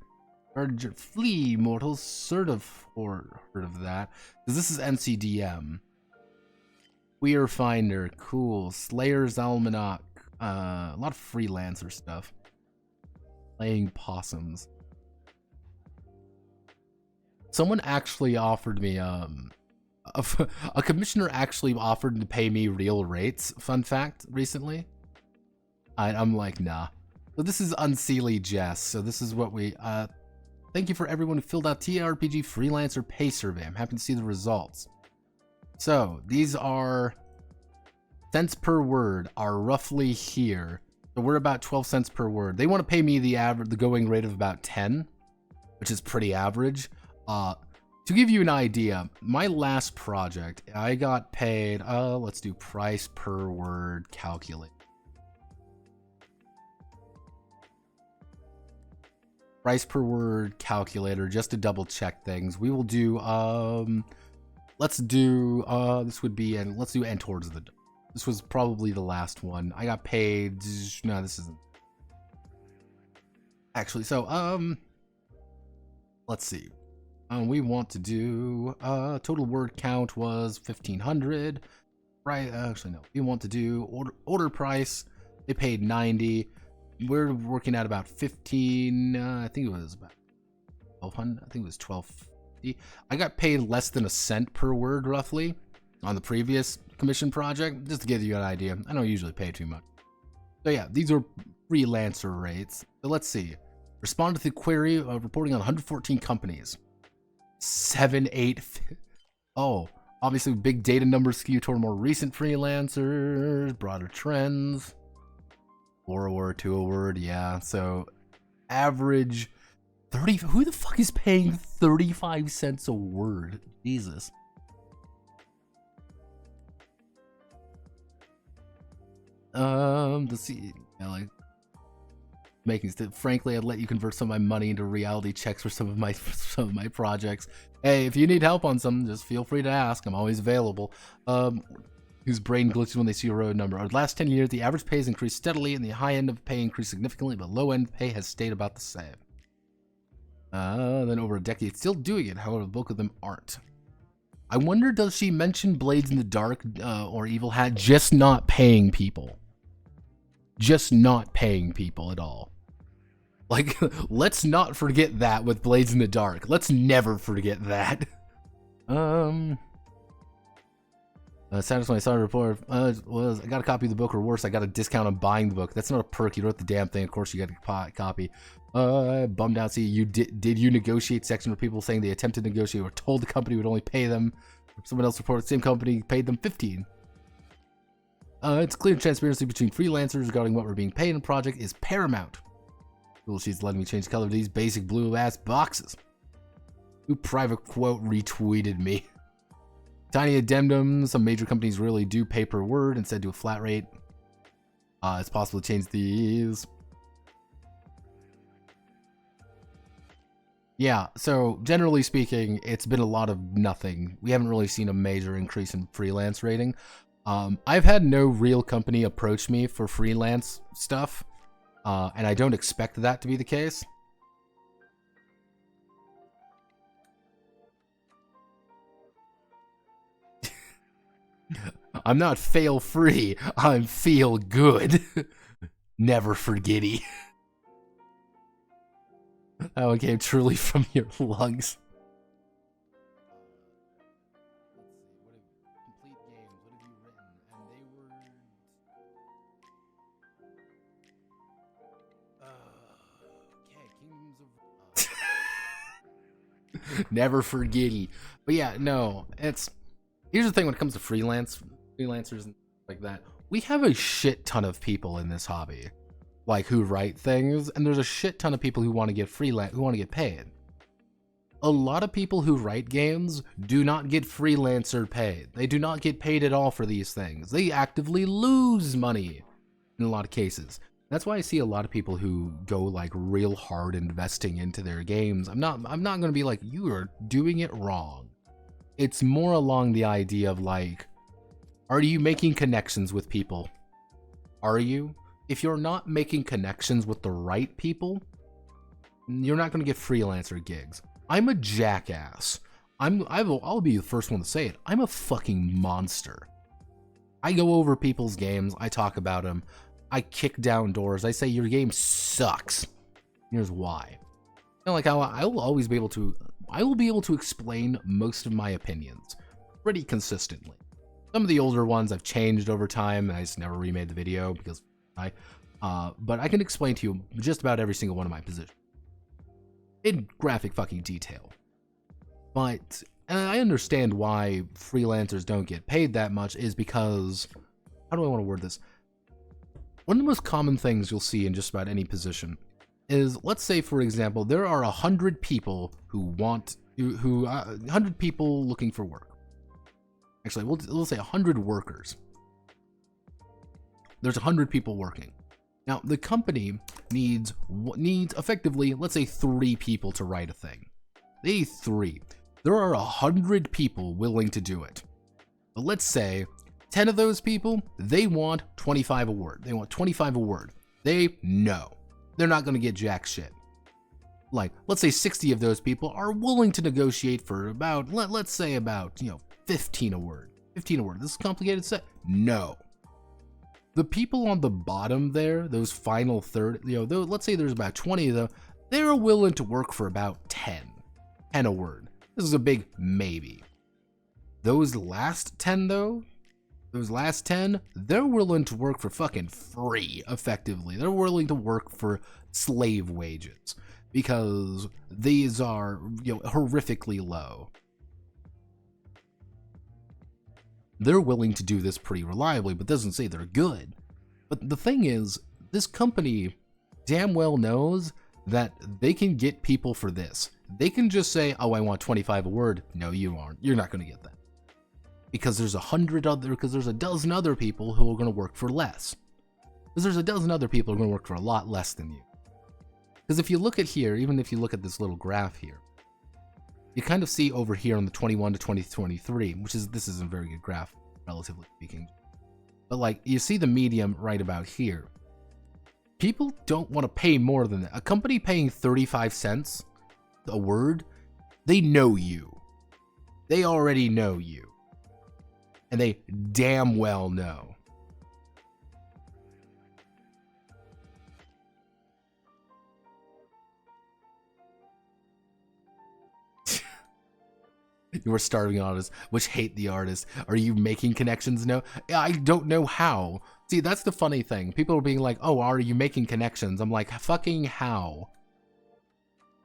Flea Mortals, sort of heard of that. Because this is NCDM. Queer Finder, cool. Slayer's Almanac, a lot of freelancer stuff. Playing Possums. Someone actually offered me, a commissioner actually offered to pay me real rates, fun fact, recently. I'm like, nah. So this is Unseelie Jess, so this is what we, thank you for everyone who filled out TTRPG freelancer pay survey. I'm happy to see the results. So these are cents per word are roughly here. So we're about 12 cents per word. They want to pay me the going rate of about 10, which is pretty average. To give you an idea, my last project, I got paid, let's do price per word calculate. Price per word calculator, just to double check things. We will do, let's do, this would be, and let's do End Towards the Dawn. This was probably the last one. I got paid, no, this isn't. Actually, so, let's see. We want to do, total word count was 1,500. Right, actually, no. We want to do order price. They paid 90. we're working at about 15. I think it was about 1,200. I think it was 1250. I got paid less than a cent per word, roughly, on the previous commission project, just to give you an idea. I don't usually pay too much. So yeah, these are freelancer rates. So let's see. Respond to the query reporting on 114 companies. 7, 8. Oh, obviously big data numbers skew toward more recent freelancers, broader trends. 4 a word, 2 a word, yeah. So average 30. Who the fuck is paying 35 cents a word? Jesus. Let's see. Like making frankly, I'd let you convert some of my money into reality checks for some of my projects. Hey, if you need help on something, just feel free to ask. I'm always available. Whose brain glitches when they see a road number. Over the last 10 years, the average pay has increased steadily, and the high end of pay increased significantly, but low end pay has stayed about the same. Then over a decade, still doing it. However, the bulk of them aren't. I wonder, does she mention Blades in the Dark or Evil Hat just not paying people? Just not paying people at all. Like, let's not forget that with Blades in the Dark. Let's never forget that. Satisfying sorry report was I got a copy of the book, or worse, I got a discount on buying the book. That's not a perk. You wrote the damn thing. Of course, you got a copy. Bummed out. See, you did you negotiate section where people saying they attempted to negotiate or told the company would only pay them? Someone else reported the same company paid them 15. It's clear transparency between freelancers regarding what we're being paid in a project is paramount. Google Sheets letting me change the color of these basic blue ass boxes. Who private quote retweeted me? Tiny addendum, some major companies really do pay per word instead do a flat rate. It's possible to change these. Yeah, so generally speaking, it's been a lot of nothing. We haven't really seen a major increase in freelance rating. I've had no real company approach me for freelance stuff, and I don't expect that to be the case. I'm not fail free, I'm feel good. Never forgetty. That one came truly from your lungs. Never forgetty. But yeah, no, here's the thing when it comes to freelancers and like that. We have a shit ton of people in this hobby, like who write things, and there's a shit ton of people who want to get who want to get paid. A lot of people who write games do not get freelancer paid. They do not get paid at all for these things. They actively lose money in a lot of cases. That's why I see a lot of people who go like real hard investing into their games. I'm not going to be like, you are doing it wrong. It's more along the idea of like, are you making connections with people? Are you? If you're not making connections with the right people, you're not going to get freelancer gigs. I'm a jackass. I'll be the first one to say it. I'm a fucking monster. I go over people's games. I talk about them. I kick down doors. I say your game sucks. Here's why. You know, like I will always be able to. I will be able to explain most of my opinions pretty consistently. Some of the older ones I've changed over time, and I just never remade the video because but I can explain to you just about every single one of my positions in graphic fucking detail. But I understand why freelancers don't get paid that much is because, how do I want to word this? One of the most common things you'll see in just about any position is, let's say, for example, there are 100 people who 100 people looking for work. Actually, we'll say 100 workers. There's 100 people working. Now, the company needs effectively, let's say, 3 people to write a thing. They need 3. There are 100 people willing to do it. But let's say 10 of those people, they want 25 a word. They want 25 a word. They're not going to get jack shit. Like, let's say 60 of those people are willing to negotiate for about, let's say about, 15 a word. 15 a word. This is a complicated set. No. The people on the bottom there, those final third, let's say there's about 20 of them, they're willing to work for about 10 a word. This is a big maybe. Those last 10 though, they're willing to work for fucking free, effectively. They're willing to work for slave wages because these are, horrifically low. They're willing to do this pretty reliably, but doesn't say they're good. But the thing is, this company damn well knows that they can get people for this. They can just say, oh, I want 25 a word. No, you aren't. You're not going to get that. Because there's a dozen other people who are going to work for less. Because there's a dozen other people who are going to work for a lot less than you. Because if you look at here, even if you look at this little graph here, you kind of see over here on the 21 to 2023, this is a very good graph, relatively speaking. But like, you see the medium right about here. People don't want to pay more than that. A company paying 35 cents a word, they know you. They already know you. And they damn well know. You are starving artists, which hate the artist. Are you making connections? No, I don't know how. See, that's the funny thing. People are being like, oh, are you making connections? I'm like, fucking how?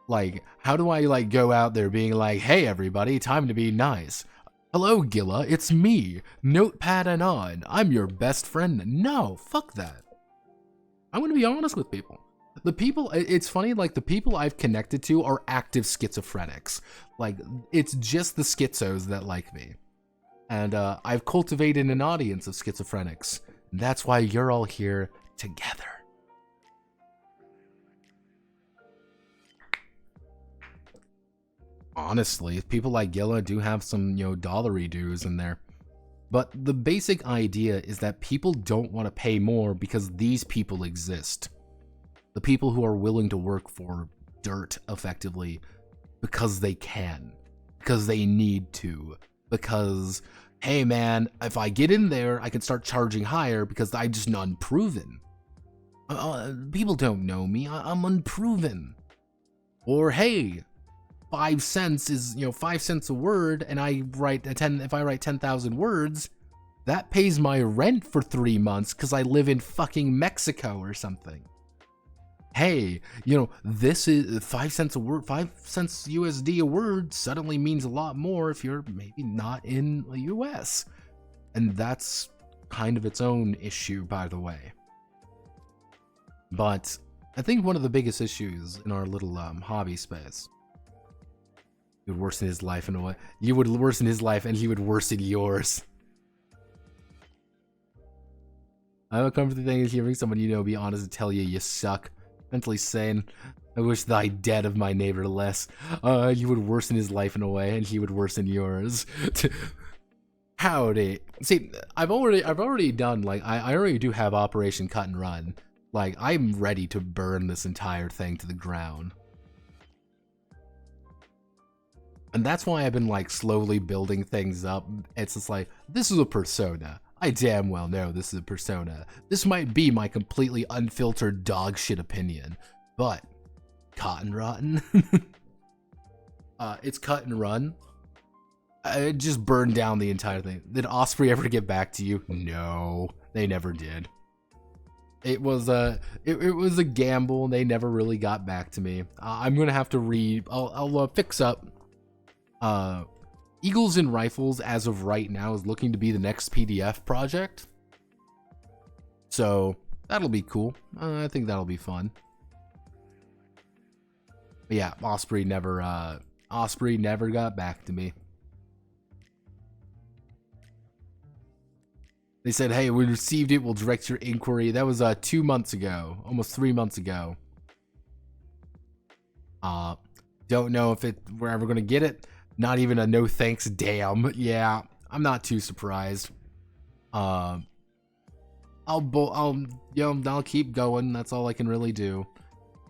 Like, how do I like go out there being like, hey everybody, time to be nice. Hello, Gilla, it's me, Notepad and on. I'm your best friend. No, fuck that. I'm gonna be honest with people. The people, it's funny, like the people I've connected to are active schizophrenics. Like, it's just the schizos that like me. And I've cultivated an audience of schizophrenics. That's why you're all here together. Honestly, people like Gilla do have some, dollary dues in there. But the basic idea is that people don't want to pay more because these people exist. The people who are willing to work for dirt, effectively, because they can. Because they need to. Because, hey man, if I get in there, I can start charging higher because I'm just unproven. People don't know me, I'm unproven. Or, hey, 5 cents is, 5 cents a word, and if I write 10,000 words, that pays my rent for 3 months because I live in fucking Mexico or something. Hey, this is 5 cents a word, 5 cents USD a word suddenly means a lot more if you're maybe not in the US. And that's kind of its own issue, by the way. But I think one of the biggest issues in our little hobby space, you would worsen his life in a way. You would worsen his life and he would worsen yours. I have a comforting thing is hearing someone be honest and tell you you suck. Mentally sane. I wish thy dead of my neighbor less. You would worsen his life in a way and he would worsen yours. Howdy. See, I've already done, like, I already do have Operation Cut and Run. Like, I'm ready to burn this entire thing to the ground. And that's why I've been, like, slowly building things up. It's just like, this is a persona. I damn well know this is a persona. This might be my completely unfiltered dog shit opinion. But, Cotton Rotten? It's Cut and Run. It just burned down the entire thing. Did Osprey ever get back to you? No, they never did. It was a gamble. They never really got back to me. I'm gonna have to read. I'll fix up. Eagles and Rifles, as of right now, is looking to be the next PDF project. So that'll be cool. I think that'll be fun. But yeah, Osprey never got back to me. They said, hey, we received it, we'll direct your inquiry. That was 2 months ago, almost 3 months ago. Don't know if we're ever gonna get it. Not even a no thanks, damn. Yeah, I'm not too surprised. I'll keep going. That's all I can really do.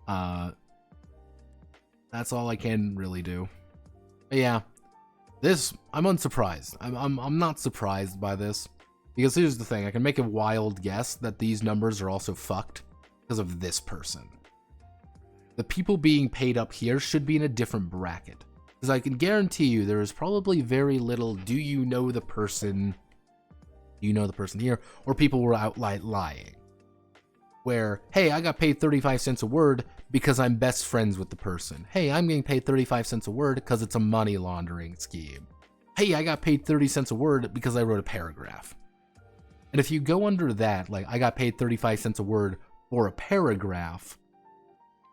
That's all I can really do. But yeah, I'm unsurprised. I'm not surprised by this. Because here's the thing, I can make a wild guess that these numbers are also fucked because of this person. The people being paid up here should be in a different bracket. Because I can guarantee you there is probably very little, do you know the person here, or people were outright lying. Where, hey, I got paid 35 cents a word because I'm best friends with the person. Hey, I'm getting paid 35 cents a word because it's a money laundering scheme. Hey, I got paid 30 cents a word because I wrote a paragraph. And if you go under that, like, I got paid 35 cents a word for a paragraph,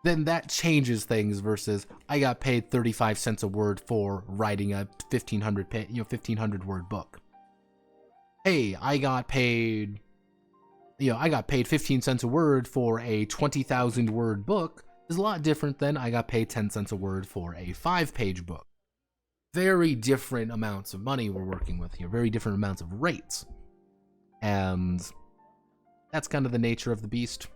then that changes things versus I got paid 35 cents a word for writing a 1500 word book. Hey, I got paid 15 cents a word for a 20,000 word book is a lot different than I got paid 10 cents a word for a 5-page book. Very different amounts of money we're working with here, very different amounts of rates. And that's kind of the nature of the beast,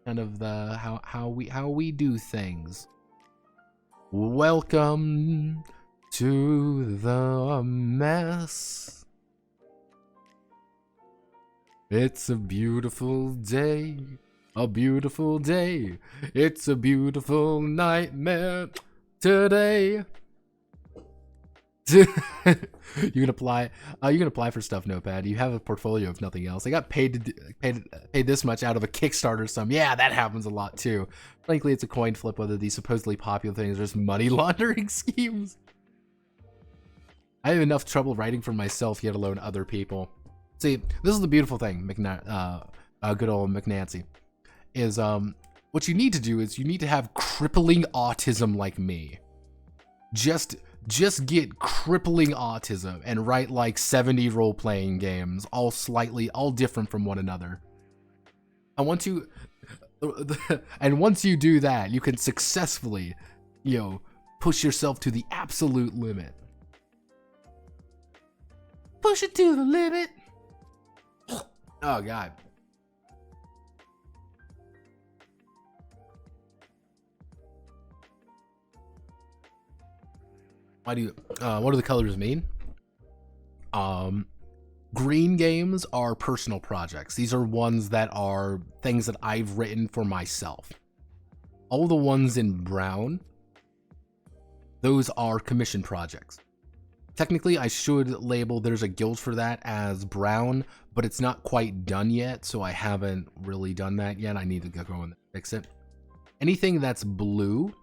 kind of the how we do things. Welcome to the mess. It's a beautiful day, a beautiful day. It's a beautiful nightmare today. You can apply for stuff, Notepad. You have a portfolio if nothing else. I got paid this much out of a Kickstarter sum. Yeah, that happens a lot too. Frankly, it's a coin flip whether these supposedly popular things are just money laundering schemes. I have enough trouble writing for myself, yet alone other people. See, this is the beautiful thing, good old McNancy, is what you need to do is you need to have crippling autism like me. Just get crippling autism and write like 70 role-playing games, all different from one another. And once you do that, you can successfully, push yourself to the absolute limit. Push it to the limit. Oh, God. What do the colors mean? Green games are personal projects. These are ones that are things that I've written for myself. All the ones in brown, those are commission projects. Technically, I should label there's a guild for that as brown, but it's not quite done yet, so I haven't really done that yet. I need to go and fix it. Anything that's blue,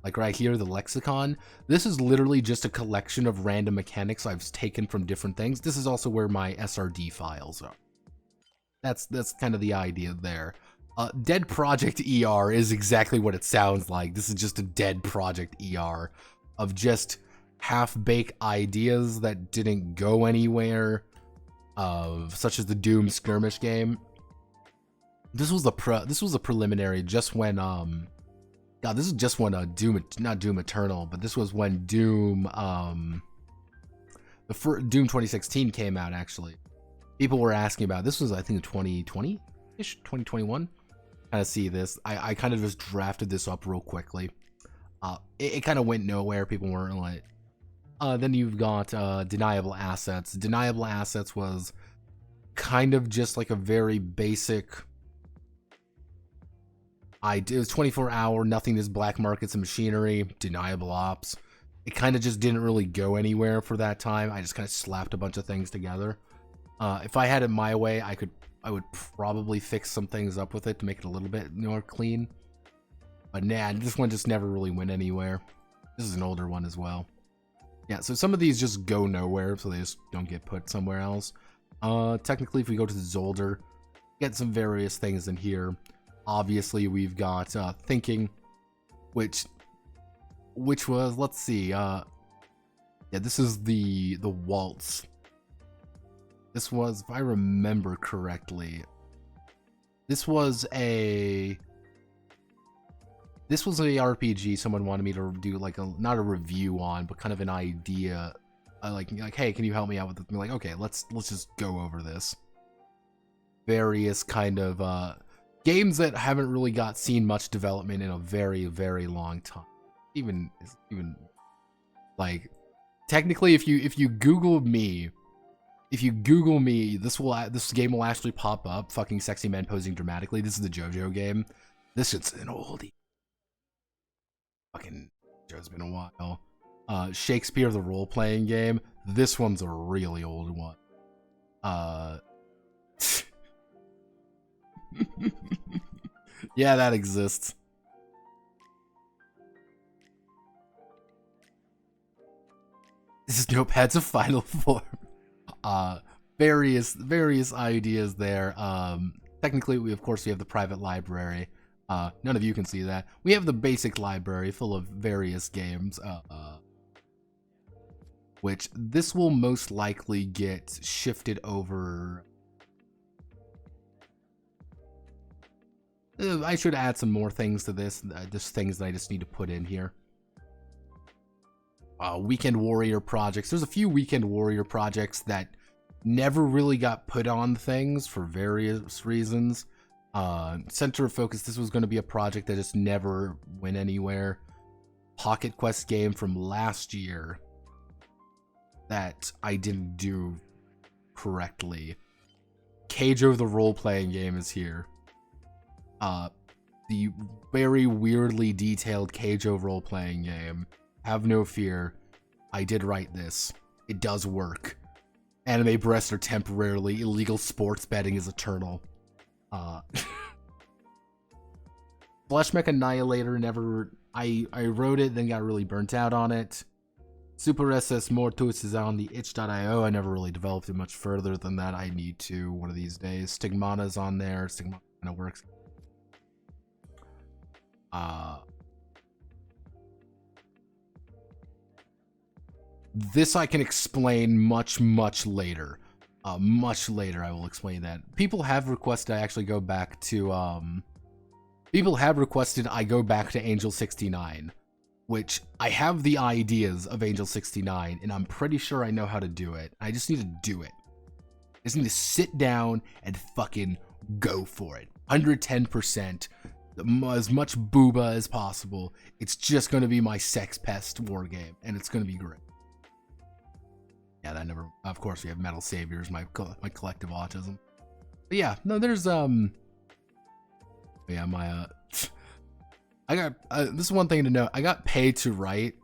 like right here, the lexicon, this is literally just a collection of random mechanics I've taken from different things. This is also where my SRD files are. That's kind of the idea there. Dead Project ER is exactly what it sounds like. This is just a Dead Project ER of just half-baked ideas that didn't go anywhere, such as the Doom skirmish game. This was a preliminary just when God, this is just when Doom, not Doom Eternal, but this was when Doom Doom 2016 came out. Actually, people were asking about this. Was I think 2020-ish, 2021. Kind of see this. I kind of just drafted this up real quickly. It kind of went nowhere. People weren't like. Then you've got Deniable Assets. Deniable Assets was kind of just like a very basic idea. It was 24-hour, nothing is black markets and machinery, deniable ops. It kind of just didn't really go anywhere for that time. I just kind of slapped a bunch of things together. If I had it my way, I would probably fix some things up with it to make it a little bit more clean. But nah, this one just never really went anywhere. This is an older one as well. Yeah, so some of these just go nowhere, so they just don't get put somewhere else. Technically, if we go to the Zolder, get some various things in here. Obviously, we've got Thinking, which was, let's see, yeah, this is the Waltz. This was, if I remember correctly, this was a RPG someone wanted me to do, like, not a review on, but kind of an idea. Like, hey, can you help me out with this? I'm like, okay, let's just go over this. Various kind of games that haven't really seen much development in a very, very long time. Even like, technically, if you Google me, if you Google me, this game will actually pop up. Fucking sexy men posing dramatically. This is the JoJo game. This shit's an oldie. Fucking JoJo's been a while. Shakespeare the role-playing game. This one's a really old one. Yeah, that exists. This is Notepad's a final form. Various ideas there. Technically, we have the private library. None of you can see that. We have the basic library full of various games. Which this will most likely get shifted over. I should add some more things to this. Just things that I just need to put in here. Weekend Warrior projects. There's a few Weekend Warrior projects that never really got put on things for various reasons. Center of Focus, this was going to be a project that just never went anywhere. Pocket Quest game from last year that I didn't do correctly. Keijo the role-playing game is here. The very weirdly detailed Keijo role-playing game. Have no fear. I did write this. It does work. Anime breasts are temporarily. Illegal sports betting is eternal. Fleshmech Annihilator never... I wrote it, then got really burnt out on it. Super SS Mortus is on the itch.io. I never really developed it much further than that. I need to one of these days. Stigmana's on there. Stigmana kind of works. This I can explain much later. Much later I will explain that. People have requested I actually go back to people have requested I go back to Angel 69, which I have the ideas of Angel 69 and I'm pretty sure I know how to do it. I just need to do it. I just need to sit down and fucking go for it. 110%. As much booba as possible. It's just going to be my sex pest war game and it's going to be great. Yeah, that never. Of course, we have Metal Saviors, my collective autism. But yeah, no, there's yeah, my I got this is one thing to note. I got paid to write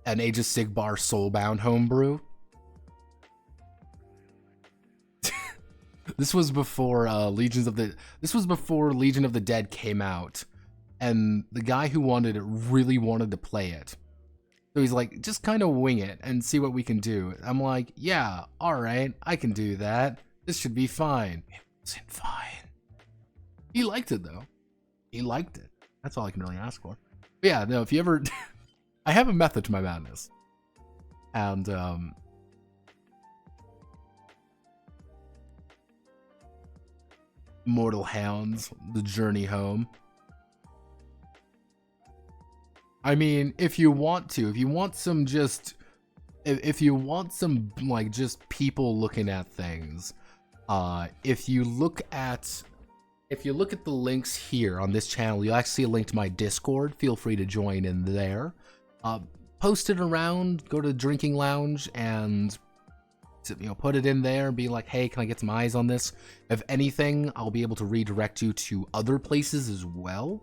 an Age of Sigmar Soulbound homebrew. This was before Legion of the Dead came out, and the guy who wanted it really wanted to play it. So he's like, just kind of wing it and see what we can do. I'm like, yeah, all right, I can do that. This should be fine. It wasn't fine. He liked it though. He liked it. That's all I can really ask for. But yeah, no, if you ever, I have a method to my madness, and Mortal Hounds, The Journey Home. I mean, if you want some like just people looking at things, if you look at the links here on this channel, you'll actually see a link to my Discord. Feel free to join in there. Post it around, go to Drinking Lounge and put it in there and be like, hey, can I get some eyes on this? If anything, I'll be able to redirect you to other places as well,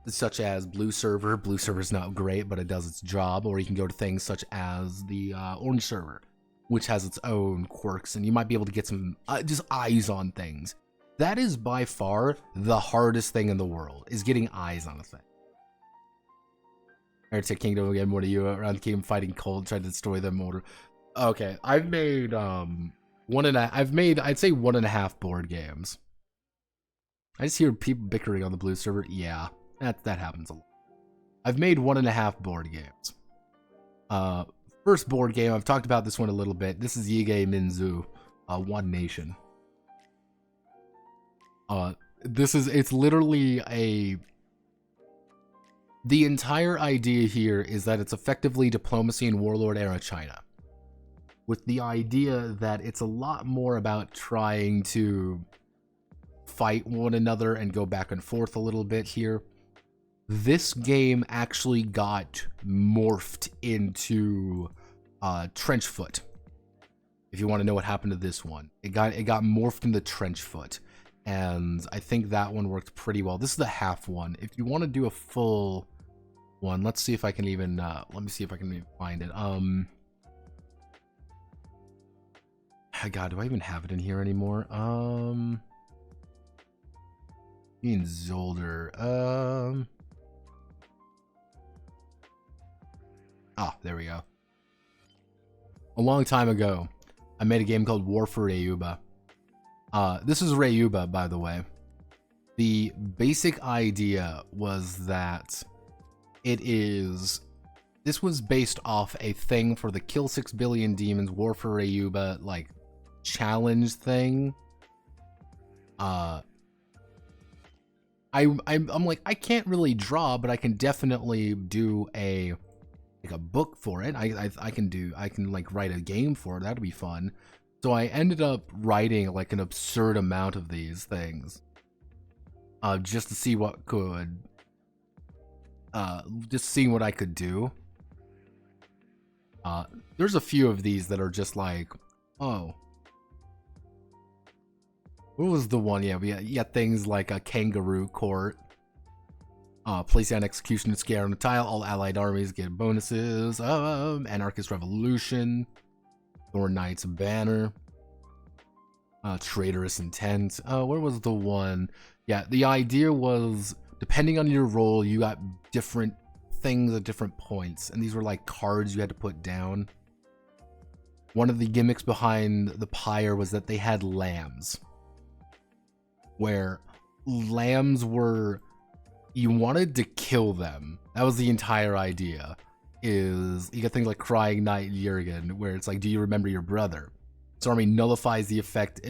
such as Blue Server. Blue Server's not great, but it does its job. Or you can go to things such as the Orange Server, which has its own quirks, and you might be able to get some just eyes on things. That is by far the hardest thing in the world, is getting eyes on a thing. Heretic Kingdom again, what are you around the kingdom fighting cold, trying to destroy them order? Okay, I've made I'd say 1.5 board games. I just hear people bickering on the Blue Server. Yeah, that happens a lot. I've made 1.5 board games. First board game, I've talked about this one a little bit. This is Yige Minzu, One Nation. It's literally the entire idea here is that it's effectively diplomacy in warlord era China, with the idea that it's a lot more about trying to fight one another and go back and forth a little bit here. This game actually got morphed into Trenchfoot. If you want to know what happened to this one, it got morphed into Trenchfoot, and I think that one worked pretty well. This is the half one. If you want to do a full one, let's see if I can even let me see if I can even find it. God, do I even have it in here anymore? Ian Zolder. There we go. A long time ago, I made a game called War for Rayuba. This is Rayuba, by the way. The basic idea was that this was based off a thing for the Kill 6 Billion Demons War for Rayuba, like, challenge thing. I'm like, I can't really draw, but I can definitely do a book for it. I can like write a game for it. That'd be fun. So I ended up writing like an absurd amount of these things, just to see what could, just seeing what I could do. There's a few of these that are just like, oh, what was the one? Yeah, we got things like a kangaroo court. Place down execution and scare on the tile. All allied armies get bonuses. Anarchist Revolution. Thorn Knight's Banner. Traitorous Intent. Where was the one? Yeah, the idea was, depending on your role, you got different things at different points. And these were like cards you had to put down. One of the gimmicks behind the Pyre was that they had lambs. Where lambs were... you wanted to kill them. That was the entire idea. Is you got things like Crying Knight Jurgen, where it's like, do you remember your brother? This army nullifies the effect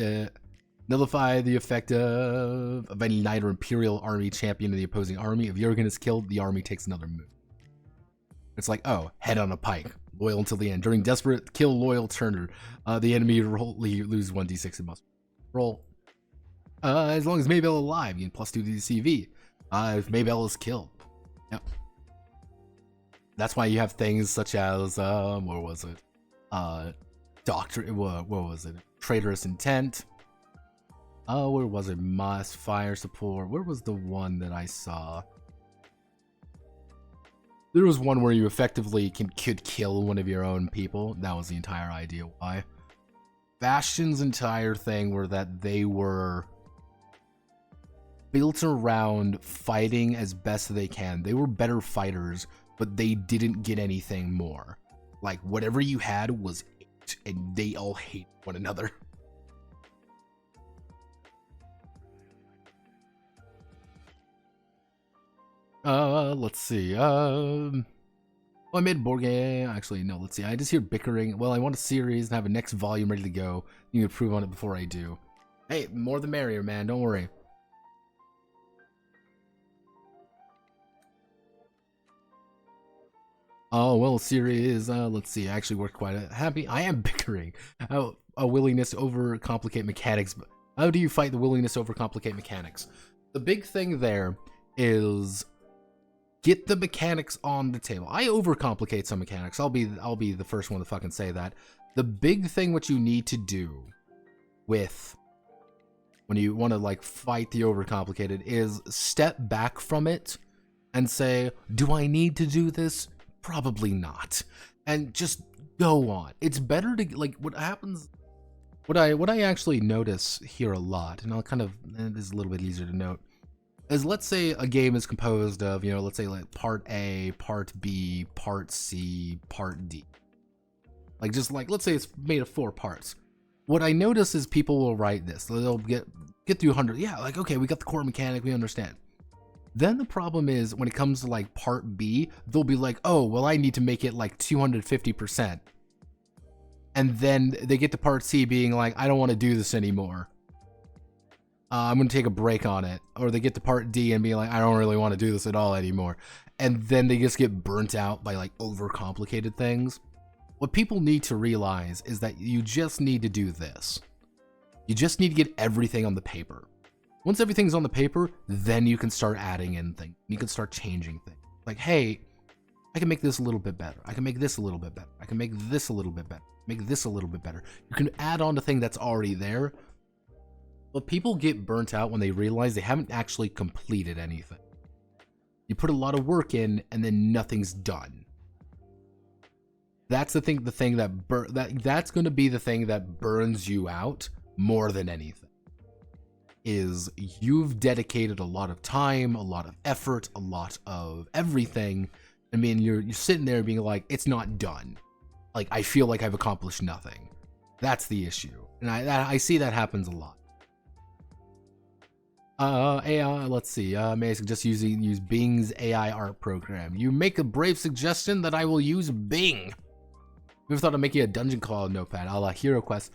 of any knight or imperial army champion in the opposing army. If Jurgen is killed, the army takes another move. It's like, oh, head on a pike, loyal until the end. During desperate kill loyal turner, the enemy lose 1d6 in must roll. As long as Maybell alive, you get +2 to the CV. If Maybell is killed. Yep. That's why you have things such as, what was it? What was it? Traitorous Intent. Where was it? Moss, Fire Support. Where was the one that I saw? There was one where you effectively could kill one of your own people. That was the entire idea why. Bastion's entire thing were that they were built around fighting as best they can. They were better fighters, but they didn't get anything more. Like, whatever you had was it, and they all hate one another. Let's see. I made a board game. Actually, no, let's see. I just hear bickering. Well, I want a series and have a next volume ready to go. You need to prove on it before I do. Hey, more the merrier, man. Don't worry. Oh, well, series, let's see, I actually worked quite happy. I am bickering. A willingness to overcomplicate mechanics. How do you fight the willingness to overcomplicate mechanics? The big thing there is get the mechanics on the table. I overcomplicate some mechanics. I'll be the first one to fucking say that. The big thing what you need to do with when you want to like fight the overcomplicated is step back from it and say, do I need to do this? Probably not, and just go on. It's better to, like, what happens, what I actually notice here a lot, and I'll kind of, this is a little bit easier to note, is let's say a game is composed of, you know, let's say like part A, part B, part C, part D. Like, just like, let's say it's made of 4 parts. What I notice is people will write this, they'll get through 100, yeah, like, okay, we got the core mechanic, we understand. Then the problem is when it comes to like part B, they'll be like, oh, well, I need to make it like 250%. And then they get to part C being like, I don't want to do this anymore. I'm going to take a break on it. Or they get to part D and be like, I don't really want to do this at all anymore. And then they just get burnt out by like overcomplicated things. What people need to realize is that you just need to do this. You just need to get everything on the paper. Once everything's on the paper, then you can start adding in things. You can start changing things. Like, hey, I can make this a little bit better. I can make this a little bit better. I can make this a little bit better. make this a little bit better. You can add on to thing that's already there. But people get burnt out when they realize they haven't actually completed anything. You put a lot of work in, and then nothing's done. That's the thing that's going to be the thing that burns you out more than anything. Is you've dedicated a lot of time, a lot of effort, a lot of everything. I mean, you're sitting there being like, it's not done. Like, I feel like I've accomplished nothing. That's the issue. And I see that happens a lot. AI, let's see. May I suggest use Bing's AI art program? You make a brave suggestion that I will use Bing. We've thought of making a dungeon called Notepad, a la Hero Quest.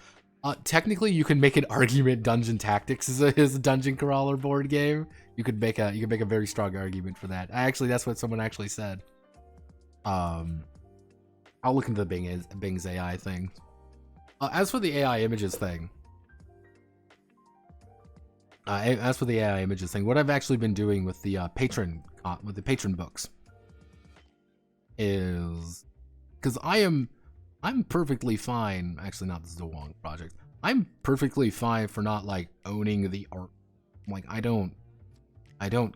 Technically, you can make an argument. Dungeon Tactics is a dungeon crawler board game. You could make a very strong argument for that. Actually, that's what someone actually said. I'll look into the Bing's AI thing. As for the AI images thing. What I've actually been doing with the patron books is because I'm perfectly fine. Actually, not, this is a long project. I'm perfectly fine for not like owning the art. Like, I don't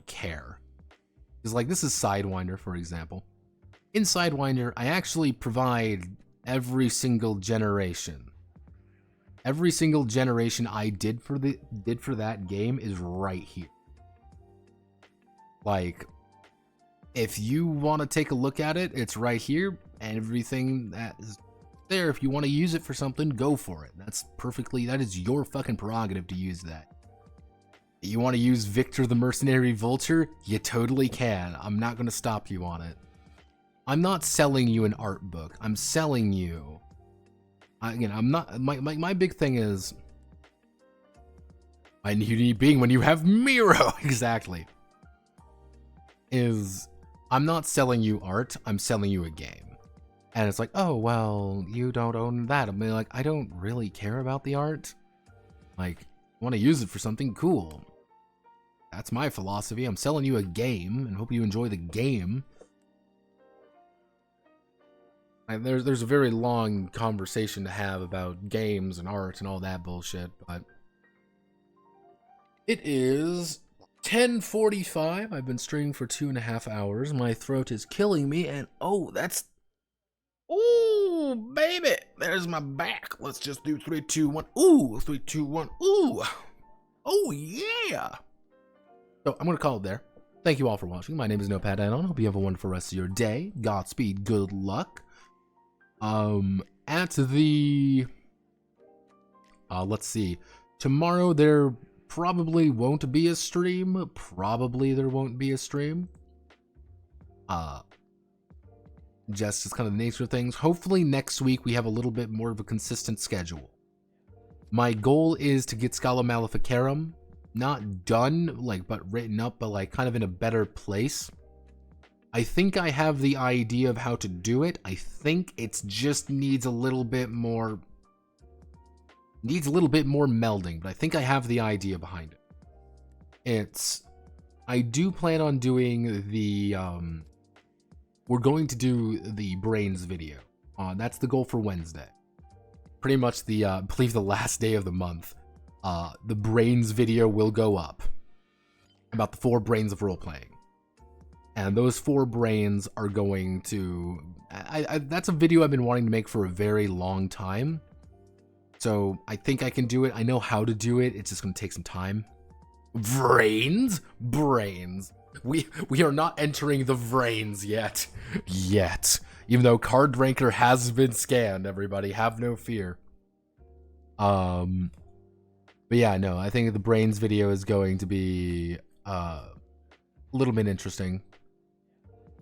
care. Because like, this is Sidewinder, for example. In Sidewinder, I actually provide every single generation. Every single generation I did for that game is right here. Like, if you want to take a look at it, it's right here. And everything that is there, if you want to use it for something, go for it. That is your fucking prerogative to use that. You want to use Victor the Mercenary Vulture? You totally can. I'm not going to stop you on it. I'm not selling you an art book. I'm selling you... Again, I'm not... My big thing is... I need Bing when you have Miro! Exactly. I'm not selling you art. I'm selling you a game. And it's like, oh, well, you don't own that. I mean, like, I don't really care about the art. Like, want to use it for something cool. That's my philosophy. I'm selling you a game and hope you enjoy the game. And there's a very long conversation to have about games and art and all that bullshit, but it is 10:45. I've been streaming for 2.5 hours. My throat is killing me, and oh, that's... Ooh, baby, there's my back. Let's just do 3, 2, 1. Ooh, 3, 2, 1. Ooh, oh yeah. So I'm gonna call it there. Thank you all for watching. My name is Notepad, and I hope you have a wonderful rest of your day. Godspeed, good luck. At the let's see. Tomorrow there probably won't be a stream. Just kind of the nature of things. Hopefully next week we have a little bit more of a consistent schedule. My goal is to get Scala Maleficarum not done, like, but written up, but like kind of in a better place. I think I have the idea of how to do it. I think it just needs a little bit more melding, but I think I have the idea behind it. I do plan on doing the we're going to do the brains video. That's the goal for Wednesday. Pretty much I believe the last day of the month. The brains video will go up about the 4 brains of role playing. And those 4 brains are going to... that's a video I've been wanting to make for a very long time. So I think I can do it. I know how to do it. It's just going to take some time. Brains? Brains. We are not entering the brains yet. Even though Card Ranker has been scanned, everybody. Have no fear. But yeah, no. I think the brains video is going to be a little bit interesting.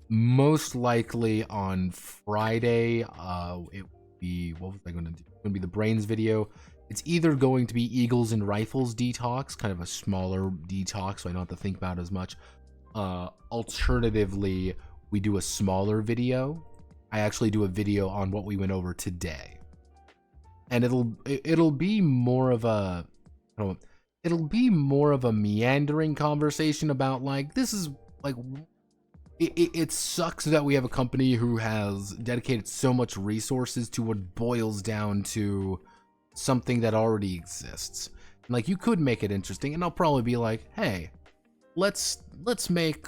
Most likely on Friday, it will be, what was I going to do? It's going to be the brains video. It's either going to be Eagles and Rifles detox, kind of a smaller detox, so I don't have to think about it as much. Alternatively, we do a smaller video. I actually do a video on what we went over today, and it'll be more of a, it'll be more of a meandering conversation about like, this is like, it sucks that we have a company who has dedicated so much resources to what boils down to something that already exists. Like, you could make it interesting, and I'll probably be like, hey, let's make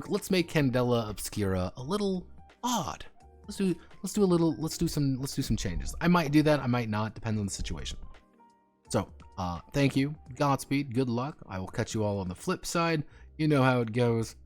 let's make Candela Obscura a little odd. Let's do some changes. I might do that, I might not, depends on the situation. So, thank you, Godspeed, good luck. I will catch you all on the flip side. You know how it goes.